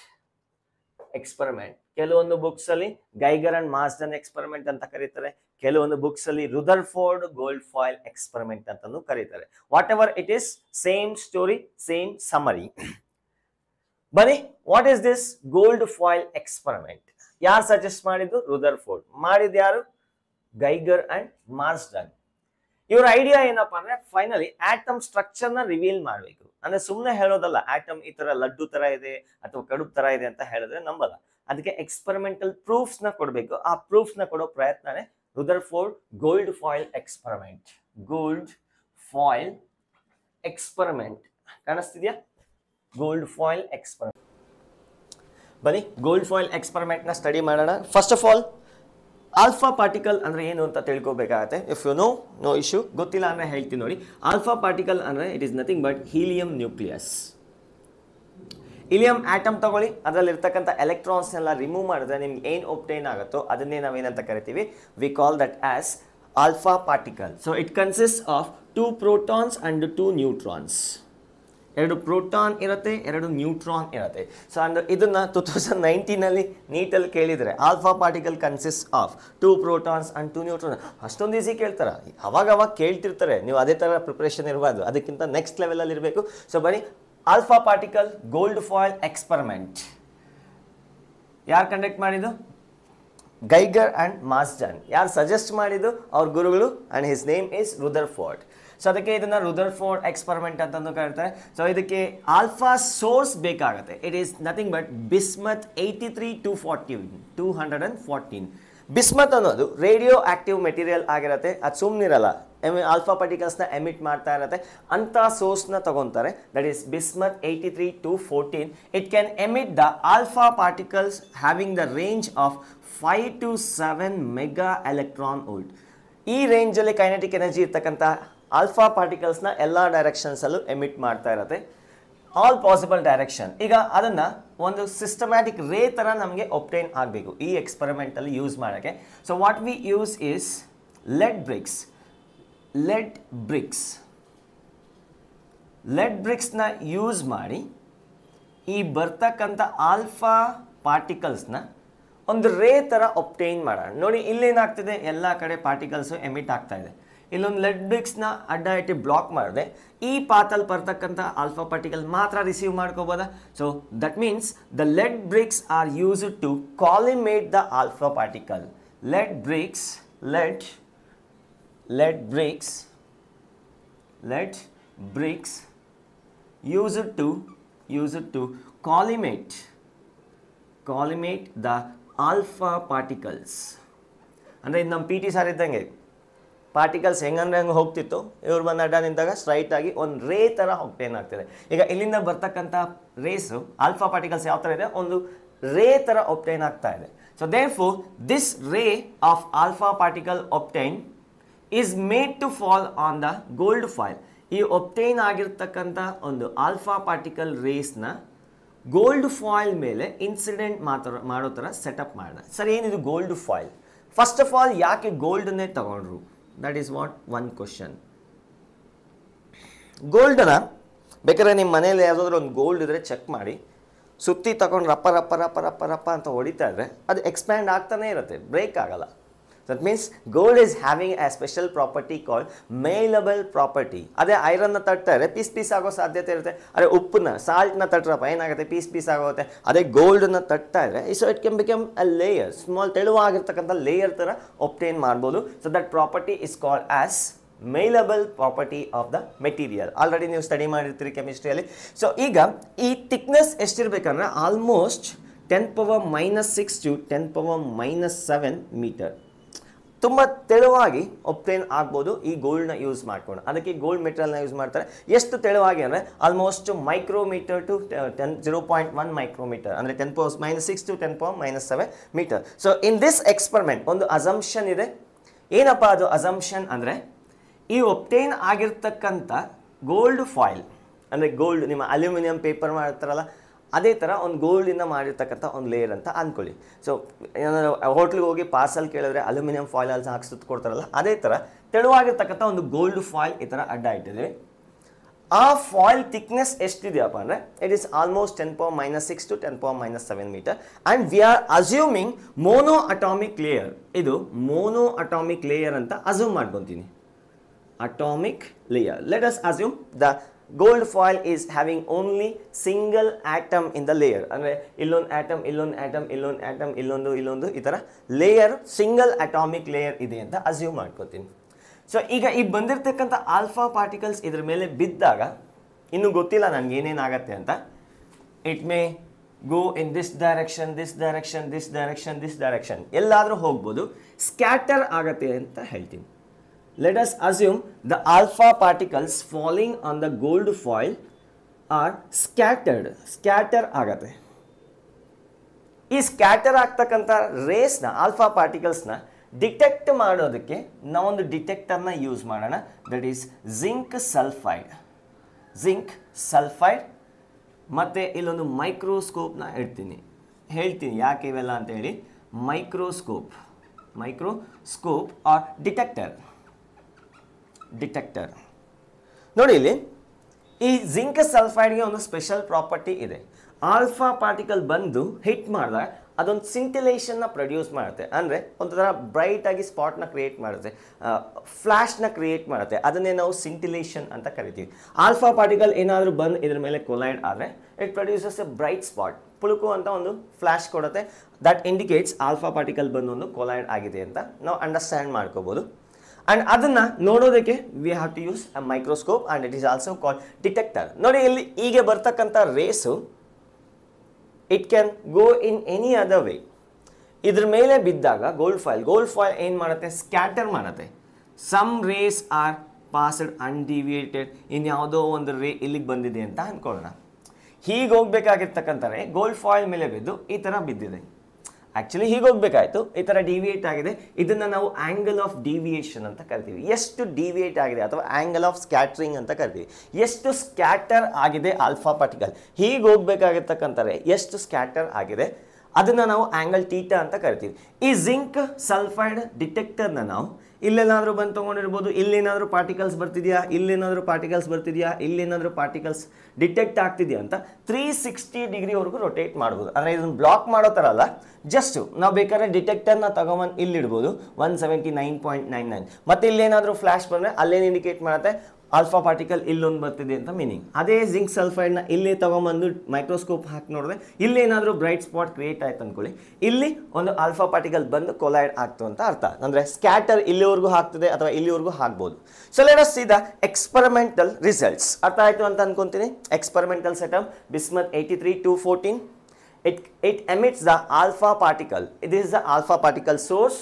ಕೆಲವೊಂದು ಬುಕ್ಸ್ ಅಲ್ಲಿ ಗೈಗರ್ ಅಂಡ್ ಮಾರ್ಸ್ಡನ್ ಎಕ್ಸ್ಪೆರಿಮೆಂಟ್ ಅಂತ ಕರೀತಾರೆ, ಕೆಲವೊಂದು ಬುಕ್ಸ್ ಅಲ್ಲಿ ರುದರ್ಫೋರ್ಡ್ ಗೋಲ್ಡ್ ಫಾಯಿಲ್ ಎಕ್ಸ್ಪೆರಿಮೆಂಟ್ ಅಂತಾನು ಕರೀತಾರೆ. Whatever it is, same story, same summary. ಬನ್ನಿ, what is this gold foil experiment? ಯಾರು ಸಜೆಸ್ಟ್ ಮಾಡಿದ್ದು? ರುದರ್ಫೋರ್ಡ್. ಮಾಡಿದ ಯಾರು? Geiger and Marsden. ಇವ್ರ ಐಡಿಯಾ ಏನಪ್ಪಾ ಅಂದ್ರೆ, ಫೈನಲಿ ಆಟಮ್ ಸ್ಟ್ರಕ್ಚರ್ ನ ರಿವೀಲ್ ಮಾಡ್ಬೇಕು. ಅಂದ್ರೆ ಸುಮ್ನೆ ಹೇಳೋದಲ್ಲ, ಆಟಮ್ ಈ ತರ ಲಡ್ಡು ತರ ಇದೆ ಅಥವಾ ಕಡುಬು ತರ ಇದೆ ಅಂತ ಹೇಳಿದ್ರೆ ನಂಬಲ್ಲ. ಅದಕ್ಕೆ ಎಕ್ಸ್ಪೆರಿಮೆಂಟಲ್ ಪ್ರೂಫ್ಸ್ ನ ಕೊಡ್ಬೇಕು. ಆ ಪ್ರೂಫ್ಸ್ ನ ಕೊಡೋ ಪ್ರಯತ್ನನೇ Rutherford gold foil experiment. Gold foil experiment ಕಾಣಿಸ್ತಿದ್ಯಾ? Gold foil experiment. ಬನ್ನಿ ಗೋಲ್ಡ್ ಫಾಯಿಲ್ ಎಕ್ಸ್ಪೆರಿಮೆಂಟ್ ನ ಸ್ಟಡಿ ಮಾಡೋಣ. First of all, alpha particle ಅಂದ್ರೆ ಏನು ಅಂತ ತಿಳ್ಕೊಬೇಕಾಗತ್ತೆ. If you know issue. ಗೊತ್ತಿಲ್ಲ ಅಂದ್ರೆ ಹೇಳ್ತೀನಿ ನೋಡಿ. ಆಲ್ಫಾ ಪಾರ್ಟಿಕಲ್ ಅಂದ್ರೆ it is nothing but helium nucleus. Helium atom ತಗೊಳ್ಳಿ, ಅದರಲ್ಲಿ ಇರ್ತಕ್ಕಂಥ ಎಲೆಕ್ಟ್ರಾನ್ಸ್ ಎಲ್ಲ ರಿಮೂವ್ ಮಾಡಿದ್ರೆ ನಿಮ್ಗೆ ಏನು ಒಬ್ಟೈನ್ ಆಗುತ್ತೋ ಅದನ್ನೇ ನಾವೇನಂತ ಕರಿತೀವಿ? We call that as alpha particle. So it consist of 2 protons and 2 neutrons. ಎರಡು ಪ್ರೋಟಾನ್ ಇರುತ್ತೆ, ಎರಡು ನ್ಯೂಟ್ರಾನ್ ಇರುತ್ತೆ. ಸೊ ಅಂದ್ರೆ ಇದನ್ನ 2019 ಅಲ್ಲಿ ನೀಟಲ್ಲಿ ಕೇಳಿದರೆ, alpha particle consist of 2 protons and 2 neutrons. ಅಷ್ಟೊಂದು ಈಸಿ ಕೇಳ್ತಾರ? ಅವಾಗ ಕೇಳ್ತಿರ್ತಾರೆ. ನೀವು ಅದೇ ತರ ಪ್ರಿಪರೇಷನ್ ಇರಬಾರ್ದು, ಅದಕ್ಕಿಂತ ನೆಕ್ಸ್ಟ್ ಲೆವೆಲ್ ಅಲ್ಲಿ ಇರಬೇಕು. ಸೊ ಬನ್ನಿ, alpha particle gold foil experiment ಯಾರು ಕಂಡಕ್ಟ್ ಮಾಡಿದ್ದು? ಗೈಗರ್ ಅಂಡ್ ಮಾರ್ಸ್ಡನ್. ಯಾರು ಸಜೆಸ್ಟ್ ಮಾಡಿದ್ದು? ಅವ್ರ ಗುರುಗಳು, and his name is Rutherford. So ಅದಕ್ಕೆ ಇದನ್ನ ರುದರ್ಫೋರ್ಡ್ ಎಕ್ಸ್ಪೆರಿಮೆಂಟ್ ಅಂತಂದು ಕರೀತಾರೆ. ಸೊ ಇದಕ್ಕೆ ಆಲ್ಫಾ ಸೋರ್ಸ್ ಬೇಕಾಗುತ್ತೆ. It is nothing but bismuth 83 214. Bismuth ಅನ್ನೋದು ರೇಡಿಯೋ ಆಕ್ಟಿವ್ ಮೆಟೀರಿಯಲ್ ಆಗಿರುತ್ತೆ. ಅದು ಸುಮ್ಮನಿರಲ್ಲ, ಆಲ್ಫಾ ಪಾರ್ಟಿಕಲ್ಸ್ನ ಎಮಿಟ್ ಮಾಡ್ತಾ ಇರುತ್ತೆ. ಅಂಥ ಸೋರ್ಸ್ನ ತಗೊತಾರೆ, that is bismuth 83-14. It can emit the alpha particles having the range of 5 to 7 mega electron volt. ಈ ರೇಂಜಲ್ಲಿ ಕೈನೆಟಿಕ್ ಎನರ್ಜಿ ಇರ್ತಕ್ಕಂಥ ಆಲ್ಫಾ ಪಾರ್ಟಿಕಲ್ಸ್ನ ಎಲ್ಲ ಡೈರೆಕ್ಷನ್ಸಲ್ಲೂ ಎಮಿಟ್ ಮಾಡ್ತಾ ಇರುತ್ತೆ, ಆಲ್ ಪಾಸಿಬಲ್ ಡೈರೆಕ್ಷನ್. ಈಗ ಅದನ್ನು ಒಂದು ಸಿಸ್ಟಮ್ಯಾಟಿಕ್ ರೇ ಥರ ನಮಗೆ ಒಬ್ಟೈನ್ ಆಗಬೇಕು ಈ ಎಕ್ಸ್ಪೆರಿಮೆಂಟಲ್ಲಿ ಯೂಸ್ ಮಾಡೋಕ್ಕೆ. So what we use is lead ಬ್ರಿಕ್ಸ್ನ ಯೂಸ್ ಮಾಡಿ ಈ ಬರ್ತಕ್ಕಂಥ ಆಲ್ಫಾ ಪಾರ್ಟಿಕಲ್ಸ್ನ ಒಂದು ರೇ ಥರ ಒಬ್ಟೈನ್ ಮಾಡೋಣ. ನೋಡಿ ಇಲ್ಲೇನಾಗ್ತಿದೆ, ಎಲ್ಲ ಕಡೆ ಪಾರ್ಟಿಕಲ್ಸು ಎಮಿಟ್ ಆಗ್ತಾ ಇದೆ. ಇಲ್ಲೊಂದು ಲೆಡ್ ಬ್ರಿಕ್ಸ್ನ ಅಡ್ಡ ಇಟ್ಟು ಬ್ಲಾಕ್ ಮಾಡಿದೆ, ಈ ಪಾತಲ್ಲಿ ಬರ್ತಕ್ಕಂಥ ಆಲ್ಫಾ ಪಾರ್ಟಿಕಲ್ ಮಾತ್ರ ರಿಸೀವ್ ಮಾಡ್ಕೋಬೋದಾ? So that means the lead bricks are used to collimate the alpha particle. Lead bricks used to collimate the alpha particles. ಅಂದರೆ ಇದು ನಮ್ಮ PT ಸರ್ ಇದ್ದಂಗೆ, ಪಾರ್ಟಿಕಲ್ಸ್ ಹೆಂಗೆ ಹೋಗ್ತಿತ್ತು, ಇವ್ರು ಬಂದು ಅಡ್ಡ ನಿಂತಾಗ ಸ್ಟ್ರೈಟ್ ಆಗಿ ಒಂದು ರೇ ಥರ ಒಬ್ಟೈನ್ ಆಗ್ತಿದೆ. ಈಗ ಇಲ್ಲಿಂದ ಬರ್ತಕ್ಕಂಥ ರೇಸು ಆಲ್ಫಾ ಪಾರ್ಟಿಕಲ್ಸ್ ಯಾವ ಥರ ಇದೆ, ಒಂದು ರೇ ಥರ ಒಬ್ಟೈನ್ ಆಗ್ತಾ ಇದೆ. So therefore this ray of alpha particle obtain is made to fall on the gold foil. ಈ ಒಬ್ಟೈನ್ ಆಗಿರ್ತಕ್ಕಂಥ ಒಂದು ಆಲ್ಫಾ ಪಾರ್ಟಿಕಲ್ ರೇಸ್ನ ಗೋಲ್ಡ್ ಫಾಯಿಲ್ ಮೇಲೆ ಇನ್ಸಿಡೆಂಟ್ ಮಾಡೋ ಥರ ಸೆಟಪ್ ಮಾಡೋಣ. ಸರ್ ಏನಿದು gold foil? First of all ಯಾಕೆ ಗೋಲ್ಡನ್ನೇ ತಗೊಂಡ್ರು? That is what one question. ಗೋಲ್ಡನ್ನ ಬೇಕಾದ್ರೆ ನಿಮ್ಮ ಮನೇಲಿ ಯಾವುದಾದ್ರೂ ಒಂದು ಗೋಲ್ಡ್ ಇದ್ದರೆ ಚೆಕ್ ಮಾಡಿ, ಸುತ್ತಿ ತಗೊಂಡು ರಪ್ಪ ರಪ್ಪ ರಪ್ಪ ರಪ್ಪ ರಪ್ಪ ಅಂತ ಹೊಡಿತಾ ಇದ್ರೆ ಅದು ಎಕ್ಸ್ಪ್ಯಾಂಡ್ ಆಗ್ತಾನೆ ಇರುತ್ತೆ, ಬ್ರೇಕ್ ಆಗಲ್ಲ. That means gold is having a special property called malleable property. ಅದೇ ಐರನ್ನ ತಟ್ತಾ ಇದ್ರೆ ಪೀಸ್ ಆಗೋ ಸಾಧ್ಯತೆ ಇರುತ್ತೆ. ಅದೇ ಉಪ್ಪನ್ನ ಸಾಲ್ಟ್ನ ತಟ್ರಪ್ಪ ಏನಾಗುತ್ತೆ, ಪೀಸ್ ಆಗೋಗುತ್ತೆ. ಅದೇ ಗೋಲ್ಡನ್ನ ತಟ್ತಾ ಇದ್ರೆ so it can become a layer, small ತೆಳುವಾಗಿರ್ತಕ್ಕಂಥ ಲೇಯರ್ ಥರ ಒಬ್ಟೈನ್ ಮಾಡ್ಬೋದು. So that property is called as malleable property of the material. Already ನೀವು ಸ್ಟಡಿ ಮಾಡಿರ್ತೀರಿ ಕೆಮಿಸ್ಟ್ರಿಯಲ್ಲಿ. ಸೊ ಈಗ ಈ ಥಿಕ್ನೆಸ್ ಎಷ್ಟಿರ್ಬೇಕಂದ್ರೆ ಆಲ್ಮೋಸ್ಟ್ 10⁻⁻6 to 10⁻⁻7 ಮೀಟರ್. ತುಂಬ ತೆಳುವಾಗಿ ಒಬ್ಟೈನ್ ಆಗ್ಬೋದು ಈ ಗೋಲ್ಡ್ನ ಯೂಸ್ ಮಾಡ್ಕೊಂಡು. ಅದಕ್ಕೆ ಗೋಲ್ಡ್ ಮೆಟೀರಿಯಲ್ನ ಯೂಸ್ ಮಾಡ್ತಾರೆ. ಎಷ್ಟು ತೆಳುವಾಗಿ ಅಂದರೆ ಆಲ್ಮೋಸ್ಟ್ ಮೈಕ್ರೋಮೀಟರ್ ಟು 0.1 ಮೈಕ್ರೋಮೀಟರ್, ಅಂದರೆ 10⁻⁻6 to 10⁻⁻7 metre. So in this experiment ಒಂದು ಅಸಂಪ್ಷನ್ ಇದೆ. ಏನಪ್ಪ ಅದು ಅಸಂಪ್ಷನ್ ಅಂದರೆ, ಈ ಒಬ್ಟೈನ್ ಆಗಿರ್ತಕ್ಕಂಥ ಗೋಲ್ಡ್ ಫಾಯಿಲ್, ಅಂದರೆ ಗೋಲ್ಡ್ ನಿಮ್ಮ ಅಲ್ಯೂಮಿನಿಯಂ ಪೇಪರ್ ಮಾಡ್ತಾರಲ್ಲ ಅದೇ ಥರ ಒಂದು ಗೋಲ್ಡಿಂದ ಮಾಡಿರ್ತಕ್ಕಂಥ ಒಂದು ಲೇಯರ್ ಅಂತ ಅಂದ್ಕೊಳ್ಳಿ. ಸೊ ಏನಾದರೂ ಹೋಟ್ಲಿಗೆ ಹೋಗಿ ಪಾರ್ಸಲ್ ಕೇಳಿದ್ರೆ ಅಲ್ಯೂಮಿನಿಯಂ ಫಾಯಿಲ್ ಹಾಕಿ ಸುತ್ತಕೊಡ್ತಾರಲ್ಲ ಅದೇ ಥರ ತೆಳುವಾಗಿರ್ತಕ್ಕಂಥ ಒಂದು ಗೋಲ್ಡ್ ಫಾಯಿಲ್ ಈ ಥರ ಅಡ್ಡ ಇಟ್ಟಿದ್ದೀವಿ. ಆ ಫಾಯಿಲ್ ಥಿಕ್ನೆಸ್ ಎಷ್ಟಿದೆಯಪ್ಪ ಅಂದರೆ it is almost 10⁻⁻6 to 10⁻⁻7 metre. And we are assuming monoatomic layer. ಇದು ಮೋನೋ ಅಟಾಮಿಕ್ ಲೇಯರ್ ಅಂತ ಅಸ್ಯೂಮ್ ಮಾಡ್ಕೊತೀನಿ. Atomic layer, let us assume the gold foil is having only single atom in the layer. ಅಂದರೆ ಇಲ್ಲೊಂದು atom, ಇಲ್ಲೊಂದು atom, ಇಲ್ಲೊಂದು atom, ಇಲ್ಲೊಂದು ಈ ಥರ ಲೇಯರ್, ಸಿಂಗಲ್ ಅಟಾಮಿಕ್ ಲೇಯರ್ ಇದೆ ಅಂತ ಅಸ್ಯೂಮ್ ಮಾಡ್ಕೊತೀನಿ. ಸೊ ಈಗ ಈ ಬಂದಿರತಕ್ಕಂಥ ಆಲ್ಫಾ ಪಾರ್ಟಿಕಲ್ಸ್ ಇದ್ರ ಮೇಲೆ ಬಿದ್ದಾಗ ಇನ್ನೂ ಗೊತ್ತಿಲ್ಲ ನನಗೆ ಏನೇನಾಗತ್ತೆ ಅಂತ. It may go in this direction, this direction, this direction, this direction, ಎಲ್ಲಾದರೂ ಹೋಗ್ಬೋದು. ಸ್ಕ್ಯಾಟರ್ ಆಗತ್ತೆ ಅಂತ ಹೇಳ್ತೀನಿ. Let us assume the alpha particles falling on the gold foil are scattered. Scatter ಆಗತ್ತೆ. ಈ ಸ್ಕ್ಯಾಟರ್ ಆಗ್ತಕ್ಕಂಥ ರೇಸ್ನ ಆಲ್ಫಾ ಪಾರ್ಟಿಕಲ್ಸ್ನ ಡಿಟೆಕ್ಟ್ ಮಾಡೋದಕ್ಕೆ ನಾವೊಂದು ಡಿಟೆಕ್ಟರ್ನ ಯೂಸ್ ಮಾಡೋಣ. ದಟ್ ಈಸ್ ಜಿಂಕ್ ಸಲ್ಫೈಡ್ ಮತ್ತು ಇಲ್ಲೊಂದು ಮೈಕ್ರೋಸ್ಕೋಪ್ನ ಹೇಳ್ತೀನಿ ಯಾಕೆ ಇವೆಲ್ಲ ಅಂತ ಹೇಳಿ. ಮೈಕ್ರೋಸ್ಕೋಪ್ ಆರ್ ಡಿಟೆಕ್ಟರ್ ನೋಡಿ, ಇಲ್ಲಿ ಈ ಜಿಂಕ್ ಸಲ್ಫೈಡ್ಗೆ ಒಂದು ಸ್ಪೆಷಲ್ ಪ್ರಾಪರ್ಟಿ ಇದೆ. ಆಲ್ಫಾ ಪಾರ್ಟಿಕಲ್ ಬಂದು ಹಿಟ್ ಮಾಡಿದಾಗ ಅದೊಂದು ಸಿಂಟಿಲೇಷನ್ನ ಪ್ರೊಡ್ಯೂಸ್ ಮಾಡುತ್ತೆ. ಅಂದರೆ ಒಂಥರ ಬ್ರೈಟಾಗಿ ಸ್ಪಾಟ್ನ ಕ್ರಿಯೇಟ್ ಮಾಡುತ್ತೆ, ಫ್ಲ್ಯಾಶ್ನ ಕ್ರಿಯೇಟ್ ಮಾಡುತ್ತೆ. ಅದನ್ನೇ ನಾವು ಸಿಂಟಿಲೇಷನ್ ಅಂತ ಕರಿತೀವಿ. ಆಲ್ಫಾ ಪಾರ್ಟಿಕಲ್ ಏನಾದರೂ ಬಂದು ಇದ್ರ ಮೇಲೆ ಕೊಲೈಡ್ ಆದರೆ it produces a bright spot, ಪುಳುಕು ಅಂತ ಒಂದು ಫ್ಲ್ಯಾಶ್ ಕೊಡುತ್ತೆ. ದಟ್ ಇಂಡಿಕೇಟ್ಸ್ ಆಲ್ಫಾ ಪಾರ್ಟಿಕಲ್ ಬಂದು ಒಂದು ಕೊಲೈಡ್ ಆಗಿದೆ ಅಂತ ನಾವು ಅಂಡರ್ಸ್ಟ್ಯಾಂಡ್ ಮಾಡ್ಕೋಬೋದು. ಆ್ಯಂಡ್ ಅದನ್ನು ನೋಡೋದಕ್ಕೆ we have to use a microscope and it is also called detector. ನೋಡಿ ಇಲ್ಲಿ ಹೀಗೆ ಬರ್ತಕ್ಕಂಥ rays it can go in any other way. ಇದ್ರ ಮೇಲೆ ಬಿದ್ದಾಗ ಗೋಲ್ಡ್ ಫಾಯಿಲ್ ಏನು ಮಾಡುತ್ತೆ, ಸ್ಕ್ಯಾಟರ್ ಮಾಡುತ್ತೆ. Some rays are passed undeviated, ಇನ್ಯಾವುದೋ ಒಂದು ರೇ ಇಲ್ಲಿಗೆ ಬಂದಿದೆ ಅಂತ ಅಂದ್ಕೊಳ್ಳೋಣ. ಹೀಗೆ ಹೋಗ್ಬೇಕಾಗಿರ್ತಕ್ಕಂಥ ರೇ ಗೋಲ್ಡ್ ಫಾಯಿಲ್ ಮೇಲೆ ಬಿದ್ದು ಈ ಥರ ಬಿದ್ದಿದೆ. ಆ್ಯಕ್ಚುಲಿ ಹೀಗೆ ಹೋಗ್ಬೇಕಾಯ್ತು, ಈ ಥರ ಡಿವಿಯೇಟ್ ಆಗಿದೆ. ಇದನ್ನು ನಾವು ಆ್ಯಂಗಲ್ ಆಫ್ ಡಿವಿಯೇಷನ್ ಅಂತ ಕರಿತೀವಿ. ಎಷ್ಟು ಡಿವಿಯೇಟ್ ಆಗಿದೆ ಅಥವಾ ಆ್ಯಂಗಲ್ ಆಫ್ ಸ್ಕ್ಯಾಟ್ರಿಂಗ್ ಅಂತ ಕರಿತೀವಿ. ಎಷ್ಟು ಸ್ಕ್ಯಾಟರ್ ಆಗಿದೆ ಆಲ್ಫಾ ಪಾರ್ಟಿಕಲ್, ಹೀಗೆ ಹೋಗ್ಬೇಕಾಗಿರ್ತಕ್ಕಂಥ ಎಷ್ಟು ಸ್ಕ್ಯಾಟರ್ ಆಗಿದೆ ಅದನ್ನು ನಾವು ಆ್ಯಂಗಲ್ ಥೀಟಾ ಅಂತ ಕರಿತೀವಿ. ಈ ಜಿಂಕ್ ಸಲ್ಫೈಡ್ ಡಿಟೆಕ್ಟರ್ನ ನಾವು ಇಲ್ಲೇನಾದರೂ ಬಂದು ತೊಗೊಂಡಿರ್ಬೋದು, ಇಲ್ಲೇನಾದರೂ ಪಾರ್ಟಿಕಲ್ಸ್ ಬರ್ತಿದೆಯಾ, ಇಲ್ಲೇನಾದರೂ ಪಾರ್ಟಿಕಲ್ಸ್ ಬರ್ತಿದೆಯಾ, ಇಲ್ಲೇನಾದರೂ ಪಾರ್ಟಿಕಲ್ಸ್ ಡಿಟೆಕ್ಟ್ ಆಗ್ತಿದೆಯಾ ಅಂತ 360 ಡಿಗ್ರಿವರೆಗೂ ರೊಟೇಟ್ ಮಾಡ್ಬೋದು. ಅಂದರೆ ಇದನ್ನು ಬ್ಲಾಕ್ ಮಾಡೋ ಥರ ಅಲ್ಲ, ಜಸ್ಟು ನಾವು ಬೇಕಾದ್ರೆ ಡಿಟೆಕ್ಟರ್ನ ತಗೊಂಬಂದು ಇಲ್ಲಿಡ್ಬೋದು 179.99. ಮತ್ತು ಇಲ್ಲೇನಾದರೂ ಫ್ಲ್ಯಾಶ್ ಬಂದರೆ ಅಲ್ಲೇನು ಇಂಡಿಕೇಟ್ ಮಾಡುತ್ತೆ ಆಲ್ಫಾ ಪಾರ್ಟಿಕಲ್ ಇಲ್ಲೊಂದು ಬರ್ತಿದೆ ಅಂತ ಮೀನಿಂಗ್. ಅದೇ ಜಿಂಕ್ ಸಲ್ಫೈಡ್ನ ಇಲ್ಲೇ ತೊಗೊಂಬಂದು ಮೈಕ್ರೋಸ್ಕೋಪ್ ಹಾಕಿ ನೋಡಿದ್ರೆ ಇಲ್ಲೇನಾದರೂ ಬ್ರೈಟ್ ಸ್ಪಾಟ್ ಕ್ರಿಯೇಟ್ ಆಯ್ತು ಅಂದ್ಕೊಳ್ಳಿ, ಇಲ್ಲಿ ಒಂದು ಆಲ್ಫಾ ಪಾರ್ಟಿಕಲ್ ಬಂದು ಕೊಲೈಡ್ ಆಗ್ತು ಅಂತ ಅರ್ಥ. ಅಂದರೆ ಸ್ಕ್ಯಾಟರ್ ಇಲ್ಲಿವರೆಗೂ ಹಾಕ್ತದೆ ಅಥವಾ ಇಲ್ಲಿವರೆಗೂ ಹಾಕ್ಬೋದು. So let us see the experimental results. ಅರ್ಥ ಆಯಿತು ಅಂತ ಅನ್ಕೊಂತೀನಿ. Experimental setup bismuth 83-214. It emits the alpha particle. This is the alpha particle source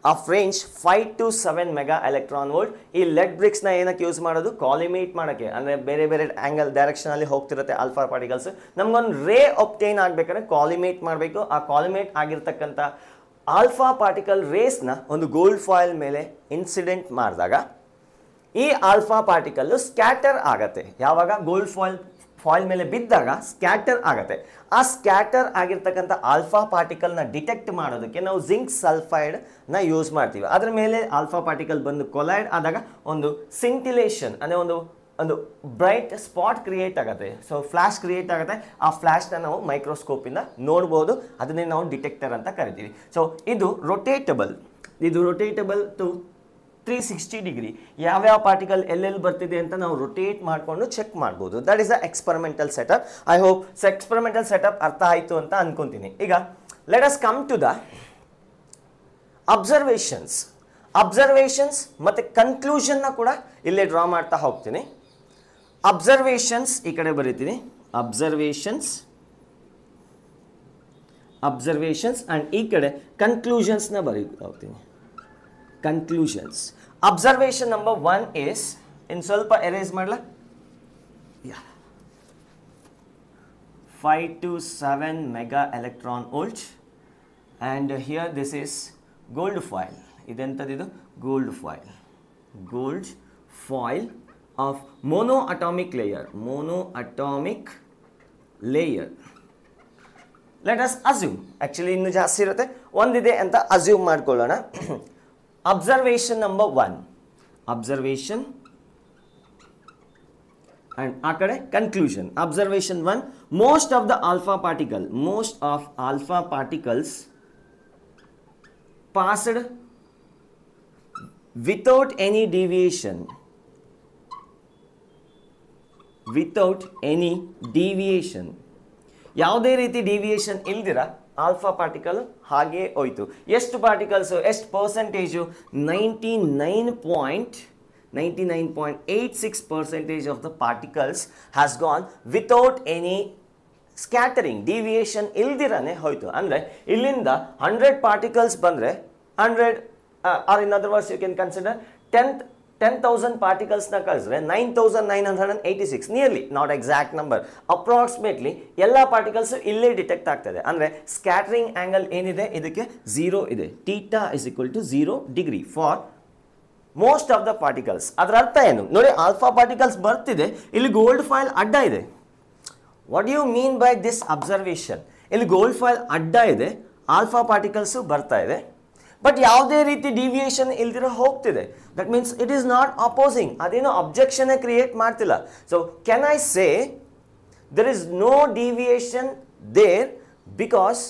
of range 5 to 7 mega electron volt. ಈ ಲೆಡ್ ಬ್ರಿಕ್ಸ್ ನ ಏನಕ್ಕೆ ಯೂಸ್ ಮಾಡೋದು, ಕಾಲಿಮೇಟ್ ಮಾಡೋಕ್ಕೆ. ಅಂದರೆ ಬೇರೆ ಬೇರೆ ಆಂಗಲ್ ಡೈರೆಕ್ಷನ್ ಅಲ್ಲಿ ಹೋಗ್ತಿರುತ್ತೆ ಆಲ್ಫಾ ಪಾರ್ಟಿಕಲ್ಸ್. ನಮ್ಗೊಂದು ರೇ ಒಬ್ಟೈನ್ ಆಗಬೇಕಾದ್ರೆ ಕಾಲಿಮೇಟ್ ಮಾಡಬೇಕು. ಆ ಕಾಲಿಮೇಟ್ ಆಗಿರ್ತಕ್ಕಂಥ ಆಲ್ಫಾ ಪಾರ್ಟಿಕಲ್ ರೇಸ್ನ ಒಂದು ಗೋಲ್ಡ್ ಫಾಯಿಲ್ ಮೇಲೆ ಇನ್ಸಿಡೆಂಟ್ ಮಾಡಿದಾಗ ಈ ಆಲ್ಫಾ ಪಾರ್ಟಿಕಲ್ ಸ್ಕ್ಯಾಟರ್ ಆಗತ್ತೆ. ಯಾವಾಗ ಗೋಲ್ಡ್ ಫಾಯಿಲ್ ಮೇಲೆ ಬಿದ್ದಾಗ ಸ್ಕ್ಯಾಟರ್ ಆಗತ್ತೆ. ಆ ಸ್ಕ್ಯಾಟರ್ ಆಗಿರ್ತಕ್ಕಂಥ ಆಲ್ಫಾ ಪಾರ್ಟಿಕಲ್ನ ಡಿಟೆಕ್ಟ್ ಮಾಡೋದಕ್ಕೆ ನಾವು ಜಿಂಕ್ ಸಲ್ಫೈಡ್ನ ಯೂಸ್ ಮಾಡ್ತೀವಿ. ಅದರ ಮೇಲೆ ಆಲ್ಫಾ ಪಾರ್ಟಿಕಲ್ ಬಂದು ಕೊಲೈಡ್ ಆದಾಗ ಒಂದು ಸಿಂಟಿಲೇಷನ್ ಅಂದರೆ ಒಂದು ಬ್ರೈಟ್ ಸ್ಪಾಟ್ ಕ್ರಿಯೇಟ್ ಆಗುತ್ತೆ. ಸೊ ಫ್ಲ್ಯಾಶ್ ಕ್ರಿಯೇಟ್ ಆಗುತ್ತೆ. ಆ ಫ್ಲ್ಯಾಶ್ನ ನಾವು ಮೈಕ್ರೋಸ್ಕೋಪಿಂದ ನೋಡ್ಬೋದು. ಅದನ್ನೇ ನಾವು ಡಿಟೆಕ್ಟರ್ ಅಂತ ಕರಿತೀವಿ. ಸೊ ಇದು ರೊಟೇಟಬಲ್ ಟು 360 ಡಿಗ್ರಿ. ಯಾವ್ಯಾವ ಪಾರ್ಟಿಕಲ್ ಎಲ್ಲೆಲ್ಲಿ ಬರ್ತಿದೆ ಅಂತ ನಾವು ರೊಟೇಟ್ ಮಾಡಿಕೊಂಡು ಚೆಕ್ ಮಾಡ್ಬೋದು. That is the experimental setup. I hope experimental setup ಅರ್ಥ ಆಯಿತು ಅಂತ ಅನ್ಕೊಂತೀನಿ. ಈಗ let us come to the observations ಮತ್ತು ಕನ್ಕ್ಲೂಷನ್ನ ಕೂಡ ಇಲ್ಲೇ ಡ್ರಾ ಮಾಡ್ತಾ ಹೋಗ್ತೀನಿ. ಅಬ್ಸರ್ವೇಷನ್ಸ್ ಈ ಕಡೆ ಬರೀತೀನಿ. ಅಬ್ಸರ್ವೇಷನ್ಸ್ ಆ್ಯಂಡ್ ಈ ಕಡೆ ಕನ್ಕ್ಲೂಷನ್ಸ್ನ ಬರೀತಾ ಹೋಗ್ತೀನಿ. Conclusions. Observation number 1 is, in ಸ್ವಲ್ಪ erase ಮಾಡಲ, 5 to 7 mega electron volt, and here this is gold foil. ಇದೆಂತದಿದು gold foil of monoatomic layer. Let us assume, actually ಇನ್ನು ಜಾಸ್ತಿ ಇರುತ್ತೆ, ಒಂದಿದೆ ಅಂತ ಅಸ್ಯೂಮ್ ಮಾಡ್ಕೊಳ್ಳೋಣ. Observation number 1. Observation and akade conclusion. Observation 1. Most of alpha particles passed without any deviation. ಯಾವುದೇ ರೀತಿ deviation ಇಲ್ದಿರ alpha particle ಹಾಗೆ ಹೋಯ್ತು. ಎಷ್ಟು ಪಾರ್ಟಿಕಲ್ಸು, ಎಷ್ಟು percentage? 99.86% of the particles has gone without any scattering. Deviation ಇಲ್ದಿರನೇ ಹೋಯ್ತು. ಅಂದರೆ ಇಲ್ಲಿಂದ 100 ಪಾರ್ಟಿಕಲ್ಸ್ ಬಂದರೆ 100 or in other words you can consider 10,000 ಪಾರ್ಟಿಕಲ್ಸ್ನ ಕಳಿಸಿದ್ರೆ 9,986, nearly, not exact number, approximately ಎಲ್ಲ ಪಾರ್ಟಿಕಲ್ಸು ಇಲ್ಲೇ ಡಿಟೆಕ್ಟ್ ಆಗ್ತದೆ. ಅಂದರೆ ಸ್ಕ್ಯಾಟ್ರಿಂಗ್ ಆ್ಯಂಗಲ್ ಏನಿದೆ ಇದಕ್ಕೆ 0 ಇದೆ. Theta is equal to 0 degree for most of the particles. ಅದರ ಅರ್ಥ ಏನು ನೋಡಿ, ಆಲ್ಫಾ ಪಾರ್ಟಿಕಲ್ಸ್ ಬರ್ತಿದೆ, ಇಲ್ಲಿ ಗೋಲ್ಡ್ ಫಾಯಿಲ್ ಅಡ್ಡ ಇದೆ. What you mean by this observation? ಇಲ್ಲಿ ಗೋಲ್ಡ್ ಫಾಯಿಲ್ ಅಡ್ಡ ಇದೆ, ಆಲ್ಫಾ ಪಾರ್ಟಿಕಲ್ಸು ಬರ್ತಾ ಇದೆ, ಬಟ್ ಯಾವುದೇ ರೀತಿ ಡಿವಿಯೇಷನ್ ಇಲ್ದಿರೋ ಹೋಗ್ತಿದೆ. That means it is not opposing. ಅದೇನೋ ಅಬ್ಜೆಕ್ಷನ್ ಕ್ರಿಯೇಟ್ ಮಾಡ್ತಿಲ್ಲ. So can I say there is no deviation there because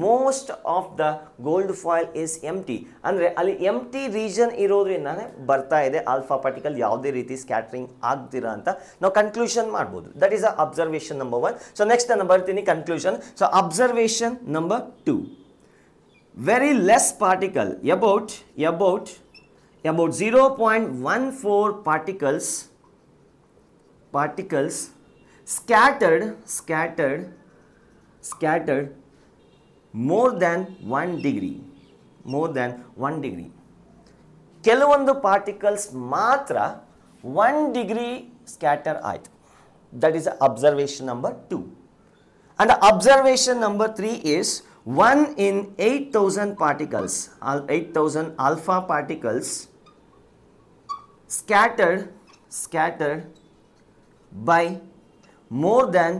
most of the gold foil is empty. ಅಂದರೆ ಅಲ್ಲಿ ಎಂಟಿ ರೀಜನ್ ಇರೋದ್ರಿಂದಾನೇ ಬರ್ತಾ ಇದೆ ಆಲ್ಫಾ ಪಾರ್ಟಿಕಲ್, ಯಾವುದೇ ರೀತಿ ಸ್ಕ್ಯಾಟ್ರಿಂಗ್ ಆಗ್ದಿರಾ ಅಂತ ನಾವು ಕನ್ಕ್ಲೂಷನ್ ಮಾಡ್ಬೋದು. That is a observation number 1. So next ನಾನು ಬರ್ತೀನಿ conclusion. So observation number 2. Very less particle, about 0.14 particles scattered more than 1 degree, more than 1 degree, ಕೆಲವೊಂದು ಪಾರ್ಟಿಕಲ್ಸ್ ಮಾತ್ರ 1 degree ಸ್ಕ್ಯಾಟರ್ ಆಯ್ತು. That is observation number 2. And observation number 3 is 1 in 8,000 particles, 8,000 alpha particles scattered by more than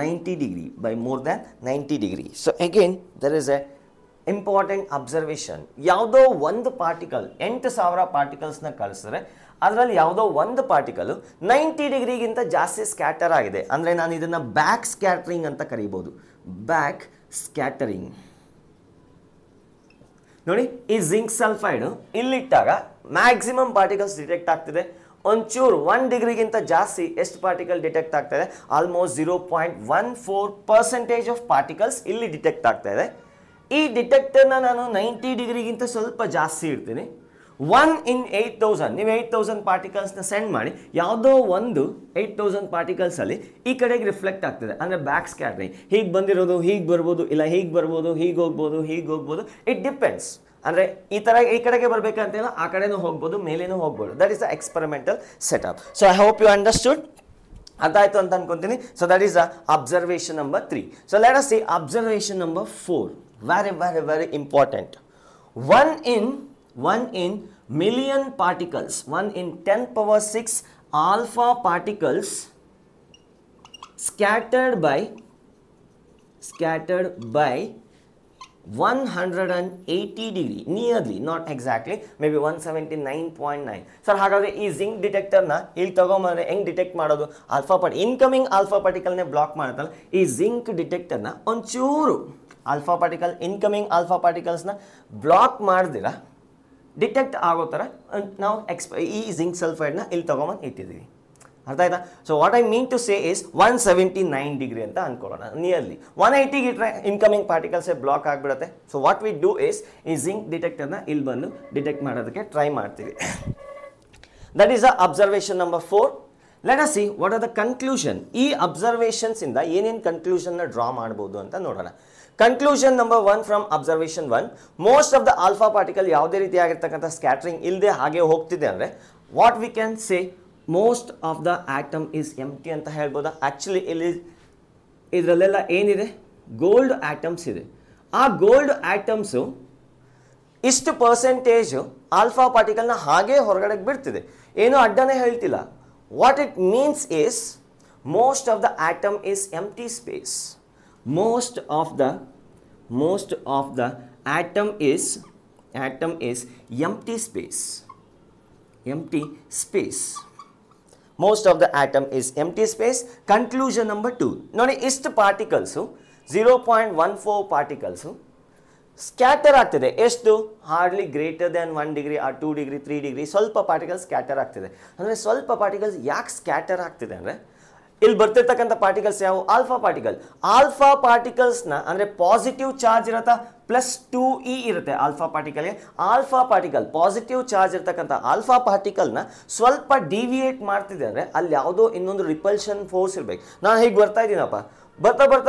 90 degree, by more than 90 degree. So again there is a important observation. ಯಾವುದೋ ಒಂದು particle 8,000 ಪಾರ್ಟಿಕಲ್ಸ್ನ ಕಳಿಸಿದ್ರೆ ಅದರಲ್ಲಿ ಯಾವುದೋ ಒಂದು particle 90 ಡಿಗ್ರಿಗಿಂತ ಜಾಸ್ತಿ scatter ಆಗಿದೆ ಅಂದರೆ ನಾನು ಇದನ್ನು ಬ್ಯಾಕ್ ಸ್ಕ್ಯಾಟರಿಂಗ್ ಅಂತ ಕರೀಬೋದು. ಬ್ಯಾಕ್ ಸ್ಕ್ಯಾಟರಿಂಗ್ ನೋಡಿ, ಈ ಜಿಂಕ್ ಸಲ್ಫೈಡ್ ಇಲ್ಲಿಟ್ಟಾಗ ಮ್ಯಾಕ್ಸಿಮಮ್ ಪಾರ್ಟಿಕಲ್ಸ್ ಡಿಟೆಕ್ಟ್ ಆಗ್ತಿದೆ. ಒಂಚೂರು 1 ಡಿಗ್ರಿಗಿಂತ ಜಾಸ್ತಿ ಎಷ್ಟು ಪಾರ್ಟಿಕಲ್ ಡಿಟೆಕ್ಟ್ ಆಗ್ತಾ ಇದೆ? ಆಲ್ಮೋಸ್ಟ್ 0.14% ಆಫ್ ಪಾರ್ಟಿಕಲ್ಸ್ ಇಲ್ಲಿ ಡಿಟೆಕ್ಟ್ ಆಗ್ತಾ ಇದೆ. ಈ ಡಿಟೆಕ್ಟರ್ನ ನಾನು 90 ಡಿಗ್ರಿಗಿಂತ ಸ್ವಲ್ಪ ಜಾಸ್ತಿ ಇಡ್ತೀನಿ. 1 in 8,000, ನೀವು 8,000 ಪಾರ್ಟಿಕಲ್ಸ್ನ ಸೆಂಡ್ ಮಾಡಿ ಯಾವುದೋ ಒಂದು 8,000 ಪಾರ್ಟಿಕಲ್ಸಲ್ಲಿ ಈ ಕಡೆಗೆ ರಿಫ್ಲೆಕ್ಟ್ ಆಗ್ತದೆ ಅಂದರೆ ಬ್ಯಾಕ್ ಸ್ಕ್ಯಾಟ್ರಿಂಗ್. ಹೀಗೆ ಬಂದಿರೋದು ಹೀಗೆ ಬರ್ಬೋದು, ಇಲ್ಲ ಹೀಗೆ ಬರ್ಬೋದು, ಹೀಗೆ ಹೋಗ್ಬೋದು. It depends. ಅಂದರೆ ಈ ಥರ ಈ ಕಡೆಗೆ ಬರಬೇಕಂತಿಲ್ಲ, ಆ ಕಡೆನೂ ಹೋಗ್ಬೋದು, ಮೇಲೇನೂ ಹೋಗ್ಬೋದು. That is the experimental setup. So I hope you understood. ಅರ್ಥ ಆಯಿತು ಅಂತ ಅನ್ಕೊಂತೀನಿ. So that is the observation number 3. So let us see observation number 4. very important. 1 in million particles, 1 in 10 power 6 alpha particles scattered by 180 degree, nearly, not exactly, maybe 179.9. Sir ಹಾಗಾದ್ರೆ ಈ zinc ಡಿಟೆಕ್ಟರ್ನ ಇಲ್ಲಿ ತಗೊಂಬಂದ್ರೆ ಹೆಂಗ್ ಡಿಟೆಕ್ಟ್ ಮಾಡೋದು? Alpha incoming alpha ಪಾರ್ಟಿಕಲ್ನೇ block ಮಾಡುತ್ತಲ್ಲ, ಈ ಜಿಂಕ್ ಡಿಟೆಕ್ಟರ್ನ ಒಂಚೂರು ಆಲ್ಫಾ ಪಾರ್ಟಿಕಲ್ ಇನ್ಕಮಿಂಗ್ ಆಲ್ಫಾ ಪಾರ್ಟಿಕಲ್ಸ್ನ ಬ್ಲಾಕ್ ಮಾಡಿದಿರ ಡಿಟೆಕ್ಟ್ ಆಗೋ ಥರ ನಾವು ಈ ಜಿಂಕ್ ಸಲ್ಫೈಡ್ನ ಇಲ್ಲಿ ತೊಗೊಂಬಂದು ಇಟ್ಟಿದ್ದೀವಿ. ಅರ್ಥ ಆಯ್ತಾ? So what I mean to say is 179 degree ಅಂತ ಅನ್ಕೊಳ್ಳೋಣ. ನಿಯರ್ಲಿ 180 ಇಟ್ಟರೆ ಇನ್ಕಮಿಂಗ್ ಪಾರ್ಟಿಕಲ್ಸೇ ಬ್ಲಾಕ್ ಆಗಿಬಿಡುತ್ತೆ. So what we do is ಈ ಜಿಂಕ್ ಡಿಟೆಕ್ಟರ್ನ ಇಲ್ಲಿ ಬಂದು ಡಿಟೆಕ್ಟ್ ಮಾಡೋದಕ್ಕೆ ಟ್ರೈ ಮಾಡ್ತೀವಿ. That is the observation number 4. Let us see what are the conclusion. ಈ ಅಬ್ಸರ್ವೇಷನ್ಸಿಂದ ಏನೇನು ಕನ್ಕ್ಲೂಷನ್ನ ಡ್ರಾ ಮಾಡ್ಬೋದು ಅಂತ ನೋಡೋಣ. Conclusion number 1 from observation 1, most of the alpha particle ಯಾವುದೇ ರೀತಿಯಾಗಿರ್ತಕ್ಕಂಥ ಸ್ಕ್ಯಾಟ್ರಿಂಗ್ ಇಲ್ಲದೆ ಹಾಗೆ ಹೋಗ್ತಿದೆ ಅಂದರೆ what we can say most of the atom is empty ಅಂತ ಹೇಳ್ಬೋದಾ? ಆ್ಯಕ್ಚುಲಿ ಇದರಲ್ಲೆಲ್ಲ ಏನಿದೆ? ಗೋಲ್ಡ್ ಆಟಮ್ಸ್ ಇದೆ. ಆ ಗೋಲ್ಡ್ ಆಟಮ್ಸು ಇಷ್ಟು ಪರ್ಸೆಂಟೇಜು ಆಲ್ಫಾ ಪಾರ್ಟಿಕಲ್ನ ಹಾಗೆ ಹೊರಗಡೆಗೆ ಬಿಡ್ತಿದೆ, ಏನೂ ಅಡ್ಡನೇ ಹೇಳ್ತಿಲ್ಲ. What it means is most of the atom is empty space. Most of the atom is empty space. Most of the atom is empty space. Conclusion number 2. ನೋಡಿ, ಇಷ್ಟು particles 0.14 particles scatter ಆಗ್ತಿದೆ. ಎಷ್ಟು? Hardly greater than 1 degree or 2 degree 3 degree ಸ್ವಲ್ಪ particles scatter ಆಗ್ತಿದೆ. ಅಂದರೆ ಸ್ವಲ್ಪ particles ಯಾಕೆ scatter ಆಗ್ತಿದೆ ಅಂದರೆ ಇಲ್ಲಿ ಬರ್ತಿರ್ತಕ್ಕಂಥ ಪಾರ್ಟಿಕಲ್ಸ್ ಯಾವ? Alpha particle. ಆಲ್ಫಾ ಪಾರ್ಟಿಕಲ್ಸ್ನ ಅಂದರೆ ಪಾಸಿಟಿವ್ ಚಾರ್ಜ್ ಇರುತ್ತಾ +2e ಇರುತ್ತೆ ಆಲ್ಫಾ ಪಾರ್ಟಿಕಲ್ಗೆ. ಆಲ್ಫಾ ಪಾರ್ಟಿಕಲ್ ಪಾಸಿಟಿವ್ ಚಾರ್ಜ್ ಇರ್ತಕ್ಕಂಥ ಆಲ್ಫಾ ಪಾರ್ಟಿಕಲ್ನ ಸ್ವಲ್ಪ ಡಿವಿಯೇಟ್ ಮಾಡ್ತಿದೆ ಅಂದರೆ ಅಲ್ಲಿ ಯಾವುದೋ ಇನ್ನೊಂದು ರಿಪಲ್ಷನ್ ಫೋರ್ಸ್ ಇರಬೇಕು. ನಾನು ಹೀಗೆ ಬರ್ತಾ ಇದ್ದೀನಪ್ಪ,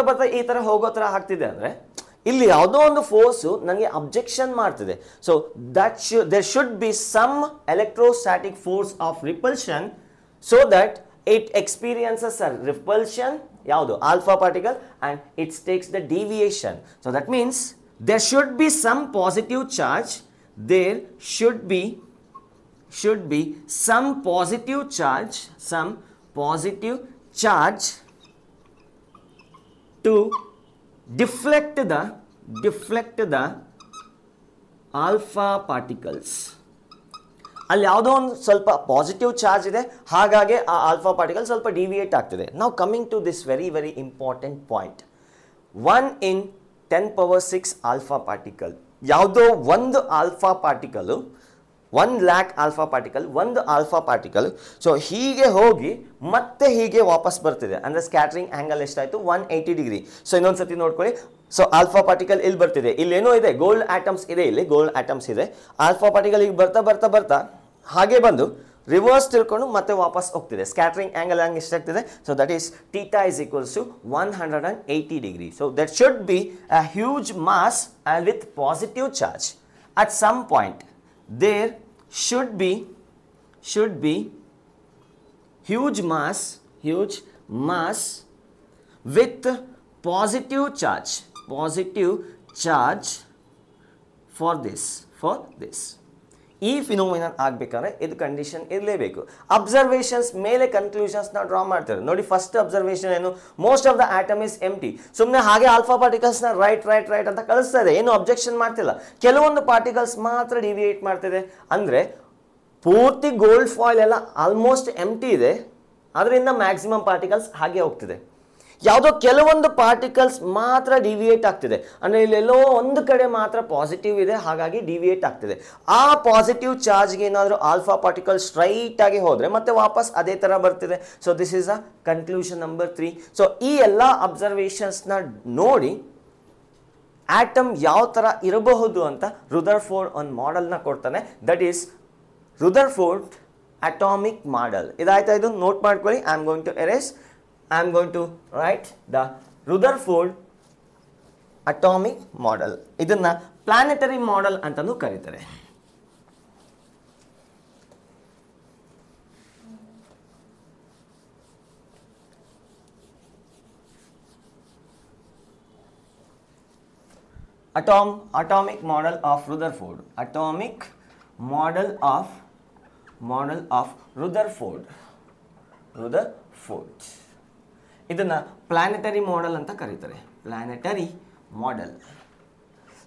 ಬರ್ತಾ ಈ ಥರ ಹೋಗೋ ಥರ ಆಗ್ತಿದೆ ಅಂದರೆ ಇಲ್ಲಿ ಯಾವುದೋ ಒಂದು ಫೋರ್ಸು ನನಗೆ ಅಬ್ಜೆಕ್ಷನ್ ಮಾಡ್ತಿದೆ. So there should be some electrostatic force of repulsion so that it experiences a repulsion, yaudu alpha particle, and it takes the deviation. So that means there should be some positive charge, there should be some positive charge to deflect the alpha particles. ಅಲ್ಲಿ ಯಾವುದೋ ಒಂದು ಸ್ವಲ್ಪ positive charge ಇದೆ, ಹಾಗಾಗಿ ಆ alpha particle ಸ್ವಲ್ಪ deviate ಆಗ್ತಿದೆ. ನಾವು coming to this very important point. 1 in 10 power 6 alpha particle, ಯಾವುದೋ ಒಂದು alpha particle 1 lakh alpha particle, ಒಂದು ಆಲ್ಫಾ ಪಾರ್ಟಿಕಲ್ ಸೊ ಹೀಗೆ ಹೋಗಿ ಮತ್ತೆ ಹೀಗೆ ವಾಪಸ್ ಬರ್ತಿದೆ. ಅಂದರೆ ಸ್ಕ್ಯಾಟ್ರಿಂಗ್ ಆ್ಯಂಗಲ್ ಎಷ್ಟಾಯಿತು? 180 ಡಿಗ್ರಿ. ಸೊ ಇನ್ನೊಂದು ಸತಿ ನೋಡ್ಕೊಳ್ಳಿ. ಸೊ ಆಲ್ಫಾ ಪಾರ್ಟಿಕಲ್ ಇಲ್ಲಿ ಬರ್ತಿದೆ, ಇಲ್ಲೇನೋ ಇದೆ, ಗೋಲ್ಡ್ ಆಟಮ್ಸ್ ಇದೆ, ಇಲ್ಲಿ ಗೋಲ್ಡ್ ಆಟಮ್ಸ್ ಇದೆ. ಆಲ್ಫಾ ಪಾರ್ಟಿಕಲ್ ಈಗ ಬರ್ತಾ ಹಾಗೆ ಬಂದು ರಿವರ್ಸ್ ತಿಳ್ಕೊಂಡು ಮತ್ತೆ ವಾಪಸ್ ಹೋಗ್ತಿದೆ. ಸ್ಕ್ಯಾಟರಿಂಗ್ ಆಂಗಲ್ ಹಂಗೆ ಎಷ್ಟಾಗ್ತಿದೆ? So that is theta is equals to 180 degree. So there should be a huge mass and with positive charge. At some point there should be huge mass with positive charge for this. ಈ phenomenon ಆಗಬೇಕಾದ್ರೆ ಇದು condition ಇರಲೇಬೇಕು. Observations ಮೇಲೆ conclusions ನ draw ಮಾಡ್ತಾರೆ. ನೋಡಿ, first observation ಏನು? Most of the atom is empty. ಸುಮ್ಮನೆ ಹಾಗೆ ಆಲ್ಫಾ ಪಾರ್ಟಿಕಲ್ಸ್ ನ ರೈಟ್ ಅಂತ ಕಳಿಸ್ತಾ ಇದೆ, ಏನು ಅಬ್ಜೆಕ್ಷನ್ ಮಾಡ್ತಿಲ್ಲ. ಕೆಲವೊಂದು ಪಾರ್ಟಿಕಲ್ಸ್ ಮಾತ್ರ ಡಿವಿಯೇಟ್ ಮಾಡ್ತಿದೆ. ಅಂದ್ರೆ ಪೂರ್ತಿ ಗೋಲ್ಡ್ ಫಾಯಿಲ್ ಎಲ್ಲ ಆಲ್ಮೋಸ್ಟ್ ಎಂಟಿ ಇದೆ, ಅದರಿಂದ ಮ್ಯಾಕ್ಸಿಮಮ್ ಪಾರ್ಟಿಕಲ್ಸ್ ಹಾಗೆ ಹೋಗ್ತಿದೆ. ಯಾವುದೋ ಕೆಲವೊಂದು ಪಾರ್ಟಿಕಲ್ಸ್ ಮಾತ್ರ ಡಿವಿಯೇಟ್ ಆಗ್ತಿದೆ, ಅಂದರೆ ಇಲ್ಲೆಲ್ಲೋ ಒಂದು ಕಡೆ ಮಾತ್ರ ಪಾಸಿಟಿವ್ ಇದೆ, ಹಾಗಾಗಿ ಡಿವಿಯೇಟ್ ಆಗ್ತಿದೆ. ಆ ಪಾಸಿಟಿವ್ ಚಾರ್ಜ್ಗೆ ಏನಾದರೂ ಆಲ್ಫಾ ಪಾರ್ಟಿಕಲ್ ಸ್ಟ್ರೈಟ್ ಆಗಿ ಹೋದರೆ ಮತ್ತೆ ವಾಪಸ್ ಅದೇ ಥರ ಬರ್ತಿದೆ. So this is a conclusion number 3. So ಈ ಎಲ್ಲ ಅಬ್ಸರ್ವೇಷನ್ಸ್ನ ನೋಡಿ ಆಟಮ್ ಯಾವ ಥರ ಇರಬಹುದು ಅಂತ ರುದರ್ಫೋರ್ಡ್ ಒಂದು ಮಾಡೆಲ್ನ ಕೊಡ್ತಾನೆ. That is Rutherford atomic model. ಇದಾಯ್ತಾ? ಇದು ನೋಟ್ ಮಾಡ್ಕೊಳ್ಳಿ. I am going to erase. I am going to write the Rutherford atomic model. ಇದನ್ನ ಪ್ಲಾನೆಟರಿ ಮಾಡೆಲ್ ಅಂತಲೂ ಕರೀತಾರೆ. Atomic model of Rutherford. Atomic model of Rutherford. ಇದನ್ನ ಪ್ಲಾನೆಟರಿ ಮಾಡೆಲ್ ಅಂತ ಕರೀತಾರೆ. Planetary model.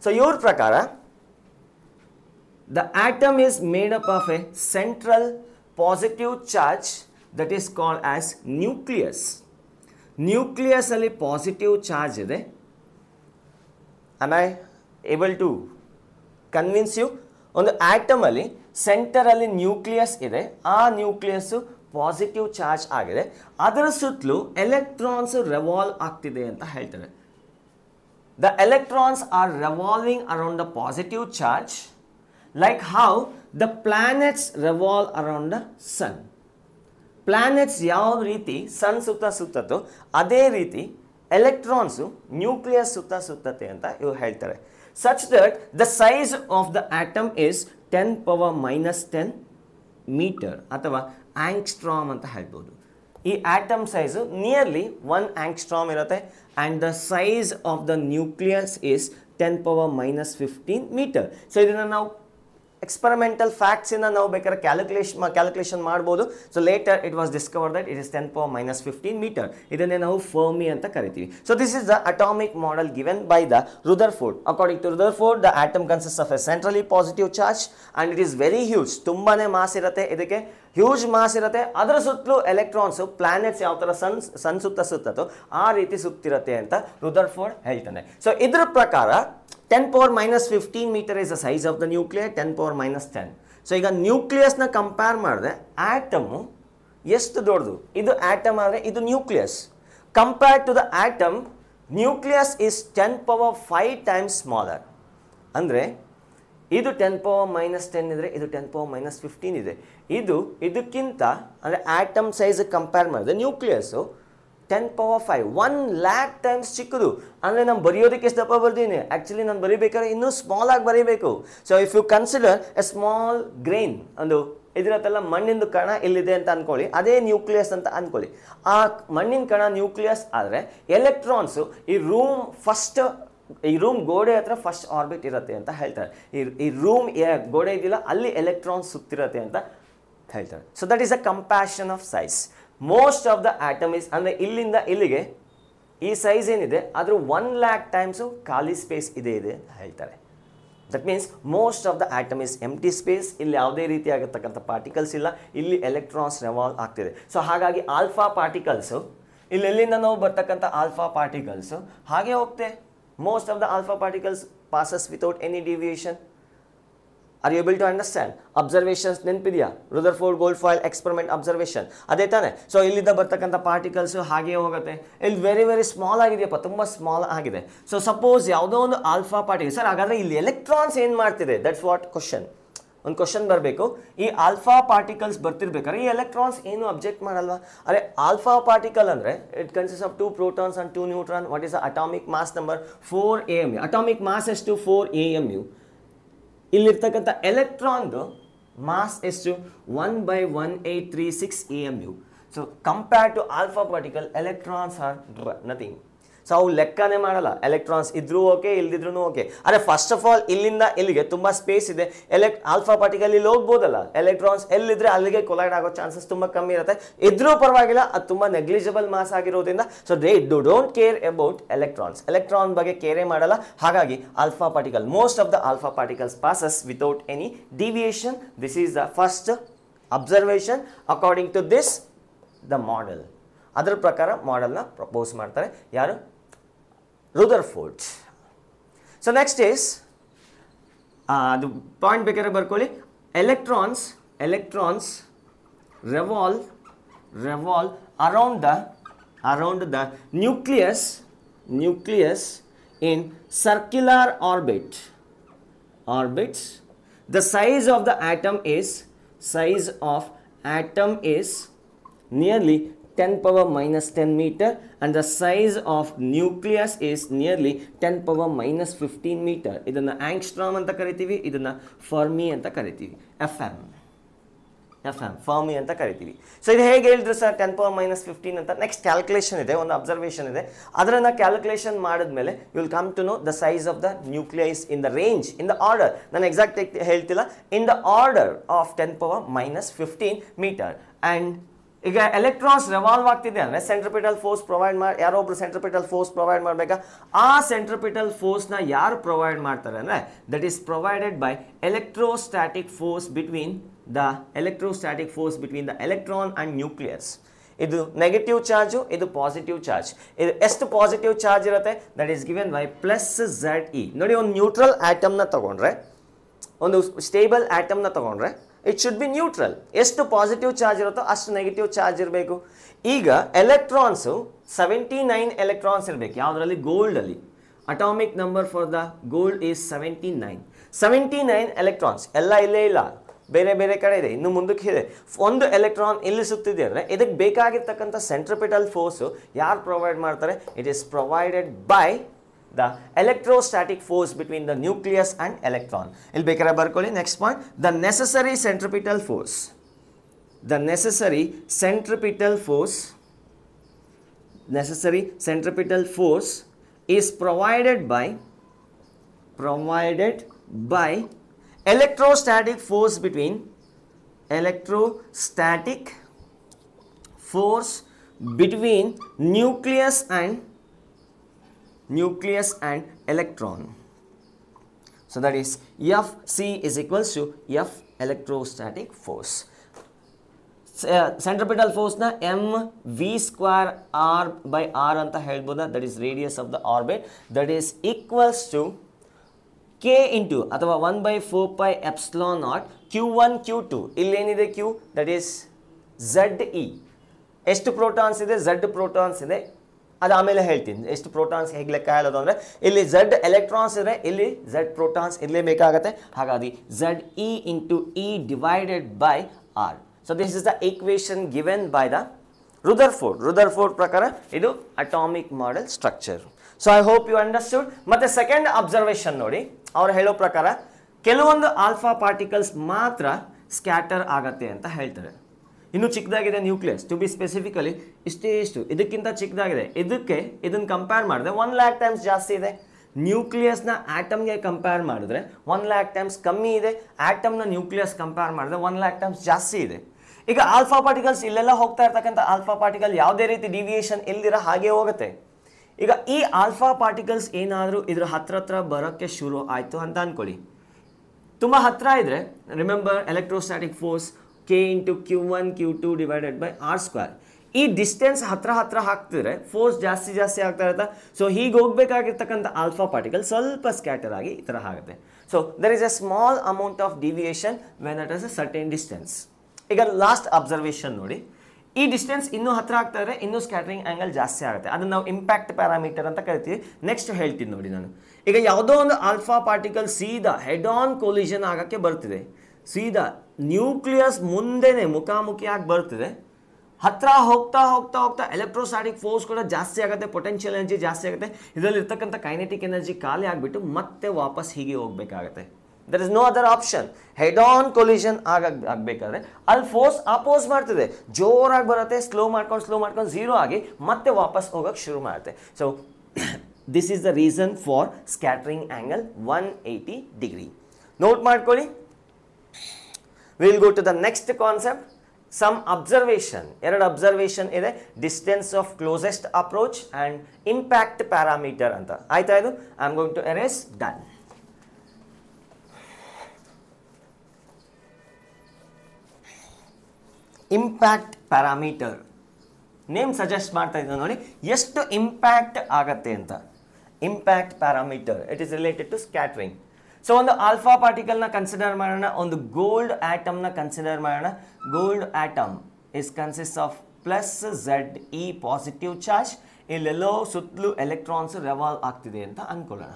So ಇವ್ರ ಪ್ರಕಾರ the atom is made up of a central positive charge that is called as nucleus. Nucleus ಅಲ್ಲಿ positive charge ಇದೆ. Am I able to convince you? ಒಂದು atom ಅಲ್ಲಿ centre ಅಲ್ಲಿ nucleus ಇದೆ, ಆ ನ್ಯೂಕ್ಲಿಯಸ್ ಪಾಸಿಟಿವ್ ಚಾರ್ಜ್ ಆಗಿದೆ, ಅದರ ಸುತ್ತಲೂ ಎಲೆಕ್ಟ್ರಾನ್ಸ್ ರೆವಾಲ್ವ್ ಆಗ್ತಿದೆ ಅಂತ ಹೇಳ್ತಾರೆ. The electrons are revolving around the positive charge like how the planets revolve around the sun. Planets ಯಾವ ರೀತಿ ಸನ್ ಸುತ್ತತ್ತೋ ಅದೇ ರೀತಿ ಎಲೆಕ್ಟ್ರಾನ್ಸು ನ್ಯೂಕ್ಲಿಯಸ್ ಸುತ್ತತ್ತೆ ಅಂತ ಇವ್ರು ಹೇಳ್ತಾರೆ. Such that the size of the atom is 10⁻⁻10 metre ಅಥವಾ ಆಂಗ್ಸ್ಟ್ರಾಮ್ ಅಂತ ಹೇಳ್ಬೋದು. ಈ ಆಟಮ್ ಸೈಜು ನಿಯರ್ಲಿ 1 ಆಂಗ್ಸ್ಟ್ರಾಮ್ ಇರುತ್ತೆ. And the size of the nucleus is 10⁻⁻15 metre. So ಇದನ್ನು ನಾವು ಎಕ್ಸ್ಪರಿಮೆಂಟಲ್ ಫ್ಯಾಕ್ಟ್ಸಿಂದ ನಾವು ಬೇಕಾದ್ರೆ ಕ್ಯಾಲ್ಕುಲೇಷನ್ ಮಾಡ್ಬೋದು. So later it was discovered that it is 10⁻⁻15 metre. ಇದನ್ನೇ ನಾವು ಫರ್ಮಿ ಅಂತ ಕರಿತೀವಿ. So this is the atomic model given by the Rutherford. According to Rutherford, the atom consist of A centrally positive charge and it is very huge. ತುಂಬಾನೇ mass ಇರುತ್ತೆ, ಇದಕ್ಕೆ huge mass ಇರುತ್ತೆ. ಅದರ ಸುತ್ತಲೂ ಎಲೆಕ್ಟ್ರಾನ್ಸು ಪ್ಲಾನೆಟ್ಸ್ ಯಾವ ಥರ ಸನ್ ಸುತ್ತತ್ತೋ ಆ ರೀತಿ ಸುತ್ತಿರುತ್ತೆ ಅಂತ ರುದರ್ಫೋರ್ಡ್ ಹೇಳ್ತಾನೆ. ಸೊ ಇದ್ರ ಪ್ರಕಾರ 10⁻⁻15 metre is the size of the nucleus, 10⁻⁻10. So ಈಗ ನ್ಯೂಕ್ಲಿಯಸ್ನ ಕಂಪೇರ್ ಮಾಡಿದ್ರೆ ಆಟಮು ಎಷ್ಟು ದೊಡ್ಡದು? ಇದು ಆಟಮ್ ಆದರೆ ಇದು nucleus. Compared to the atom, nucleus is 10⁻5 times smaller. ಅಂದರೆ ಇದು 10⁻⁻10 ಇದ್ರೆ ಇದು 10⁻⁻15 ಇದೆ. ಇದಕ್ಕಿಂತ ಅಂದರೆ ಆಟಮ್ ಸೈಜ್ ಕಂಪೇರ್ ಮಾಡಿದ್ರೆ ನ್ಯೂಕ್ಲಿಯಸ್ಸು 10⁻5 1,00,000 ಟೈಮ್ಸ್ ಚಿಕ್ಕದು. ಅಂದರೆ ನಾನು ಬರೆಯೋದಕ್ಕೆ ಎಷ್ಟು ದಪ್ಪ ಬರ್ತೀನಿ, ಆ್ಯಕ್ಚುಲಿ ನಾನು ಬರೀಬೇಕಾದ್ರೆ ಇನ್ನೂ ಸ್ಮಾಲ್ ಆಗಿ ಬರೀಬೇಕು. So if you consider a small grain, ಒಂದು ಇದರತ್ತೆಲ್ಲ ಮಣ್ಣಿಂದು ಕಣ ಇಲ್ಲಿದೆ ಅಂತ ಅಂದ್ಕೊಳ್ಳಿ, ಅದೇ ನ್ಯೂಕ್ಲಿಯಸ್ ಅಂತ ಅಂದ್ಕೊಳ್ಳಿ. ಆ ಮಣ್ಣಿನ ಕಣ ನ್ಯೂಕ್ಲಿಯಸ್ ಆದರೆ ಎಲೆಕ್ಟ್ರಾನ್ಸು ಈ ರೂಮ್ ಗೋಡೆ ಹತ್ರ ಫಸ್ಟ್ ಆರ್ಬಿಟ್ ಇರುತ್ತೆ ಅಂತ ಹೇಳ್ತಾರೆ. ಈ ರೂಮ್ ಗೋಡೆ ಇದೆಯಲ್ಲ ಅಲ್ಲಿ ಎಲೆಕ್ಟ್ರಾನ್ಸ್ ಸುತ್ತಿರುತ್ತೆ ಅಂತ ಹೇಳ್ತಾರೆ. So that is a compassion of size. Most of the atom is ಅಂದರೆ ಇಲ್ಲಿಂದ ಇಲ್ಲಿಗೆ ಈ ಸೈಜ್ ಏನಿದೆ ಅದ್ರ 1,00,000 ಟೈಮ್ಸು ಖಾಲಿ ಸ್ಪೇಸ್ ಇದೆ ಅಂತ ಹೇಳ್ತಾರೆ. That means most of the atom is empty space. ಇಲ್ಲಿ ಯಾವುದೇ ರೀತಿ ಆಗತಕ್ಕಂಥ ಪಾರ್ಟಿಕಲ್ಸ್ ಇಲ್ಲ, ಇಲ್ಲಿ ಎಲೆಕ್ಟ್ರಾನ್ಸ್ ರೆವಾಲ್ವ್ ಆಗ್ತಿದೆ. ಸೊ ಹಾಗಾಗಿ ಆಲ್ಫಾ ಪಾರ್ಟಿಕಲ್ಸು ಇಲ್ಲೆಲ್ಲಿಂದ ನಾವು ಬರ್ತಕ್ಕಂಥ ಆಲ್ಫಾ ಪಾರ್ಟಿಕಲ್ಸು ಹಾಗೆ ಹೋಗ್ತೆ. Most of the alpha particles passes without any deviation. Are you able to understand? Observations ನೆನಪಿದೆಯಾ? Rutherford gold foil experiment observation ಅದೇ ತಾನೆ. ಸೊ ಇಲ್ಲಿಂದ ಬರ್ತಕ್ಕಂಥ ಪಾರ್ಟಿಕಲ್ಸು ಹಾಗೆ ಹೋಗುತ್ತೆ. ಇಲ್ಲಿ ವೆರಿ ಸ್ಮಾಲ್ ಆಗಿದೆಯಪ್ಪ, ತುಂಬ ಸ್ಮಾಲ್ ಆಗಿದೆ. ಸೊ ಸಪೋಸ್ ಯಾವುದೋ ಒಂದು ಆಲ್ಫಾ ಪಾರ್ಟಿಕಲ್, ಸರ್ ಹಾಗಾದರೆ ಇಲ್ಲಿ ಎಲೆಕ್ಟ್ರಾನ್ಸ್ ಏನು ಮಾಡ್ತಿದೆ? That's what question. ಒಂದು ಕ್ವಶನ್ ಬರಬೇಕು, ಈ ಆಲ್ಫಾ ಪಾರ್ಟಿಕಲ್ಸ್ ಬರ್ತಿರ್ಬೇಕಾದ್ರೆ ಈ ಎಲೆಕ್ಟ್ರಾನ್ಸ್ ಏನು ಅಬ್ಜೆಕ್ಟ್ ಮಾಡಲ್ವಾ? ಅರೆ ಆಲ್ಫಾ ಪಾರ್ಟಿಕಲ್ ಅಂದರೆ it consist of 2 protons and 2 neutron. What is the atomic mass number? 4 AMU. Atomic mass ಎಷ್ಟು? 4 AMU. ಇಲ್ಲಿರ್ತಕ್ಕಂಥ ಎಲೆಕ್ಟ್ರಾನ್ದು ಮಾಸ್ ಎಷ್ಟು? 1/1836 AMU. So compared to alpha particle electrons are nothing. So ಅವು ಲೆಕ್ಕನೇ ಮಾಡಲ್ಲ, ಎಲೆಕ್ಟ್ರಾನ್ಸ್ ಇದ್ರೂ ಓಕೆ ಇಲ್ದಿದ್ರೂ ಓಕೆ. ಅರೆ ಫಸ್ಟ್ ಆಫ್ ಆಲ್ ಇಲ್ಲಿಂದ ಇಲ್ಲಿಗೆ ತುಂಬ ಸ್ಪೇಸ್ ಇದೆ, ಆಲ್ಫಾ ಪಾರ್ಟಿಕಲ್ ಇಲ್ಲಿ ಹೋಗ್ಬೋದಲ್ಲ, ಎಲೆಕ್ಟ್ರಾನ್ಸ್ ಎಲ್ಲಿದ್ರೆ ಅಲ್ಲಿಗೆ ಕೊಲೈಡ್ ಆಗೋ ಚಾನ್ಸಸ್ ತುಂಬ ಕಮ್ಮಿ ಇರುತ್ತೆ. ಇದ್ರೂ ಪರವಾಗಿಲ್ಲ, ಅದು ತುಂಬ ನೆಗ್ಲಿಜಿಬಲ್ ಮಾಸ್ ಆಗಿರೋದ್ರಿಂದ so they don't care about electrons. Electron ಬಗ್ಗೆ ಕೇರೇ ಮಾಡಲ್ಲ. ಹಾಗಾಗಿ alpha particle, most of the alpha particles passes without any deviation. This is the first observation according to this the model. ಅದರ ಪ್ರಕಾರ ಮಾಡೆಲ್ನ ಪ್ರಪೋಸ್ ಮಾಡ್ತಾರೆ ಯಾರು? Rutherford. So next is the point ಬೇಕಾದ್ರೆ ಬರ್ಕೊಳ್ಳಿ. electrons revolve around the nucleus in circular orbits. The size of the atom is nearly 10⁻⁻10 meter and the size of nucleus is nearly 10⁻⁻15 meter. ಇದನ್ನ angstrom ಅಂತ ಕರಿತೀವಿ, ಇದನ್ನ Fermi ಅಂತ ಕರಿತೀವಿ, FM Fermi ಅಂತ ಕರಿತೀವಿ. ಸೊ ಇದು ಹೇಗೆ ಹೇಳಿದ್ರು ಸರ್ 10⁻⁻15 ಅಂತ? ನೆಕ್ಸ್ಟ್ ಕ್ಯಾಲ್ಕುಲೇಷನ್ ಇದೆ, ಒಂದು ಅಬ್ಸರ್ವೇಷನ್ ಇದೆ, ಅದನ್ನ ಕ್ಯಾಲ್ಕುಲೇಷನ್ ಮಾಡಿದ್ಮೇಲೆ you will come to know the size of the nucleus in the range, in the order. ನಾನು ಎಕ್ಸಾಕ್ಟ್ ಹೇಳ್ತಿಲ್ಲ, in the order of 10⁻⁻15 meter. And ಈಗ ಎಲೆಕ್ಟ್ರಾನ್ಸ್ ರಿವಾಲ್ವ್ ಆಗ್ತಿದೆ ಅಂದರೆ ಸೆಂಟ್ರಿಪಿಟಲ್ ಫೋರ್ಸ್ ಪ್ರೊವೈಡ್ ಮಾಡಿ, ಯಾರೋ ಒಬ್ರು ಸೆಂಟ್ರಿಪಿಟಲ್ ಫೋರ್ಸ್ ಪ್ರೊವೈಡ್ ಮಾಡಬೇಕಾ? ಆ ಸೆಂಟ್ರಿಪಿಟಲ್ ಫೋರ್ಸ್ನ ಯಾರು ಪ್ರೊವೈಡ್ ಮಾಡ್ತಾರೆ ಅಂದರೆ that is provided by electrostatic force between the electron and nucleus. ಇದು ನೆಗೆಟಿವ್ ಚಾರ್ಜು, ಇದು ಪಾಸಿಟಿವ್ ಚಾರ್ಜ್. ಇದು ಎಷ್ಟು ಪಾಸಿಟಿವ್ ಚಾರ್ಜ್ ಇರುತ್ತೆ? That is given by +ZE. ನೋಡಿ, ಒಂದು ನ್ಯೂಟ್ರಲ್ ಆಟಮ್ನ ತಗೊಂಡ್ರೆ, ಒಂದು ಸ್ಟೇಬಲ್ ಆಟಮ್ನ ತಗೊಂಡ್ರೆ ಇಟ್ ಶುಡ್ ಬಿ ನ್ಯೂಟ್ರಲ್. ಎಷ್ಟು ಪಾಸಿಟಿವ್ ಚಾರ್ಜ್ ಇರುತ್ತೋ ಅಷ್ಟು ನೆಗೆಟಿವ್ ಚಾರ್ಜ್ ಇರಬೇಕು. ಈಗ ಎಲೆಕ್ಟ್ರಾನ್ಸು 79 ಎಲೆಕ್ಟ್ರಾನ್ಸ್ ಇರಬೇಕು. ಯಾವುದರಲ್ಲಿ? ಗೋಲ್ಡಲ್ಲಿ. Atomic number for the gold is 79 electrons. ಎಲ್ಲ ಇಲ್ಲೇ ಇಲ್ಲ, ಬೇರೆ ಬೇರೆ ಕಡೆ ಇದೆ, ಇನ್ನು ಮುಂದಕ್ಕೆ ಇದೆ. ಒಂದು ಎಲೆಕ್ಟ್ರಾನ್ ಇಲ್ಲಿ ಸುತ್ತಿದೆ ಅಂದರೆ ಇದಕ್ಕೆ ಬೇಕಾಗಿರ್ತಕ್ಕಂಥ ಸೆಂಟ್ರಿಪಿಟಲ್ ಫೋರ್ಸು ಯಾರು ಪ್ರೊವೈಡ್ ಮಾಡ್ತಾರೆ? It is provided by the electrostatic force between the nucleus and electron. ಇಲ್ಲಿ ಬೇಕಾದ್ರೆ ಬರ್ಕೊಳ್ಳಿ. Next point, the necessary centripetal force is provided by electrostatic force between nucleus and electron. So that is Fc is equals to F electrostatic force. Centripetal force na mv²r/r ಅಂತ ಹೇಳ್ಬೋದಾ? that is radius of the orbit, that is equals to k into ಅಥವಾ 1/4πε0 q1 q2. ಇಲ್ಲೇನಿದೆ q? that is Ze. ಎಷ್ಟು protons ಇದೆ? Z protons ಇದೆ. ಅದು ಆಮೇಲೆ ಹೇಳ್ತೀನಿ ಎಷ್ಟು ಪ್ರೋಟಾನ್ಸ್ ಹೇಗೆ ಲೆಕ್ಕ ಹೇಳೋದು ಅಂದರೆ, ಇಲ್ಲಿ Z ಎಲೆಕ್ಟ್ರಾನ್ಸ್ ಇದ್ರೆ ಇಲ್ಲಿ Z ಪ್ರೋಟಾನ್ಸ್ ಇರಲೇಬೇಕಾಗತ್ತೆ. ಹಾಗಾಗಿ ZE into E divided by R. So this is the equation given by the Rutherford ಪ್ರಕಾರ ಇದು atomic model structure. So I hope you understood. ಮತ್ತೆ ಸೆಕೆಂಡ್ ಅಬ್ಸರ್ವೇಷನ್ ನೋಡಿ, ಅವ್ರು ಹೇಳೋ ಪ್ರಕಾರ ಕೆಲವೊಂದು ಆಲ್ಫಾ ಪಾರ್ಟಿಕಲ್ಸ್ ಮಾತ್ರ ಸ್ಕ್ಯಾಟರ್ ಆಗತ್ತೆ ಅಂತ ಹೇಳ್ತಾರೆ. ಇನ್ನು ಚಿಕ್ಕದಾಗಿದೆ ನ್ಯೂಕ್ಲಿಯಸ್, ಟು ಬಿ ಸ್ಪೆಸಿಫಿಕಲಿ ಇಷ್ಟು ಇದಕ್ಕಿಂತ ಚಿಕ್ಕದಾಗಿದೆ. ಇದನ್ನು ಕಂಪೇರ್ ಮಾಡಿದ್ರೆ 1,00,000 ಟೈಮ್ಸ್ ಜಾಸ್ತಿ ಇದೆ. ನ್ಯೂಕ್ಲಿಯಸ್ನ ಆಟಮ್ಗೆ ಕಂಪೇರ್ ಮಾಡಿದ್ರೆ 1,00,000 ಟೈಮ್ಸ್ ಕಮ್ಮಿ ಇದೆ. ಆಟಮ್ನ ನ್ಯೂಕ್ಲಿಯಸ್ ಕಂಪೇರ್ ಮಾಡಿದ್ರೆ 1,00,000 ಟೈಮ್ಸ್ ಜಾಸ್ತಿ ಇದೆ. ಈಗ ಆಲ್ಫಾ ಪಾರ್ಟಿಕಲ್ಸ್ ಇಲ್ಲೆಲ್ಲ ಹೋಗ್ತಾ ಇರ್ತಕ್ಕಂಥ ಆಲ್ಫಾ ಪಾರ್ಟಿಕಲ್ ಯಾವುದೇ ರೀತಿ ಡಿವಿಯೇಷನ್ ಇಲ್ದಿರ ಹಾಗೆ ಹೋಗುತ್ತೆ. ಈಗ ಈ ಆಲ್ಫಾ ಪಾರ್ಟಿಕಲ್ಸ್ ಏನಾದರೂ ಇದ್ರ ಹತ್ರ ಬರೋಕ್ಕೆ ಶುರು ಆಯಿತು ಅಂತ ಅಂದ್ಕೊಳ್ಳಿ. ತುಂಬ ಹತ್ತಿರ ಇದ್ದರೆ remember electrostatic force k into q1 q2 divided by r². ಈ ಡಿಸ್ಟೆನ್ಸ್ ಹತ್ರ ಹಾಕ್ತಿದ್ರೆ ಫೋರ್ಸ್ ಜಾಸ್ತಿ ಆಗ್ತಾ ಇರುತ್ತೆ. ಸೊ ಹೀಗೆ ಹೋಗ್ಬೇಕಾಗಿರ್ತಕ್ಕಂಥ ಆಲ್ಫಾ ಪಾರ್ಟಿಕಲ್ ಸ್ವಲ್ಪ ಸ್ಕ್ಯಾಟರ್ ಆಗಿ ಈ ಥರ ಆಗುತ್ತೆ. So there is a small amount of deviation when at is a certain distance. ಈಗ ಲಾಸ್ಟ್ ಅಬ್ಸರ್ವೇಷನ್ ನೋಡಿ, ಈ ಡಿಸ್ಟೆನ್ಸ್ ಇನ್ನೂ ಹತ್ರ ಆಗ್ತಾ ಇದ್ರೆ ಇನ್ನೂ ಸ್ಕ್ಯಾಟರಿಂಗ್ ಆ್ಯಂಗಲ್ ಜಾಸ್ತಿ ಆಗುತ್ತೆ. ಅದನ್ನು ನಾವು ಇಂಪ್ಯಾಕ್ಟ್ ಪ್ಯಾರಾಮೀಟರ್ ಅಂತ ಕರಿತೀವಿ. ನೆಕ್ಸ್ಟ್ ಹೇಳ್ತೀನಿ ನೋಡಿ ನಾನು. ಈಗ ಯಾವುದೋ ಒಂದು ಆಲ್ಫಾ ಪಾರ್ಟಿಕಲ್ ಸೀದಾ ಹೆಡ್ ಆನ್ ಕೊಲಿಷನ್ ಆಗೋಕ್ಕೆ ಬರ್ತಿದೆ. ಸೀದಾ ನ್ಯೂಕ್ಲಿಯಸ್ ಮುಂದೆನೆ ಮುಖಾಮುಖಿಯಾಗಿ ಬರ್ತಿದೆ. ಹತ್ರ ಹೋಗ್ತಾ ಹೋಗ್ತಾ ಹೋಗ್ತಾ ಎಲೆಕ್ಟ್ರೋಸ್ಟಾಟಿಕ್ ಫೋರ್ಸ್ ಕೂಡ ಜಾಸ್ತಿ ಆಗುತ್ತೆ, ಪೊಟೆನ್ಷಿಯಲ್ ಎನರ್ಜಿ ಜಾಸ್ತಿ ಆಗುತ್ತೆ. ಇದರಲ್ಲಿ ಇರ್ತಕ್ಕಂಥ ಕೈನೆಟಿಕ್ ಎನರ್ಜಿ ಖಾಲಿ ಆಗಿಬಿಟ್ಟು ಮತ್ತೆ ವಾಪಸ್ ಹೀಗೆ ಹೋಗಬೇಕಾಗತ್ತೆ. There is no other option. Head on collision ಆಗಬೇಕಾದ್ರೆ ಅಲ್ಲಿ ಫೋರ್ಸ್ ಅಪೋಸ್ ಮಾಡ್ತಿದೆ, ಜೋರಾಗಿ ಬರುತ್ತೆ, ಸ್ಲೋ ಮಾಡ್ಕೊಂಡು ಝೀರೋ ಆಗಿ ಮತ್ತೆ ವಾಪಸ್ ಹೋಗೋಕ್ಕೆ ಶುರು ಮಾಡುತ್ತೆ. So this is the reason for scattering angle 180 degree. Note ಮಾಡ್ಕೊಳ್ಳಿ. Will go to the next concept. Some observation, ಎರಡು ಅಬ್ಸರ್ವೇಷನ್ ಇದೆ, distance of closest approach and impact parameter ಅಂತ. ಆಯ್ತಾ ಇದು? I am going to erase. Done. Impact parameter name suggest ಮಾಡ್ತಾ ಇದ್ದೀನಿ ನೋಡಿ, ಎಷ್ಟು ಇಂಪ್ಯಾಕ್ಟ್ ಆಗತ್ತೆ ಅಂತ. Impact parameter it is related to scattering. So ಒಂದು ಆಲ್ಫಾ ಪಾರ್ಟಿಕಲ್ನ ಕನ್ಸಿಡರ್ ಮಾಡೋಣ, ಒಂದು ಗೋಲ್ಡ್ ಆಟಮ್ನ ಕನ್ಸಿಡರ್ ಮಾಡೋಣ. Gold atom is consist of plus ZE positive charge. ಇಲ್ಲೆಲ್ಲೋ ಸುತ್ತಲೂ ಎಲೆಕ್ಟ್ರಾನ್ಸ್ ರೆವಾಲ್ವ್ ಆಗ್ತಿದೆ ಅಂತ ಅಂದ್ಕೊಳ್ಳೋಣ.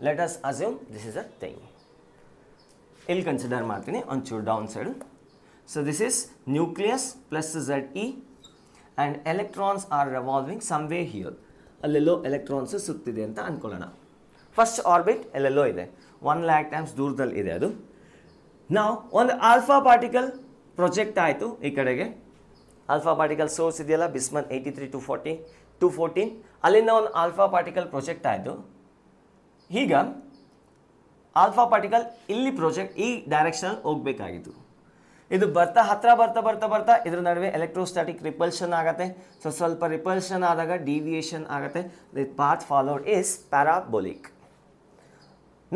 Let us assume this is a thing. ಇಲ್ಲಿ ಕನ್ಸಿಡರ್ ಮಾಡ್ತೀನಿ ಒಂಚೂರು down side. So this is nucleus plus ZE and electrons are revolving somewhere here. ಅಲ್ಲೆಲ್ಲೋ electrons ಸುತ್ತಿದೆ ಅಂತ ಅಂದ್ಕೊಳ್ಳೋಣ. ಫಸ್ಟ್ ಆರ್ಬಿಟ್ ಎಲ್ಲೆಲ್ಲೋ ಇದೆ, 1 lakh times ದೂರದಲ್ಲಿ ಇದೆ ಅದು. ನಾವು ಒಂದು ಆಲ್ಫಾ ಪಾರ್ಟಿಕಲ್ ಪ್ರೊಜೆಕ್ಟ್ ಆಯಿತು ಈ ಕಡೆಗೆ. ಆಲ್ಫಾ ಪಾರ್ಟಿಕಲ್ ಸೋರ್ಸ್ ಇದೆಯಲ್ಲ, ಬಿಸ್ಮನ್ 83 214, ಅಲ್ಲಿಂದ ಒಂದು ಆಲ್ಫಾ ಪಾರ್ಟಿಕಲ್ ಪ್ರೊಜೆಕ್ಟ್ ಆಯಿತು. ಈಗ ಆಲ್ಫಾ ಪಾರ್ಟಿಕಲ್ ಇಲ್ಲಿ ಪ್ರೊಜೆಕ್ಟ್ ಈ ಡೈರೆಕ್ಷನ್ ಹೋಗಬೇಕಾಗಿತ್ತು. ಇದು ಹತ್ರ ಬರ್ತಾ ಇದ್ರ ನಡುವೆ ಎಲೆಕ್ಟ್ರೋಸ್ಟಾಟಿಕ್ ರಿಪಲ್ಷನ್ ಆಗುತ್ತೆ. ಸೊ ಸ್ವಲ್ಪ ರಿಪಲ್ಷನ್ ಆದಾಗ ಡಿವಿಯೇಷನ್ ಆಗುತ್ತೆ. The path followed is parabolic.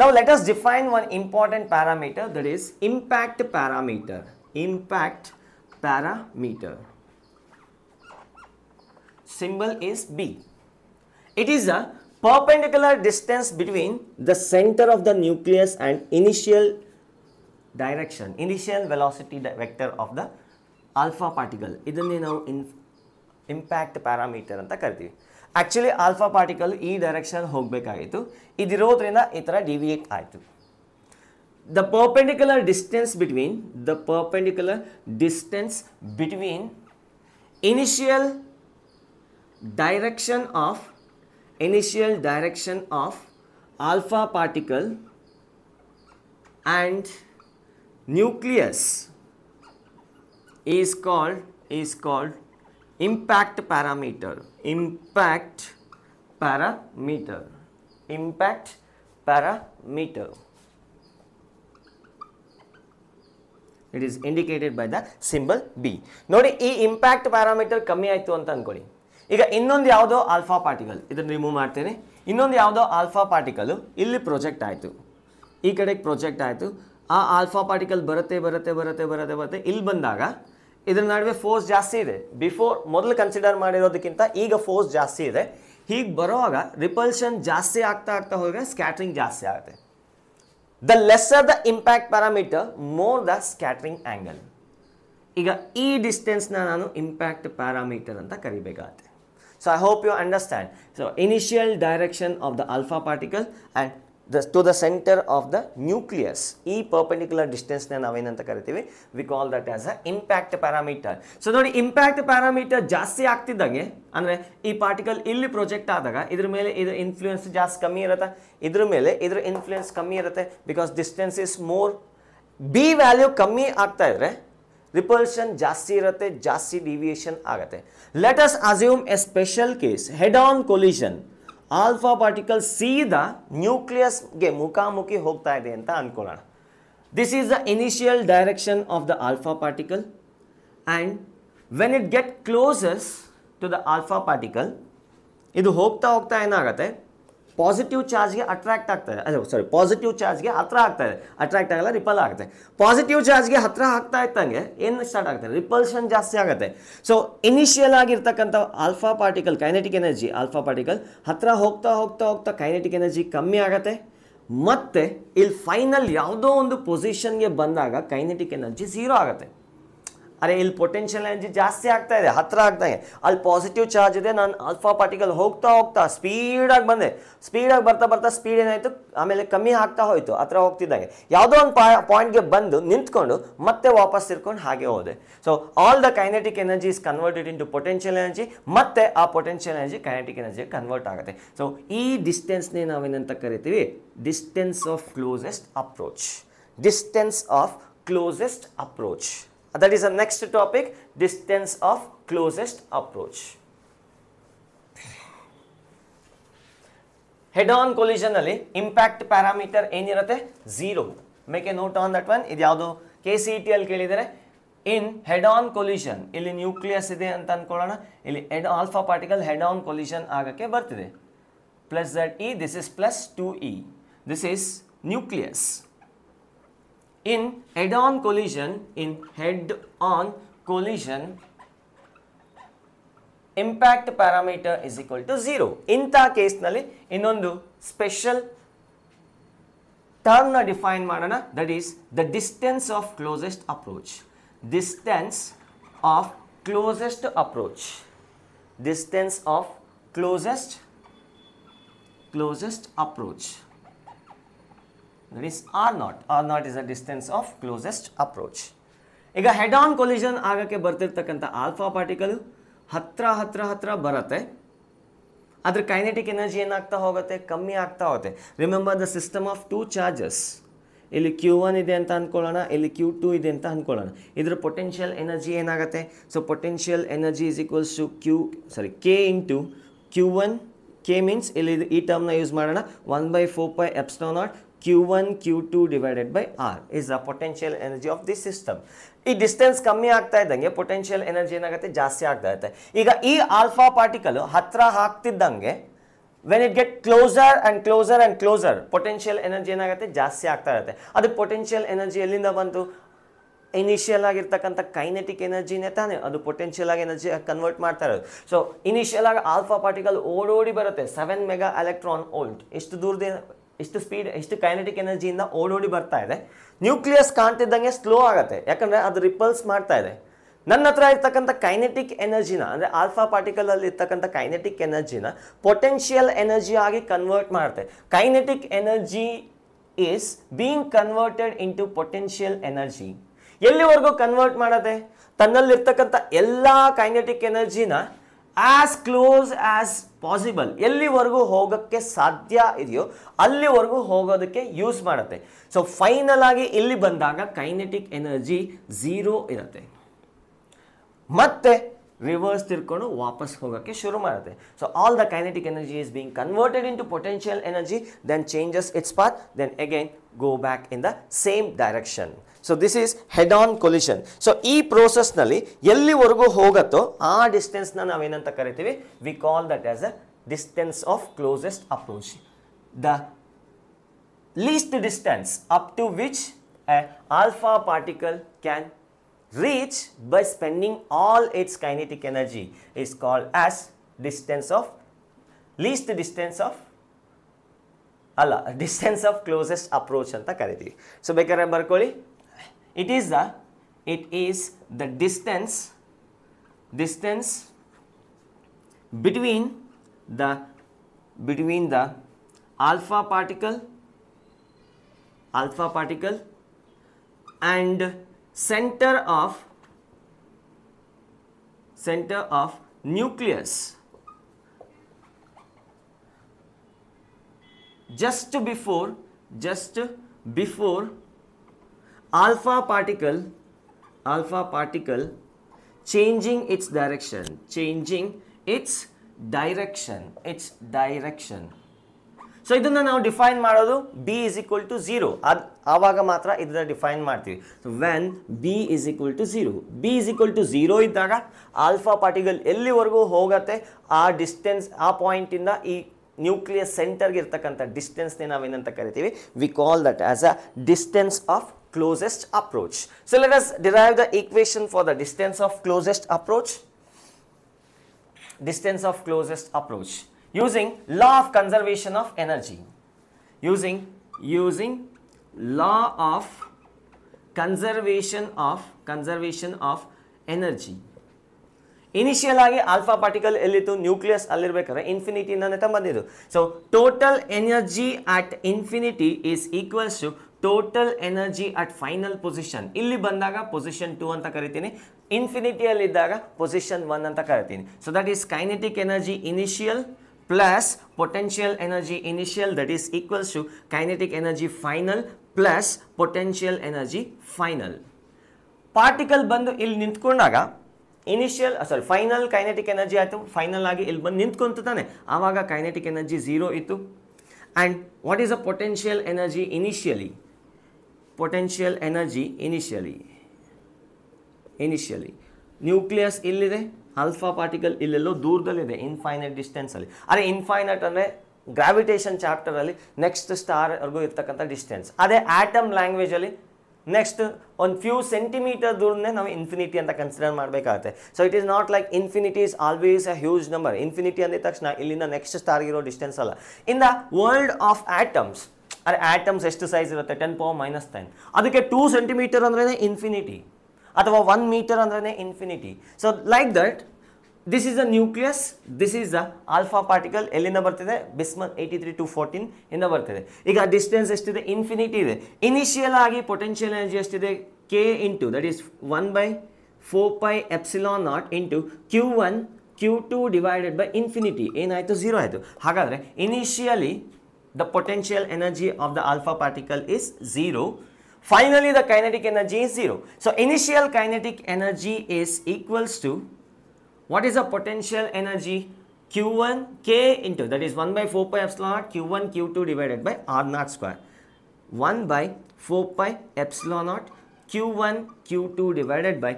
Now let us define one important parameter, that is impact parameter. Impact parameter symbol is B. It is a perpendicular distance between the center of the nucleus and initial direction, initial velocity vector of the alpha particle. ಇದನ್ನೇ ನಾವು impact parameter ಅಂತ ಕರಿತೀವಿ. Actually alpha particle ಈ direction ಹೋಗಬೇಕಾಗಿತ್ತು, ಇದಿರೋದ್ರಿಂದ ಈ ಥರ deviate ಆಯಿತು. The perpendicular distance between initial direction of alpha particle and nucleus is called impact parameter. Impact parameter. It is indicated by the symbol B. ನೋಡಿ, ಈ impact parameter ಕಮ್ಮಿ ಆಯಿತು ಅಂತ ಅಂದ್ಕೊಳ್ಳಿ. ಈಗ ಇನ್ನೊಂದು ಯಾವುದೋ ಆಲ್ಫಾ ಪಾರ್ಟಿಕಲ್, ಇದನ್ನು ರಿಮೂವ್ ಮಾಡ್ತೇನೆ. ಇನ್ನೊಂದು ಯಾವುದೋ ಆಲ್ಫಾ ಪಾರ್ಟಿಕಲ್ ಇಲ್ಲಿ ಪ್ರೊಜೆಕ್ಟ್ ಆಯಿತು, ಈ ಕಡೆಗೆ ಪ್ರೊಜೆಕ್ಟ್ ಆಯಿತು. ಆ ಆಲ್ಫಾ ಪಾರ್ಟಿಕಲ್ ಬರುತ್ತೆ ಇಲ್ಲಿ ಬಂದಾಗ ಇದ್ರ ನಡುವೆ ಫೋರ್ಸ್ ಜಾಸ್ತಿ ಇದೆ. ಮೊದಲು ಕನ್ಸಿಡರ್ ಮಾಡಿರೋದಕ್ಕಿಂತ ಈಗ ಫೋರ್ಸ್ ಜಾಸ್ತಿ ಇದೆ. ಹೀಗೆ ಬರೋವಾಗ ರಿಪಲ್ಷನ್ ಜಾಸ್ತಿ ಆಗ್ತಾ ಹೋದರೆ ಸ್ಕ್ಯಾಟ್ರಿಂಗ್ ಜಾಸ್ತಿ ಆಗುತ್ತೆ. The lesser the impact parameter, more the scattering angle. ಈಗ ಈ ಡಿಸ್ಟೆನ್ಸ್ನ ನಾನು ಇಂಪ್ಯಾಕ್ಟ್ ಪ್ಯಾರಾಮೀಟರ್ ಅಂತ ಕರಿಬೇಕಾಗುತ್ತೆ. So I hope you understand. So initial direction of the alpha particle and to the center of the nucleus, ಈ perpendicular distance ನ ನಾವೇನಂತ ಕರಿತೀವಿ, we call that as a impact parameter. So ನೋಡಿ, impact parameter ಜಾಸ್ತಿ ಆಗ್ತಿದ್ದಂಗೆ, ಅಂದರೆ ಈ particle ಇಲ್ಲಿ project ಆದಾಗ ಇದ್ರ ಮೇಲೆ ಇದ್ರ ಇನ್ಫ್ಲೂಯೆನ್ಸ್ ಜಾಸ್ತಿ ಕಮ್ಮಿ ಇರುತ್ತೆ, ಇದ್ರ ಮೇಲೆ ಇದ್ರ ಇನ್ಫ್ಲೂಯೆನ್ಸ್ ಕಮ್ಮಿ ಇರುತ್ತೆ. Because distance is more. B value ಕಮ್ಮಿ ಆಗ್ತಾ ಇದ್ರೆ ರಿಪಲ್ಷನ್ ಜಾಸ್ತಿ ಇರುತ್ತೆ, ಜಾಸ್ತಿ ಡಿವಿಯೇಷನ್ ಆಗುತ್ತೆ. Let us assume a special case, head on collision. Alpha particle ಸೀದಾ ನ್ಯೂಕ್ಲಿಯಸ್ಗೆ ಮುಖಾಮುಖಿ ಹೋಗ್ತಾ ಇದೆ ಅಂತ ಅಂದ್ಕೊಳ್ಳೋಣ. This is the initial direction of the alpha particle and when it get closes to the alpha particle, ಇದು ಹೋಗ್ತಾ ಏನಾಗುತ್ತೆ, ಪಾಸಿಟಿವ್ ಚಾರ್ಜ್ಗೆ ಅಟ್ರಾಕ್ಟ್ ಆಗ್ತದೆ. ಪಾಸಿಟಿವ್ ಚಾರ್ಜ್ಗೆ ಹತ್ರ ಆಗ್ತಾಯಿದೆ, ಅಟ್ರಾಕ್ಟ್ ಆಗಲ್ಲ, ರಿಪಲ್ ಆಗುತ್ತೆ. ಪಾಸಿಟಿವ್ ಚಾರ್ಜ್ಗೆ ಹತ್ರ ಆಗ್ತಾ ಇದ್ದಂಗೆ ಏನು ಸ್ಟಾರ್ಟ್ ಆಗ್ತದೆ, ರಿಪಲ್ಷನ್ ಜಾಸ್ತಿ ಆಗುತ್ತೆ. ಸೊ ಇನಿಷಿಯಲ್ ಆಗಿರ್ತಕ್ಕಂಥ alpha particle kinetic energy, alpha particle ಹತ್ರ ಹೋಗ್ತಾ ಕೈನೆಟಿಕ್ ಎನರ್ಜಿ ಕಮ್ಮಿ ಆಗುತ್ತೆ. ಮತ್ತು ಇಲ್ಲಿ ಫೈನಲ್ ಯಾವುದೋ ಒಂದು ಪೊಸಿಷನ್ಗೆ ಬಂದಾಗ ಕೈನೆಟಿಕ್ ಎನರ್ಜಿ ಝೀರೋ ಆಗುತ್ತೆ. ಅರೆ ಇಲ್ಲಿ ಪೊಟೆನ್ಷಿಯಲ್ ಎನರ್ಜಿ ಜಾಸ್ತಿ ಆಗ್ತಾ ಇದೆ, ಹತ್ರ ಆಗ್ತಾ ಇದೆ, ಅಲ್ಲಿ ಪಾಸಿಟಿವ್ ಚಾರ್ಜ್ ಇದೆ, ನಾನು ಆಲ್ಫಾ ಪಾರ್ಟಿಕಲ್ ಹೋಗ್ತಾ ಹೋಗ್ತಾ ಸ್ಪೀಡಾಗಿ ಬಂದೆ, ಸ್ಪೀಡಾಗಿ ಬರ್ತಾ ಬರ್ತಾ ಸ್ಪೀಡ್ ಏನಾಯಿತು ಆಮೇಲೆ ಕಮ್ಮಿ ಆಗ್ತಾ ಹೋಯಿತು ಹತ್ರ ಹೋಗ್ತಿದ್ದಾಗೆ, ಯಾವುದೋ ಒಂದು ಪಾಯಿಂಟ್ಗೆ ಬಂದು ನಿಂತ್ಕೊಂಡು ಮತ್ತೆ ವಾಪಸ್ ತಿರ್ಕೊಂಡು ಹಾಗೆ ಹೋದೆ. So all the kinetic energy is converted into potential energy, ಮತ್ತೆ ಆ ಪೊಟೆನ್ಷಿಯಲ್ ಎನರ್ಜಿ ಕೈನೆಟಿಕ್ ಎನರ್ಜಿಗೆ ಕನ್ವರ್ಟ್ ಆಗುತ್ತೆ. ಸೊ ಈ ಡಿಸ್ಟೆನ್ಸ್ನೇ ನಾವೇನಂತ ಕರಿತೀವಿ, distance of closest approach. Distance of closest approach. That is the next topic, distance of closest approach. Head on collision ಅಲ್ಲಿ impact parameter ಏನಿರುತ್ತೆ 0. Make a note on that one. ಇದು ಯಾವುದು KCET ಅಲ್ಲಿ ಕೇಳಿದರೆ, ಇನ್ ಹೆಡ್ ಆನ್ ಕೊಲಿಷನ್ ಇಲ್ಲಿ nucleus ಇದೆ ಅಂತ ಅನ್ಕೊಳ್ಳೋಣ, ಇಲ್ಲಿ alpha particle head on collision ಆಗಕ್ಕೆ ಬರ್ತಿದೆ, plus ZE, this is plus 2E, this is nucleus. In head-on collision, impact parameter is equal to 0. ಇಂಥ ಕೇಸ್ನಲ್ಲಿ ಇನ್ನೊಂದು ಸ್ಪೆಷಲ್ ಟರ್ಮ್ನ ಡಿಫೈನ್ ಮಾಡೋಣ, that is the distance of closest approach. Distance of closest approach. Distance of closest approach. That is R0. R0 is the distance of closest approach. ಈಗ head on collision ಆಗಕ್ಕೆ ಬರ್ತಿರ್ತಕ್ಕಂಥ alpha particle ಹತ್ರ ಬರುತ್ತೆ, ಅದ್ರ kinetic energy ಏನಾಗ್ತಾ ಹೋಗುತ್ತೆ, ಕಮ್ಮಿ ಆಗ್ತಾ ಹೋಗುತ್ತೆ. Remember the system of two charges. ಇಲ್ಲಿ Q1 ಇದೆ ಅಂತ ಅಂದ್ಕೊಳ್ಳೋಣ, ಇಲ್ಲಿ Q2 ಇದೆ ಅಂತ ಅಂದ್ಕೊಳ್ಳೋಣ. ಇದರ ಪೊಟೆನ್ಷಿಯಲ್ ಎನರ್ಜಿ ಏನಾಗುತ್ತೆ, so potential energy is equals to K into Q1. K means ಇಲ್ಲಿ ಈ ಟರ್ಮ್ನ ಯೂಸ್ ಮಾಡೋಣ, 1/4πε0 Q1 Q2 divided by R is the potential energy of this system. ಈ ಡಿಸ್ಟೆನ್ಸ್ ಕಮ್ಮಿ ಆಗ್ತಾ ಇದ್ದಂಗೆ ಪೊಟೆನ್ಷಿಯಲ್ ಎನರ್ಜಿ ಏನಾಗುತ್ತೆ, ಜಾಸ್ತಿ ಆಗ್ತಾ ಇರುತ್ತೆ. ಈಗ ಈ ಆಲ್ಫಾ ಪಾರ್ಟಿಕಲ್ ಹತ್ರ ಹಾಕ್ತಿದ್ದಂಗೆ when it get closer and closer potential energy ಏನಾಗುತ್ತೆ, ಜಾಸ್ತಿ ಆಗ್ತಾ ಇರುತ್ತೆ. ಅದಕ್ಕೆ ಪೊಟೆನ್ಷಿಯಲ್ ಎನರ್ಜಿ ಎಲ್ಲಿಂದ ಬಂತು, ಇನಿಷಿಯಲ್ ಆಗಿರ್ತಕ್ಕಂಥ ಕೈನೆಟಿಕ್ ಎನರ್ಜಿನೇ ತಾನೇ ಅದು ಪೊಟೆನ್ಷಿಯಲ್ ಆಗಿ ಎನರ್ಜಿ ಕನ್ವರ್ಟ್ ಮಾಡ್ತಾ ಇರೋದು. ಸೊ ಇನಿಷಿಯಲ್ ಆಗಿ ಆಲ್ಫಾ ಪಾರ್ಟಿಕಲ್ ಓಡೋಡಿ ಬರುತ್ತೆ 7 ಮೆಗಾ ಎಲೆಕ್ಟ್ರಾನ್ ವೋಲ್ಟ್, ಇಷ್ಟು ಸ್ಪೀಡ್, ಇಷ್ಟು ಕೈನೆಟಿಕ್ ಎನರ್ಜಿಯಿಂದ ಓಡೋಡಿ ಬರ್ತಾ ಇದೆ. ನ್ಯೂಕ್ಲಿಯಸ್ ಕಾಣ್ತಿದ್ದಂಗೆ ಸ್ಲೋ ಆಗುತ್ತೆ, ಯಾಕಂದರೆ ಅದು ರಿಪಲ್ಸ್ ಮಾಡ್ತಾ ಇದೆ. ನನ್ನ ಹತ್ರ ಇರ್ತಕ್ಕಂಥ ಕೈನೆಟಿಕ್ ಎನರ್ಜಿನ, ಅಂದರೆ ಆಲ್ಫಾ ಪಾರ್ಟಿಕಲ್ ಅಲ್ಲಿ ಇರ್ತಕ್ಕಂಥ ಕೈನೆಟಿಕ್ ಎನರ್ಜಿನ ಪೊಟೆನ್ಷಿಯಲ್ ಎನರ್ಜಿ ಆಗಿ ಕನ್ವರ್ಟ್ ಮಾಡುತ್ತೆ. Kinetic energy is being converted into potential energy. ಎಲ್ಲಿವರೆಗೂ ಕನ್ವರ್ಟ್ ಮಾಡುತ್ತೆ, ತನ್ನಲ್ಲಿರ್ತಕ್ಕಂಥ ಎಲ್ಲ ಕೈನೆಟಿಕ್ ಎನರ್ಜಿನ ಆಸ್ ಕ್ಲೋಸ್ ಆಸ್ ಪಾಸಿಬಲ್, ಎಲ್ಲಿವರೆಗೂ ಹೋಗೋಕ್ಕೆ ಸಾಧ್ಯ ಇದೆಯೋ ಅಲ್ಲಿವರೆಗೂ ಹೋಗೋದಕ್ಕೆ ಯೂಸ್ ಮಾಡುತ್ತೆ. ಸೊ ಫೈನಲ್ ಆಗಿ ಇಲ್ಲಿ ಬಂದಾಗ ಕೈನೆಟಿಕ್ ಎನರ್ಜಿ 0 ಇರುತ್ತೆ, ಮತ್ತೆ ರಿವರ್ಸ್ ತಿರ್ಕೊಂಡು ವಾಪಸ್ ಹೋಗೋಕ್ಕೆ ಶುರು ಮಾಡುತ್ತೆ. So all the kinetic energy is being converted into potential energy, then changes its path, then again go back in the same direction. So this is head on collision. So ಈ ಪ್ರೋಸೆಸ್ನಲ್ಲಿ ಎಲ್ಲಿವರೆಗೂ ಹೋಗುತ್ತೋ ಆ ಡಿಸ್ಟೆನ್ಸ್ನ ನಾವೇನಂತ ಕರಿತೀವಿ, we call that as a distance of closest approach. The least distance up to which a alpha particle can reach by spending all its kinetic energy is called as distance of closest approach anta karitivi. So bekare barkoli, it is the distance between the alpha particle and center of nucleus just before alpha particle changing its direction. So ಇದನ್ನು ನಾವು define ಮಾಡೋದು B is equal to 0, ಆವಾಗ ಮಾತ್ರ ಇದನ್ನ define ಮಾಡ್ತೀವಿ. So when B is equal to 0 ಇದ್ದಾಗ alpha particle ಎಲ್ಲಿವರೆಗೂ ಹೋಗುತ್ತೆ ಆ ಡಿಸ್ಟೆನ್ಸ್, ಆ ಪಾಯಿಂಟಿಂದ ಈ ನ್ಯೂಕ್ಲಿಯಸ್ ಸೆಂಟರ್ಗೆ ಇರ್ತಕ್ಕಂಥ ಡಿಸ್ಟೆನ್ಸ್ನೇ ನಾವೇನಂತ ಕರಿತೀವಿ, we call that as a distance of closest approach. So let us derive the equation for the distance of closest approach. Distance of closest approach using law of conservation of energy. Using law of conservation of energy. Initial ಆಗಿ alpha particle ಎಲ್ಲಿತ್ತು, nucleus ಅಲ್ಲಿರ್ಬೇಕಾದ್ರೆ infinity ಇಂದಾನೆ ಬಂದಿದ್ದು. So total energy at infinity is equals to total energy at final position. ಇಲ್ಲಿ ಬಂದಾಗ position 2 ಅಂತ ಕರಿತೀನಿ, ಇನ್ಫಿನಿಟಿಯಲ್ಲಿದ್ದಾಗ position 1 ಅಂತ ಕರಿತೀನಿ. So that is kinetic energy initial plus potential energy initial, that is equals to kinetic energy final plus potential energy final. Particle ಬಂದು ಇಲ್ಲಿ ನಿಂತ್ಕೊಂಡಾಗ initial final kinetic energy ಆಯಿತು, final ಆಗಿ ಇಲ್ಲಿ ಬಂದು ನಿಂತ್ಕೊಂತಾನೆ, ಆವಾಗ ಕೈನೆಟಿಕ್ ಎನರ್ಜಿ 0 ಇತ್ತು. And what is a potential energy initially? Potential energy initially nucleus ಇಲ್ಲಿದೆ, alpha particle ಇಲ್ಲೆಲ್ಲೋ ದೂರದಲ್ಲಿದೆ, ಇನ್ಫೈನೈಟ್ ಡಿಸ್ಟೆನ್ಸಲ್ಲಿ. ಅದೇ ಇನ್ಫೈನೈಟ್ ಅಂದರೆ ಗ್ರಾವಿಟೇಷನ್ ಚಾಪ್ಟರಲ್ಲಿ ನೆಕ್ಸ್ಟ್ ಸ್ಟಾರ್ವರೆಗೂ ಇರ್ತಕ್ಕಂಥ ಡಿಸ್ಟೆನ್ಸ್. ಅದೇ ಆಟಮ್ ಲ್ಯಾಂಗ್ವೇಜಲ್ಲಿ ನೆಕ್ಸ್ಟ್ ಒಂದು ಫ್ಯೂ ಸೆಂಟಿಮೀಟರ್ ದೂರನೇ ನಾವು ಇನ್ಫಿನಿಟಿ ಅಂತ ಕನ್ಸಿಡರ್ ಮಾಡಬೇಕಾಗುತ್ತೆ. So it is not like infinity is always a huge number. Infinity ಅಂದಿದ ತಕ್ಷಣ ಇಲ್ಲಿಂದ ನೆಕ್ಸ್ಟ್ ಸ್ಟಾರ್ಗಿರೋ ಡಿಸ್ಟೆನ್ಸ್ ಅಲ್ಲ. In the world of atoms, ಅದೇ ಆಟಮ್ಸ್ ಎಷ್ಟು ಸೈಜ್ ಇರುತ್ತೆ, 10⁻⁻⁹. ಅದಕ್ಕೆ 2 ಸೆಂಟಿಮೀಟರ್ ಅಂದ್ರೆ ಇನ್ಫಿನಿಟಿ, ಅಥವಾ 1 ಮೀಟರ್ ಅಂದ್ರೆ infinity. So like that this is a nucleus, this is the alpha particle. ಎಲ್ಲಿಂದ ಬರ್ತಿದೆ? ಬಿಸ್ಮತ್ 83-214 ಇಂದ ಬರ್ತಿದೆ. ಈಗ ಡಿಸ್ಟೆನ್ಸ್ ಎಷ್ಟಿದೆ? ಇನ್ಫಿನಿಟಿ ಇದೆ. ಇನಿಷಿಯಲ್ ಆಗಿ ಪೊಟೆನ್ಷಿಯಲ್ ಎನರ್ಜಿ ಎಷ್ಟಿದೆ? k into that is 1/4πε0 into Q1 Q2 divided by infinity. ಏನಾಯಿತು? 0 ಆಯಿತು. ಹಾಗಾದರೆ initially the potential energy of the alpha particle is 0. Finally, the kinetic energy is 0. So, initial kinetic energy is equals to, what is the potential energy? Q1 K into, that is 1/4πε0 Q1 Q2 divided by R0 square. 1/4πε0 Q1 Q2 divided by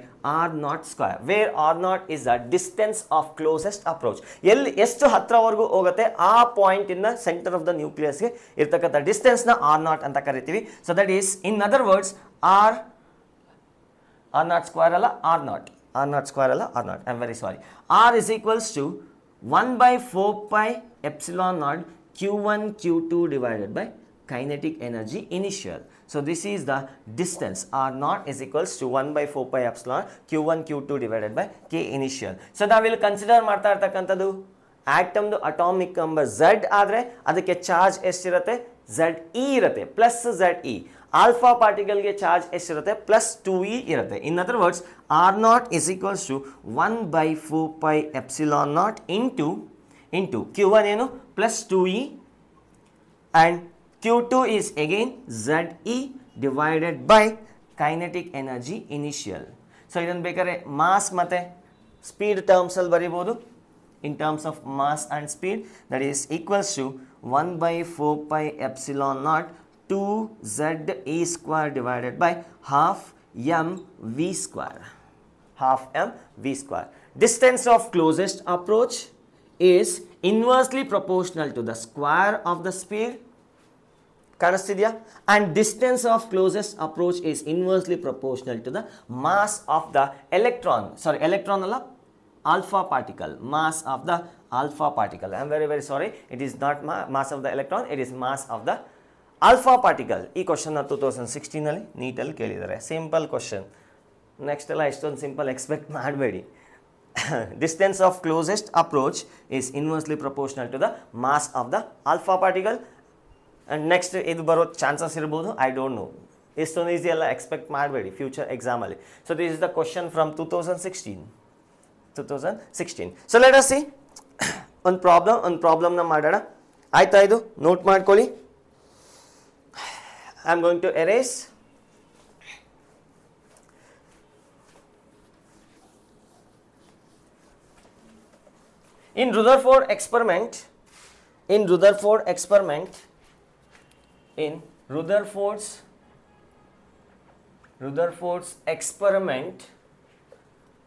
R0 square, where R0 is the distance of closest approach. ಎಲ್ಲಿ ಎಷ್ಟು ಹತ್ರವರೆಗೂ ಹೋಗುತ್ತೆ ಆ point ಇಂದ centre of the ನ್ಯೂಕ್ಲಿಯಸ್ಗೆ ಇರ್ತಕ್ಕಂಥ ಡಿಸ್ಟೆನ್ಸ್ನ R0 ಅಂತ ಕರಿತೀವಿ. So that is in other words R0 square ಅಲ್ಲ, R0 square ಅಲ್ಲ, R0, I am very sorry. R is equals to 1/4πε0 Q1 Q2 divided by kinetic energy initial. So this is the distance. R0 is equals to 1/4πε0 Q1 Q2 divided by K initial. So now we will consider ಮಾಡ್ತಾ ಇರ್ತಕ್ಕಂಥದ್ದು ಆಟಮ್ದು atomic number Z ಆದರೆ ಅದಕ್ಕೆ charge ಎಷ್ಟಿರುತ್ತೆ? ZE ಇರುತ್ತೆ, plus ZE. ಆಲ್ಫಾ ಪಾರ್ಟಿಕಲ್ಗೆ charge ಎಷ್ಟಿರುತ್ತೆ? Plus 2E ಇರುತ್ತೆ. In other words R0 is equals to 1/4πε0 into Q1 ಏನು? Plus 2E and Q2 is again ZE divided by kinetic energy initial. So ಇದನ್ನು ಬೇಕಾದ್ರೆ ಮಾಸ್ ಮತ್ತು ಸ್ಪೀಡ್ ಟರ್ಮ್ಸ್ ಅಲ್ಲಿ ಬರೀಬಹುದು. In terms of mass and speed, that is equals to 1/4πε0 2ZE square divided by half mv square. Half mv square. Distance of closest approach is inversely proportional to the square of the speed. ಕಾಣಿಸ್ತಿದೆಯಾ? and distance of closest approach is inversely proportional to the mass of the electron ಅಲ್ಲ, alpha particle, mass of the alpha particle. I am very sorry, it is not mass of the electron, it is mass of the alpha particle. ಈ question 2016 ಅಲ್ಲಿ ನೀಟಲ್ಲಿ ಕೇಳಿದ್ದಾರೆ. Simple question, next ಎಲ್ಲ ಇಷ್ಟೊಂದು simple expect ಮಾಡಬೇಡಿ. Distance of closest approach is inversely proportional to the mass of the alpha particle. And next ಇದು ಬರೋ chances ಇರ್ಬೋದು, ಐ ಡೋಂಟ್ ನೋ. ಇಷ್ಟೊಂದು ಈಸಿ ಎಲ್ಲ ಎಕ್ಸ್ಪೆಕ್ಟ್ ಮಾಡಬೇಡಿ ಫ್ಯೂಚರ್ ಎಕ್ಸಾಮಲ್ಲಿ. So this is the question from 2016. So let us see ಒಂದು ಪ್ರಾಬ್ಲಮ್ನ ಮಾಡೋಣ. ಆಯ್ತಾ? ಇದು ನೋಟ್ ಮಾಡ್ಕೊಳ್ಳಿ. I am going to erase. In Rutherford experiment,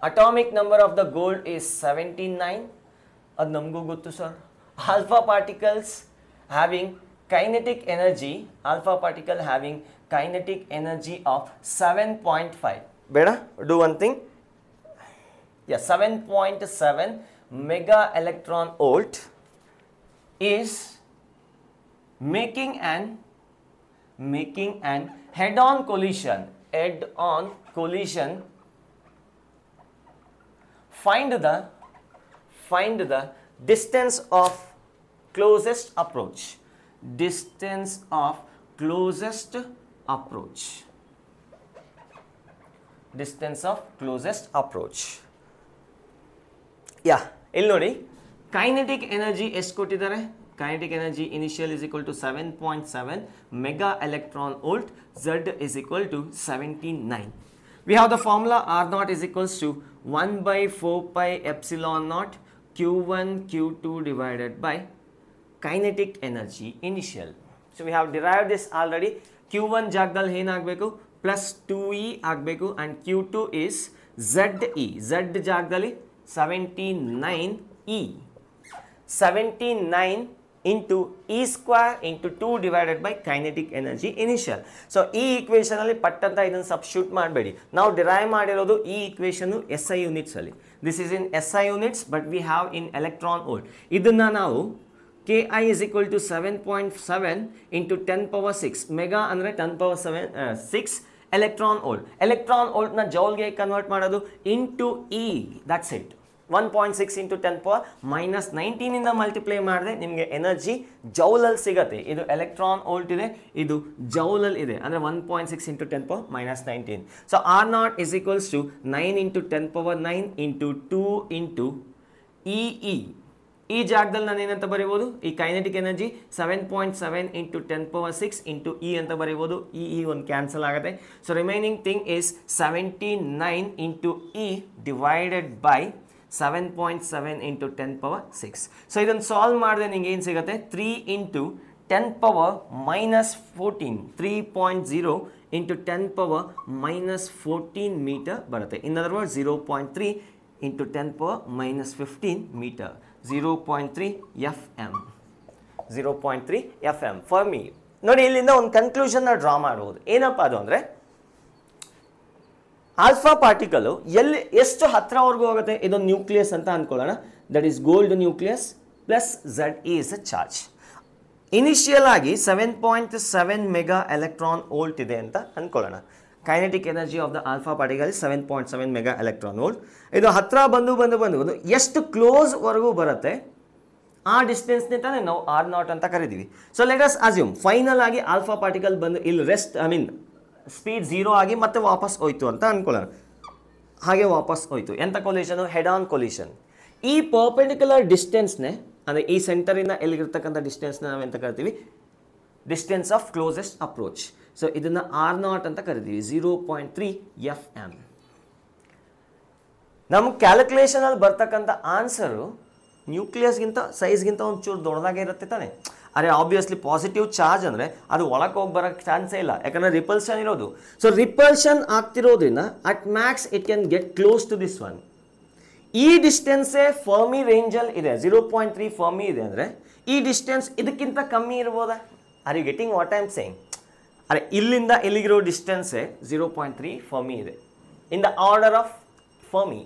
atomic number of the gold is 79. ಅದು ನಮಗೂ ಗೊತ್ತು sir. Alpha particles having kinetic energy of 7.5. ಬೇಡ, do one thing. 7.7 mega electron volt is making an head-on collision find the distance of closest approach. Distance of closest approach. Distance of closest approach. Yeah, ಇಲ್ಲಿ ನೋಡಿ kinetic energy ಎಷ್ಟು ಕೊಟ್ಟಿದ್ದಾರೆ? Kinetic energy initial is equal to 7.7 mega electron volt. Z is equal to 79. We have the formula R naught is equals to 1 by 4 pi epsilon naught Q1 Q2 divided by kinetic energy initial. So we have derived this already. Q1 ಜಾಗದಲ್ಲಿ ಏನಾಗಬೇಕು plus 2e ಆಗಬೇಕು and Q2 is ZE. Z ಜಾಗದಲ್ಲಿ 79e. 79 into E square into 2 divided by kinetic energy initial. So ಈ equation ಅಲ್ಲಿ ಪಟ್ಟಂತ ಇದನ್ನು substitute ಮಾಡಬೇಡಿ. ನಾವು derive ಮಾಡಿರೋದು ಈ equation SI units ಅಲ್ಲಿ. This is in SI units but we have in electron volt. ಇದನ್ನ ನಾವು Ki is equal to 7.7 into 10 power 6 mega ಅಂದ್ರೆ 10 power 6 electron volt. Electron volt ನ joule ಗೆ convert ಮಾಡೋದು into E. That's it. 1.6 into 10 power minus 19 ಇಂದ multiply ಮಾಡಿದ್ರೆ ನಿಮಗೆ energy joule ಅಲ್ಲಿ ಸಿಗುತ್ತೆ. ಇದು ಎಲೆಕ್ಟ್ರಾನ್ ವೋಲ್ಟ್ ಇದೆ, ಇದು ಜೌಲ್ ಅಲ್ಲಿ ಇದೆ, ಅಂದ್ರೆ 1.6 into 10 power minus 19. So R naught is equals to 9 into 10 power 9 into 2 into EE. ಈ ಜಾಗದಲ್ಲಿ ನಾನು ಏನಂತ ಬರೀಬಹುದು? ಈ kinetic energy 7.7 into 10 power 6 into E ಅಂತ ಬರೀಬಹುದು. E ಒಂದು ಕ್ಯಾನ್ಸಲ್ ಆಗುತ್ತೆ. So remaining thing is 79 into E divided by 7.7 into 10 power 6. So ಇದನ್ನು solve ಮಾಡಿದ್ರೆ ನಿಮಗೆ ಏನು ಸಿಗುತ್ತೆ? 3 into 10 power minus 14. 3.0 into 10 power minus 14 meter ಬರುತ್ತೆ. In other words 0.3 into 10 power minus 15 meter. 0.3 FM. 0.3 FM Fermi. ನೋಡಿ ಇಲ್ಲಿಂದ ಒಂದು ಕನ್ಕ್ಲೂಷನ್ ನ ಡ್ರಾ ಮಾಡಬಹುದು. ಏನಪ್ಪಾ ಅದು ಅಂದ್ರೆ ಆಲ್ಫಾ ಪಾರ್ಟಿಕಲ್ ಎಲ್ಲಿ ಎಷ್ಟು ಹತ್ರವರೆಗೂ ಹೋಗುತ್ತೆ? ಇದೊಂದು ನ್ಯೂಕ್ಲಿಯಸ್ ಅಂತ ಅನ್ಕೊಳ್ಳೋಣ. That is gold nucleus plus ZE is a charge. Initial ಆಗಿ 7.7 ಮೆಗಾ ಎಲೆಕ್ಟ್ರಾನ್ ವೋಲ್ಟ್ ಇದೆ ಅಂತ ಅನ್ಕೊಳ್ಳೋಣ. Kinetic energy of the alpha particle 7.7 mega electron volt. ಇದು ಹತ್ರ ಬಂದು ಎಷ್ಟು ಕ್ಲೋಸ್ ವರೆಗೂ ಬರುತ್ತೆ ಆ ಡಿಸ್ಟೆನ್ಸ್ ತಾನೇ ನಾವು R naught ಅಂತ ಕರಿತೀವಿ. So let us assume final ಆಗಿ ಆಲ್ಫಾ ಪಾರ್ಟಿಕಲ್ ಬಂದು ಇಲ್ಲಿ ರೆಸ್ಟ್ ಸ್ಪೀಡ್ 0 ಆಗಿ ಮತ್ತೆ ವಾಪಸ್ ಹೋಯ್ತು ಅಂತ ಅನ್ಕೊಳ್ಳೋಣ. ಹಾಗೆ ವಾಪಸ್ ಹೋಯ್ತು. ಎಂಥ ಕೊಲಿಷನ್? Head on collision. ಈ ಪರ್ಪೆಂಡಿಕ್ಯುಲರ್ ಡಿಸ್ಟೆನ್ಸ್ನೇ ಅಂದರೆ ಈ ಸೆಂಟರಿಂದ ಎಲ್ಲಿಗಿರ್ತಕ್ಕಂಥ ಡಿಸ್ಟೆನ್ಸ್ನ ನಾವು ಎಂತ ಕರಿತೀವಿ? Distance of closest approach. So ಇದನ್ನು R naught ಅಂತ ಕರಿತೀವಿ. 0.3 FM. ನಮ್ಮ ಕ್ಯಾಲ್ಕುಲೇಷನ್ ಅಲ್ಲಿ ಬರ್ತಕ್ಕಂಥ ಆನ್ಸರು ನ್ಯೂಕ್ಲಿಯಸ್ಗಿಂತ ಸೈಜ್ಗಿಂತ ಒಂಚೂರು ದೊಡ್ಡದಾಗೆ ಇರುತ್ತೆ ತಾನೆ. ಅರೆ ಆಬ್ವಿಯಸ್ಲಿ ಪಾಸಿಟಿವ್ ಚಾರ್ಜ್ ಅಂದರೆ ಅದು ಒಳಗೆ ಹೋಗಿ ಬರೋಕ್ಕೆ ಚಾನ್ಸೇ ಇಲ್ಲ, ಯಾಕಂದರೆ ರಿಪಲ್ಷನ್ ಇರೋದು. ಸೊ ರಿಪಲ್ಷನ್ ಆಗ್ತಿರೋದ್ರಿಂದ at max it can get close to this one. ಈ ಡಿಸ್ಟೆನ್ಸೇ ಫರ್ಮಿ ರೇಂಜಲ್ಲಿ ಇದೆ. 0.3 ಫರ್ಮಿ ಇದೆ ಅಂದರೆ ಈ ಡಿಸ್ಟೆನ್ಸ್ ಇದಕ್ಕಿಂತ ಕಮ್ಮಿ ಇರ್ಬೋದಾ? Are you getting what I am saying? ಅರೆ ಇಲ್ಲಿಂದ ಇಲ್ಲಿಗಿರೋ ಡಿಸ್ಟೆನ್ಸೇ 0.3 ಫರ್ಮಿ ಇದೆ. In the order of fermi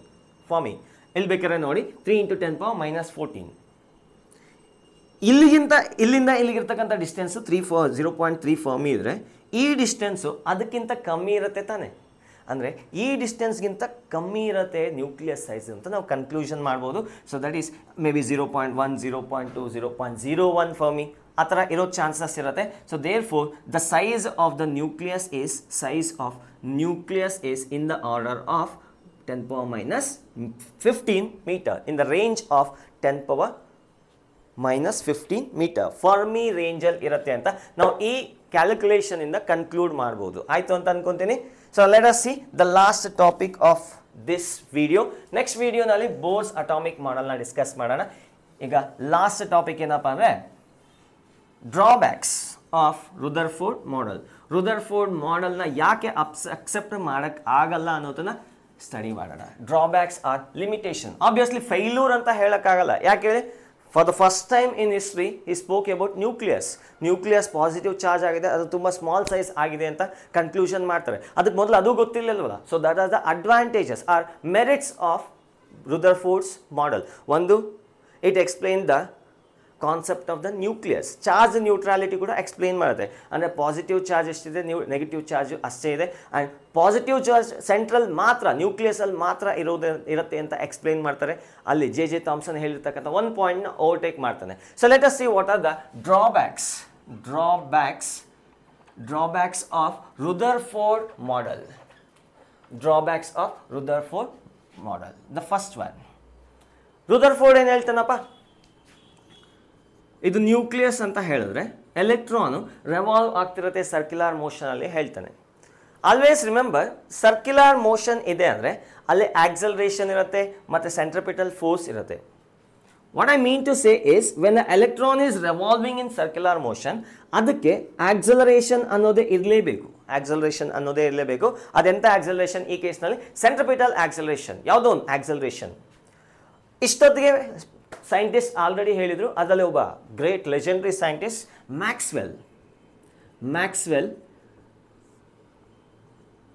ಇಲ್ಲಿ ಬೇಕಾದ್ರೆ ನೋಡಿ 3 into 10 power minus 14. ಇಲ್ಲಿಂದ ಇಲ್ಲಿಗಿರ್ತಕ್ಕಂಥ ಡಿಸ್ಟೆನ್ಸು 0.3 ಫರ್ಮಿ ಇದ್ರೆ ಈ ಡಿಸ್ಟೆನ್ಸು ಅದಕ್ಕಿಂತ ಕಮ್ಮಿ ಇರುತ್ತೆ ತಾನೆ. ಅಂದರೆ ಈ ಡಿಸ್ಟೆನ್ಸ್ಗಿಂತ ಕಮ್ಮಿ ಇರುತ್ತೆ ನ್ಯೂಕ್ಲಿಯಸ್ ಸೈಜ್ ಅಂತ ನಾವು ಕನ್ಕ್ಲೂಷನ್ ಮಾಡ್ಬೋದು. So that is may be 0.1, 0.2, 0.01 fermi ಆ ಥರ ಇರೋ ಚಾನ್ಸಸ್ ಇರುತ್ತೆ. So therefore the size of the nucleus is in the order of 10 power minus 15 meter, in the range of 10 power minus 15 meter. Fermi ರೇಂಜಲ್ಲಿ ಇರುತ್ತೆ ಅಂತ ನಾವು ಈ calculation ಇಂದ ಕನ್ಕ್ಲೂಡ್ ಮಾಡ್ಬೋದು. ಆಯಿತು ಅಂತ ಅನ್ಕೊಂತೀನಿ. So let us see the last topic of this video. Next ವಿಡಿಯೋನಲ್ಲಿ ಬೋರ್ಸ್ ಅಟಾಮಿಕ್ ಮಾಡೆಲ್ನ ಡಿಸ್ಕಸ್ ಮಾಡೋಣ. ಈಗ ಲಾಸ್ಟ್ ಟಾಪಿಕ್ ಏನಪ್ಪ ಅಂದರೆ drawbacks of Rutherford model. Rutherford ಮಾಡೆಲ್ನ ಯಾಕೆ ಅಕ್ಸೆಪ್ಟ್ ಮಾಡೋಕ್ಕೆ ಆಗಲ್ಲ ಅನ್ನೋದನ್ನ ಸ್ಟಡಿ ಮಾಡೋಣ. Drawbacks or limitation. Obviously failure ಅಂತ ಹೇಳೋಕ್ಕಾಗಲ್ಲ. ಯಾಕೆ ಹೇಳಿ? For the first time in history he spoke about nucleus positive charge ಆಗಿದೆ, ಅದು ತುಂಬ ಸ್ಮಾಲ್ ಸೈಜ್ ಆಗಿದೆ ಅಂತ ಕನ್ಕ್ಲೂಷನ್ ಮಾಡ್ತಾರೆ. ಅದಕ್ಕೆ ಮೊದಲು ಅದು ಗೊತ್ತಿಲ್ಲಲ್ವಲ್ಲ. So that are the advantages or merits of Rutherford's model. ಒಂದು, it explain the concept of the nucleus. Charge neutrality ಕೂಡ ಎಕ್ಸ್ಪ್ಲೇನ್ ಮಾಡುತ್ತೆ. ಅಂದರೆ ಪಾಸಿಟಿವ್ ಚಾರ್ಜ್ ಎಷ್ಟಿದೆ, ನೆಗೆಟಿವ್ ಚಾರ್ಜ್ ಅಷ್ಟೇ ಇದೆ. ಆ್ಯಂಡ್ ಪಾಸಿಟಿವ್ ಚಾರ್ಜ್ ಸೆಂಟ್ರಲ್ ಮಾತ್ರ, ನ್ಯೂಕ್ಲಿಯಸಲ್ಲಿ ಮಾತ್ರ ಇರುತ್ತೆ ಅಂತ ಎಕ್ಸ್ಪ್ಲೇನ್ ಮಾಡ್ತಾರೆ. ಅಲ್ಲಿ ಜೆ ಥಾಮ್ಸನ್ ಹೇಳಿರ್ತಕ್ಕಂಥ ಒಂದು ಪಾಯಿಂಟ್ನ ಓವರ್ಟೇಕ್ ಮಾಡ್ತಾನೆ. So let us see what are the drawbacks of Rutherford model. Drawbacks of Rutherford model. The first one, Rutherford ಏನು ಹೇಳ್ತಾನಪ್ಪ, ಇದು ನ್ಯೂಕ್ಲಿಯಸ್ ಅಂತ ಹೇಳಿದ್ರೆ ಎಲೆಕ್ಟ್ರಾನು ರೆವಾಲ್ವ್ ಆಗ್ತಿರುತ್ತೆ ಸರ್ಕ್ಯುಲರ್ ಮೋಷನಲ್ಲಿ ಹೇಳ್ತಾನೆ. ಆಲ್ವೇಸ್ ರಿಮೆಂಬರ್, ಸರ್ಕ್ಯುಲರ್ ಮೋಷನ್ ಇದೆ ಅಂದರೆ ಅಲ್ಲಿ ಆಕ್ಸಲರೇಷನ್ ಇರುತ್ತೆ ಮತ್ತು ಸೆಂಟ್ರಿಪಿಟಲ್ ಫೋರ್ಸ್ ಇರುತ್ತೆ. What I mean to say is, when the electron is revolving in circular motion, ಅದಕ್ಕೆ ಆಕ್ಸಲರೇಷನ್ ಅನ್ನೋದೇ ಇರಲೇಬೇಕು. ಅದೆಂಥ ಆಕ್ಸಲರೇಷನ್? ಈ ಕೇಸ್ನಲ್ಲಿ ಸೆಂಟ್ರಿಪಿಟಲ್ ಆಕ್ಸಲರೇಷನ್. ಯಾವುದೋ ಒಂದು ಆಕ್ಸಲರೇಷನ್. ಇಷ್ಟೊತ್ತಿಗೆ ಸೈಂಟಿಸ್ಟ್ ಆಲ್ರೆಡಿ ಹೇಳಿದರು, ಅದರಲ್ಲಿ ಒಬ್ಬ ಗ್ರೇಟ್ ಲೆಜೆಂಡರಿ ಸೈಂಟಿಸ್ಟ್ ಮ್ಯಾಕ್ಸ್ವೆಲ್,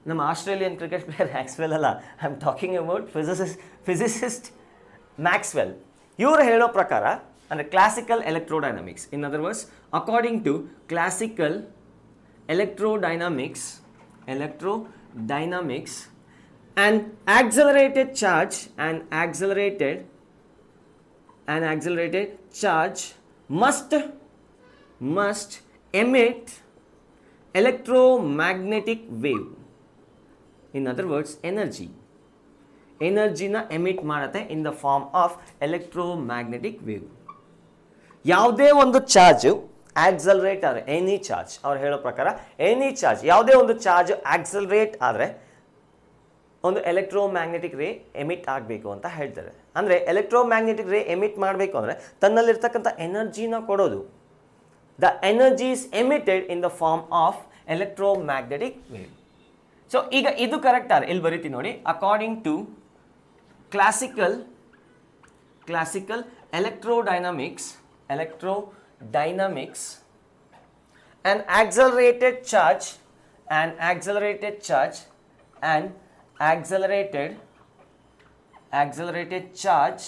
ನಮ್ಮ ಆಸ್ಟ್ರೇಲಿಯನ್ ಕ್ರಿಕೆಟ್ ಪ್ಲೇಯರ್ ಮ್ಯಾಕ್ಸ್ವೆಲ್ ಅಲ್ಲ, I am talking about physicist Maxwell. ಇವರು ಹೇಳೋ ಪ್ರಕಾರ, ಅಂದರೆ classical electrodynamics, in other words according to classical electrodynamics, an accelerated charge must emit electromagnetic wave. In other words, energy na emit ಮಾಡುತ್ತೆ in the form of electromagnetic wave. ಯಾವುದೇ ಒಂದು charge accelerate ಆದರೆ, any charge, ಅವ್ರು ಹೇಳೋ ಪ್ರಕಾರ any charge, ಯಾವುದೇ ಒಂದು charge accelerate ಆದರೆ ಒಂದು ಎಲೆಕ್ಟ್ರೋಮ್ಯಾಗ್ನೆಟಿಕ್ ರೇ ಎಮಿಟ್ ಆಗಬೇಕು ಅಂತ ಹೇಳ್ತಾರೆ. ಅಂದರೆ ಎಲೆಕ್ಟ್ರೋಮ್ಯಾಗ್ನೆಟಿಕ್ ರೇ ಎಮಿಟ್ ಮಾಡಬೇಕು ಅಂದರೆ ತನ್ನಲ್ಲಿರ್ತಕ್ಕಂಥ ಎನರ್ಜಿನ ಕೊಡೋದು. The energy is emitted in the form of electromagnetic wave. So ಈಗ ಇದು ಕರೆಕ್ಟ್ ಆದರೆ ಇಲ್ಲಿ ಬರೀತೀನಿ ನೋಡಿ, according to classical electrodynamics, an accelerated charge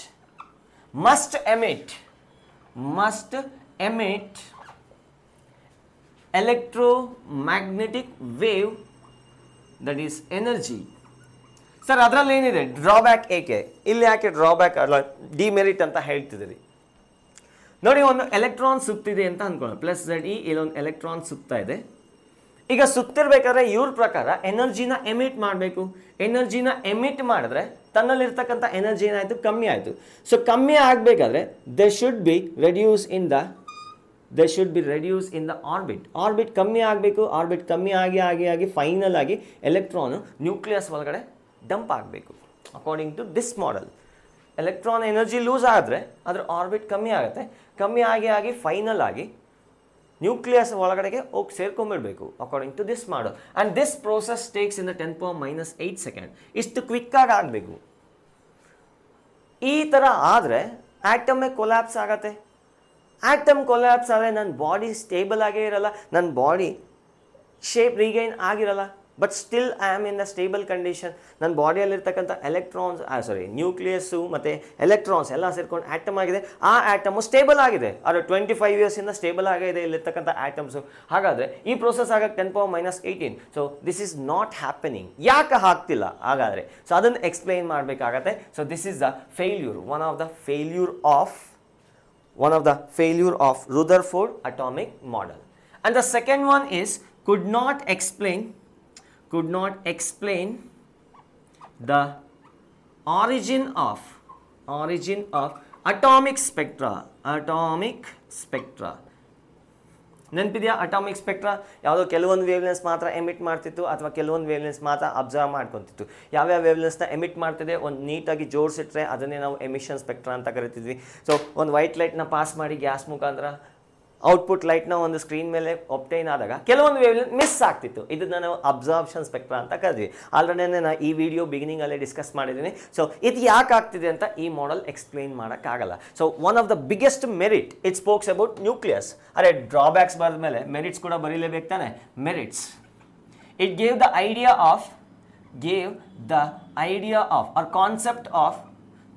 must emit electromagnetic wave, that is energy. Sir ಅದರಲ್ಲಿ ಏನಿದೆ ಡ್ರಾಬ್ಯಾಕ್? ಏಕೆ ಇಲ್ಲಿ ಯಾಕೆ ಡ್ರಾಬ್ಯಾಕ್ ಅಲ್ಲ ಡಿಮೆರಿಟ್ ಅಂತ ಹೇಳ್ತಿದ್ದೀರಿ? ನೋಡಿ, ಒಂದು ಎಲೆಕ್ಟ್ರಾನ್ ಸುತ್ತಿದೆ ಅಂತ ಅನ್ಕೊಳ್ಳೋಣ, ಪ್ಲಸ್ ಝೆಡ್ ಇ, ಇಲ್ಲೊಂದು ಎಲೆಕ್ಟ್ರಾನ್ ಸುತ್ತಾ ಇದೆ. ಈಗ ಸುತ್ತಿರ್ಬೇಕಾದ್ರೆ ಇವ್ರ ಪ್ರಕಾರ ಎನರ್ಜಿನ ಎಮಿಟ್ ಮಾಡಬೇಕು. ಎನರ್ಜಿನ ಎಮಿಟ್ ಮಾಡಿದ್ರೆ ತನ್ನಲ್ಲಿರ್ತಕ್ಕಂಥ ಎನರ್ಜಿ ಏನಾಯಿತು? ಕಮ್ಮಿ ಆಯಿತು. ಸೊ ಕಮ್ಮಿ ಆಗಬೇಕಾದ್ರೆ they should be reduce in the orbit ಕಮ್ಮಿ ಆಗಬೇಕು. ಆರ್ಬಿಟ್ ಕಮ್ಮಿ ಆಗಿ ಫೈನಲ್ ಆಗಿ ಎಲೆಕ್ಟ್ರಾನು ನ್ಯೂಕ್ಲಿಯಸ್ ಒಳಗಡೆ ಡಂಪ್ ಆಗಬೇಕು. According to this model, electron energy lose ಆದರೆ ಅದರ ಆರ್ಬಿಟ್ ಕಮ್ಮಿ ಆಗುತ್ತೆ. ಕಮ್ಮಿ ಆಗಿ ಫೈನಲ್ ಆಗಿ ನ್ಯೂಕ್ಲಿಯಸ್ ಒಳಗಡೆಗೆ ಹೋಗಿ ಸೇರ್ಕೊಂಡ್ಬಿಡ್ಬೇಕು according to this model. And this process takes in the 10⁻⁸ second. ಇಷ್ಟು ಕ್ವಿಕ್ಕಾಗಿ ಆಗಬೇಕು. ಈ ಥರ ಆದರೆ ಆಟಮೇ ಕೊಲ್ಯಾಪ್ಸ್ ಆಗತ್ತೆ. ಆಟಮ್ ಕೊಲ್ಯಾಪ್ಸ್ ಆದರೆ ನನ್ನ ಬಾಡಿ ಸ್ಟೇಬಲ್ ಆಗೇ ಇರಲ್ಲ, ನನ್ನ ಬಾಡಿ ಶೇಪ್ ರೀಗೈನ್ ಆಗಿರಲ್ಲ. But still I am in the stable condition. ನನ್ನ ಬಾಡಿಯಲ್ಲಿರ್ತಕ್ಕಂಥ ನ್ಯೂಕ್ಲಿಯಸ್ಸು ಮತ್ತು ಎಲೆಕ್ಟ್ರಾನ್ಸ್ ಎಲ್ಲ ಸೇರ್ಕೊಂಡು ಆಟಮ್ ಆಗಿದೆ. ಆ ಆಟಮು ಸ್ಟೇಬಲ್ ಆಗಿದೆ, ಅದು 25 ಇಯರ್ಸಿಂದ ಸ್ಟೇಬಲ್ ಆಗಿದೆ ಇಲ್ಲಿರ್ತಕ್ಕಂಥ ಆಟಮ್ಸು. ಹಾಗಾದರೆ ಈ ಪ್ರೋಸೆಸ್ ಆಗಕ್ಕೆ 10⁻18. So this is not happening. ಯಾಕೆ ಆಗ್ತಿಲ್ಲ ಹಾಗಾದರೆ? ಸೊ ಅದನ್ನು ಎಕ್ಸ್ಪ್ಲೈನ್ ಮಾಡಬೇಕಾಗತ್ತೆ. So this is the failure, one of the failure of Rutherford atomic model. And the second one is could not explain the origin of atomic spectra. ನೆನಪಿದೆಯಾ? Atomic spectra ಯಾವುದೋ ಕೆಲವೊಂದು wavelengths ಮಾತ್ರ emit ಮಾಡ್ತಿತ್ತು ಅಥವಾ ಕೆಲವೊಂದು wavelengths ಮಾತ್ರ observe ಮಾಡ್ಕೊತಿತ್ತು. ಯಾವ್ಯಾವ ವೇವ್ಲೆನ್ಸ್ನ emit ಮಾಡ್ತಿದೆ ಒಂದು ನೀಟಾಗಿ ಜೋಡಿಸಿಟ್ರೆ ಅದನ್ನೇ ನಾವು ಎಮಿಷನ್ ಸ್ಪೆಕ್ಟ್ರಾ ಅಂತ ಕರಿತಿದ್ವಿ. ಸೊ ಒಂದು ವೈಟ್ ಲೈಟ್ನ ಪಾಸ್ ಮಾಡಿ ಗ್ಯಾಸ್ ಮುಖಾಂತರ ಔಟ್ಪುಟ್ ಲೈಟ್ನ ಒಂದು ಸ್ಕ್ರೀನ್ ಮೇಲೆ ಒಬ್ಟೈನ್ ಆದಾಗ ಕೆಲವೊಂದು ವೇವ್ಲೆಂತ್ ಮಿಸ್ ಆಗ್ತಿತ್ತು. ಇದನ್ನು ನಾವು ಅಬ್ಸಾರ್ಪ್ಷನ್ ಸ್ಪೆಕ್ಟ್ರಾ ಅಂತ ಕರೆದ್ವಿ. ಆಲ್ರೆಡಿ ನಾನು ಈ ವಿಡಿಯೋ ಬಿಗಿನಿಂಗಲ್ಲೇ ಡಿಸ್ಕಸ್ ಮಾಡಿದ್ದೀನಿ. ಸೊ ಇದು ಯಾಕೆ ಆಗ್ತಿದೆ ಅಂತ ಈ ಮಾಡೆಲ್ ಎಕ್ಸ್ಪ್ಲೈನ್ ಮಾಡೋಕ್ಕಾಗಲ್ಲ. So one of the biggest merit it spokes about nucleus. ಅರೆ ಡ್ರಾಬ್ಯಾಕ್ಸ್ ಬರೆದ ಮೇಲೆ ಮೆರಿಟ್ಸ್ ಕೂಡ ಬರೀಲೇಬೇಕು ತಾನೆ. Merits, it gave the idea of or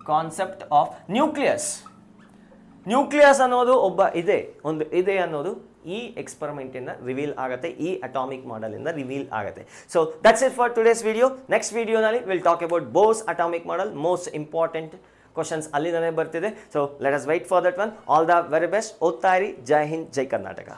concept of nucleus. Nucleus ಅನ್ನೋದು ಇದೆ ಅನ್ನೋದು ಈ ಎಕ್ಸ್ಪರಿಮೆಂಟಿಂದ ರಿವೀಲ್ ಆಗುತ್ತೆ, ಈ ಅಟಾಮಿಕ್ ಮಾಡೆಲಿಂದ ರಿವೀಲ್ ಆಗುತ್ತೆ. So that's it for today's video. Next ವಿಡಿಯೋನಲ್ಲಿ will talk about Bose atomic model. Most important questions ಅಲ್ಲಿಂದನೇ ಬರ್ತಿದೆ. So let us wait for that one. All the very best. ಓದ್ತಾ ಇರಿ. ಜೈ ಹಿಂದ್, ಜೈ ಕರ್ನಾಟಕ.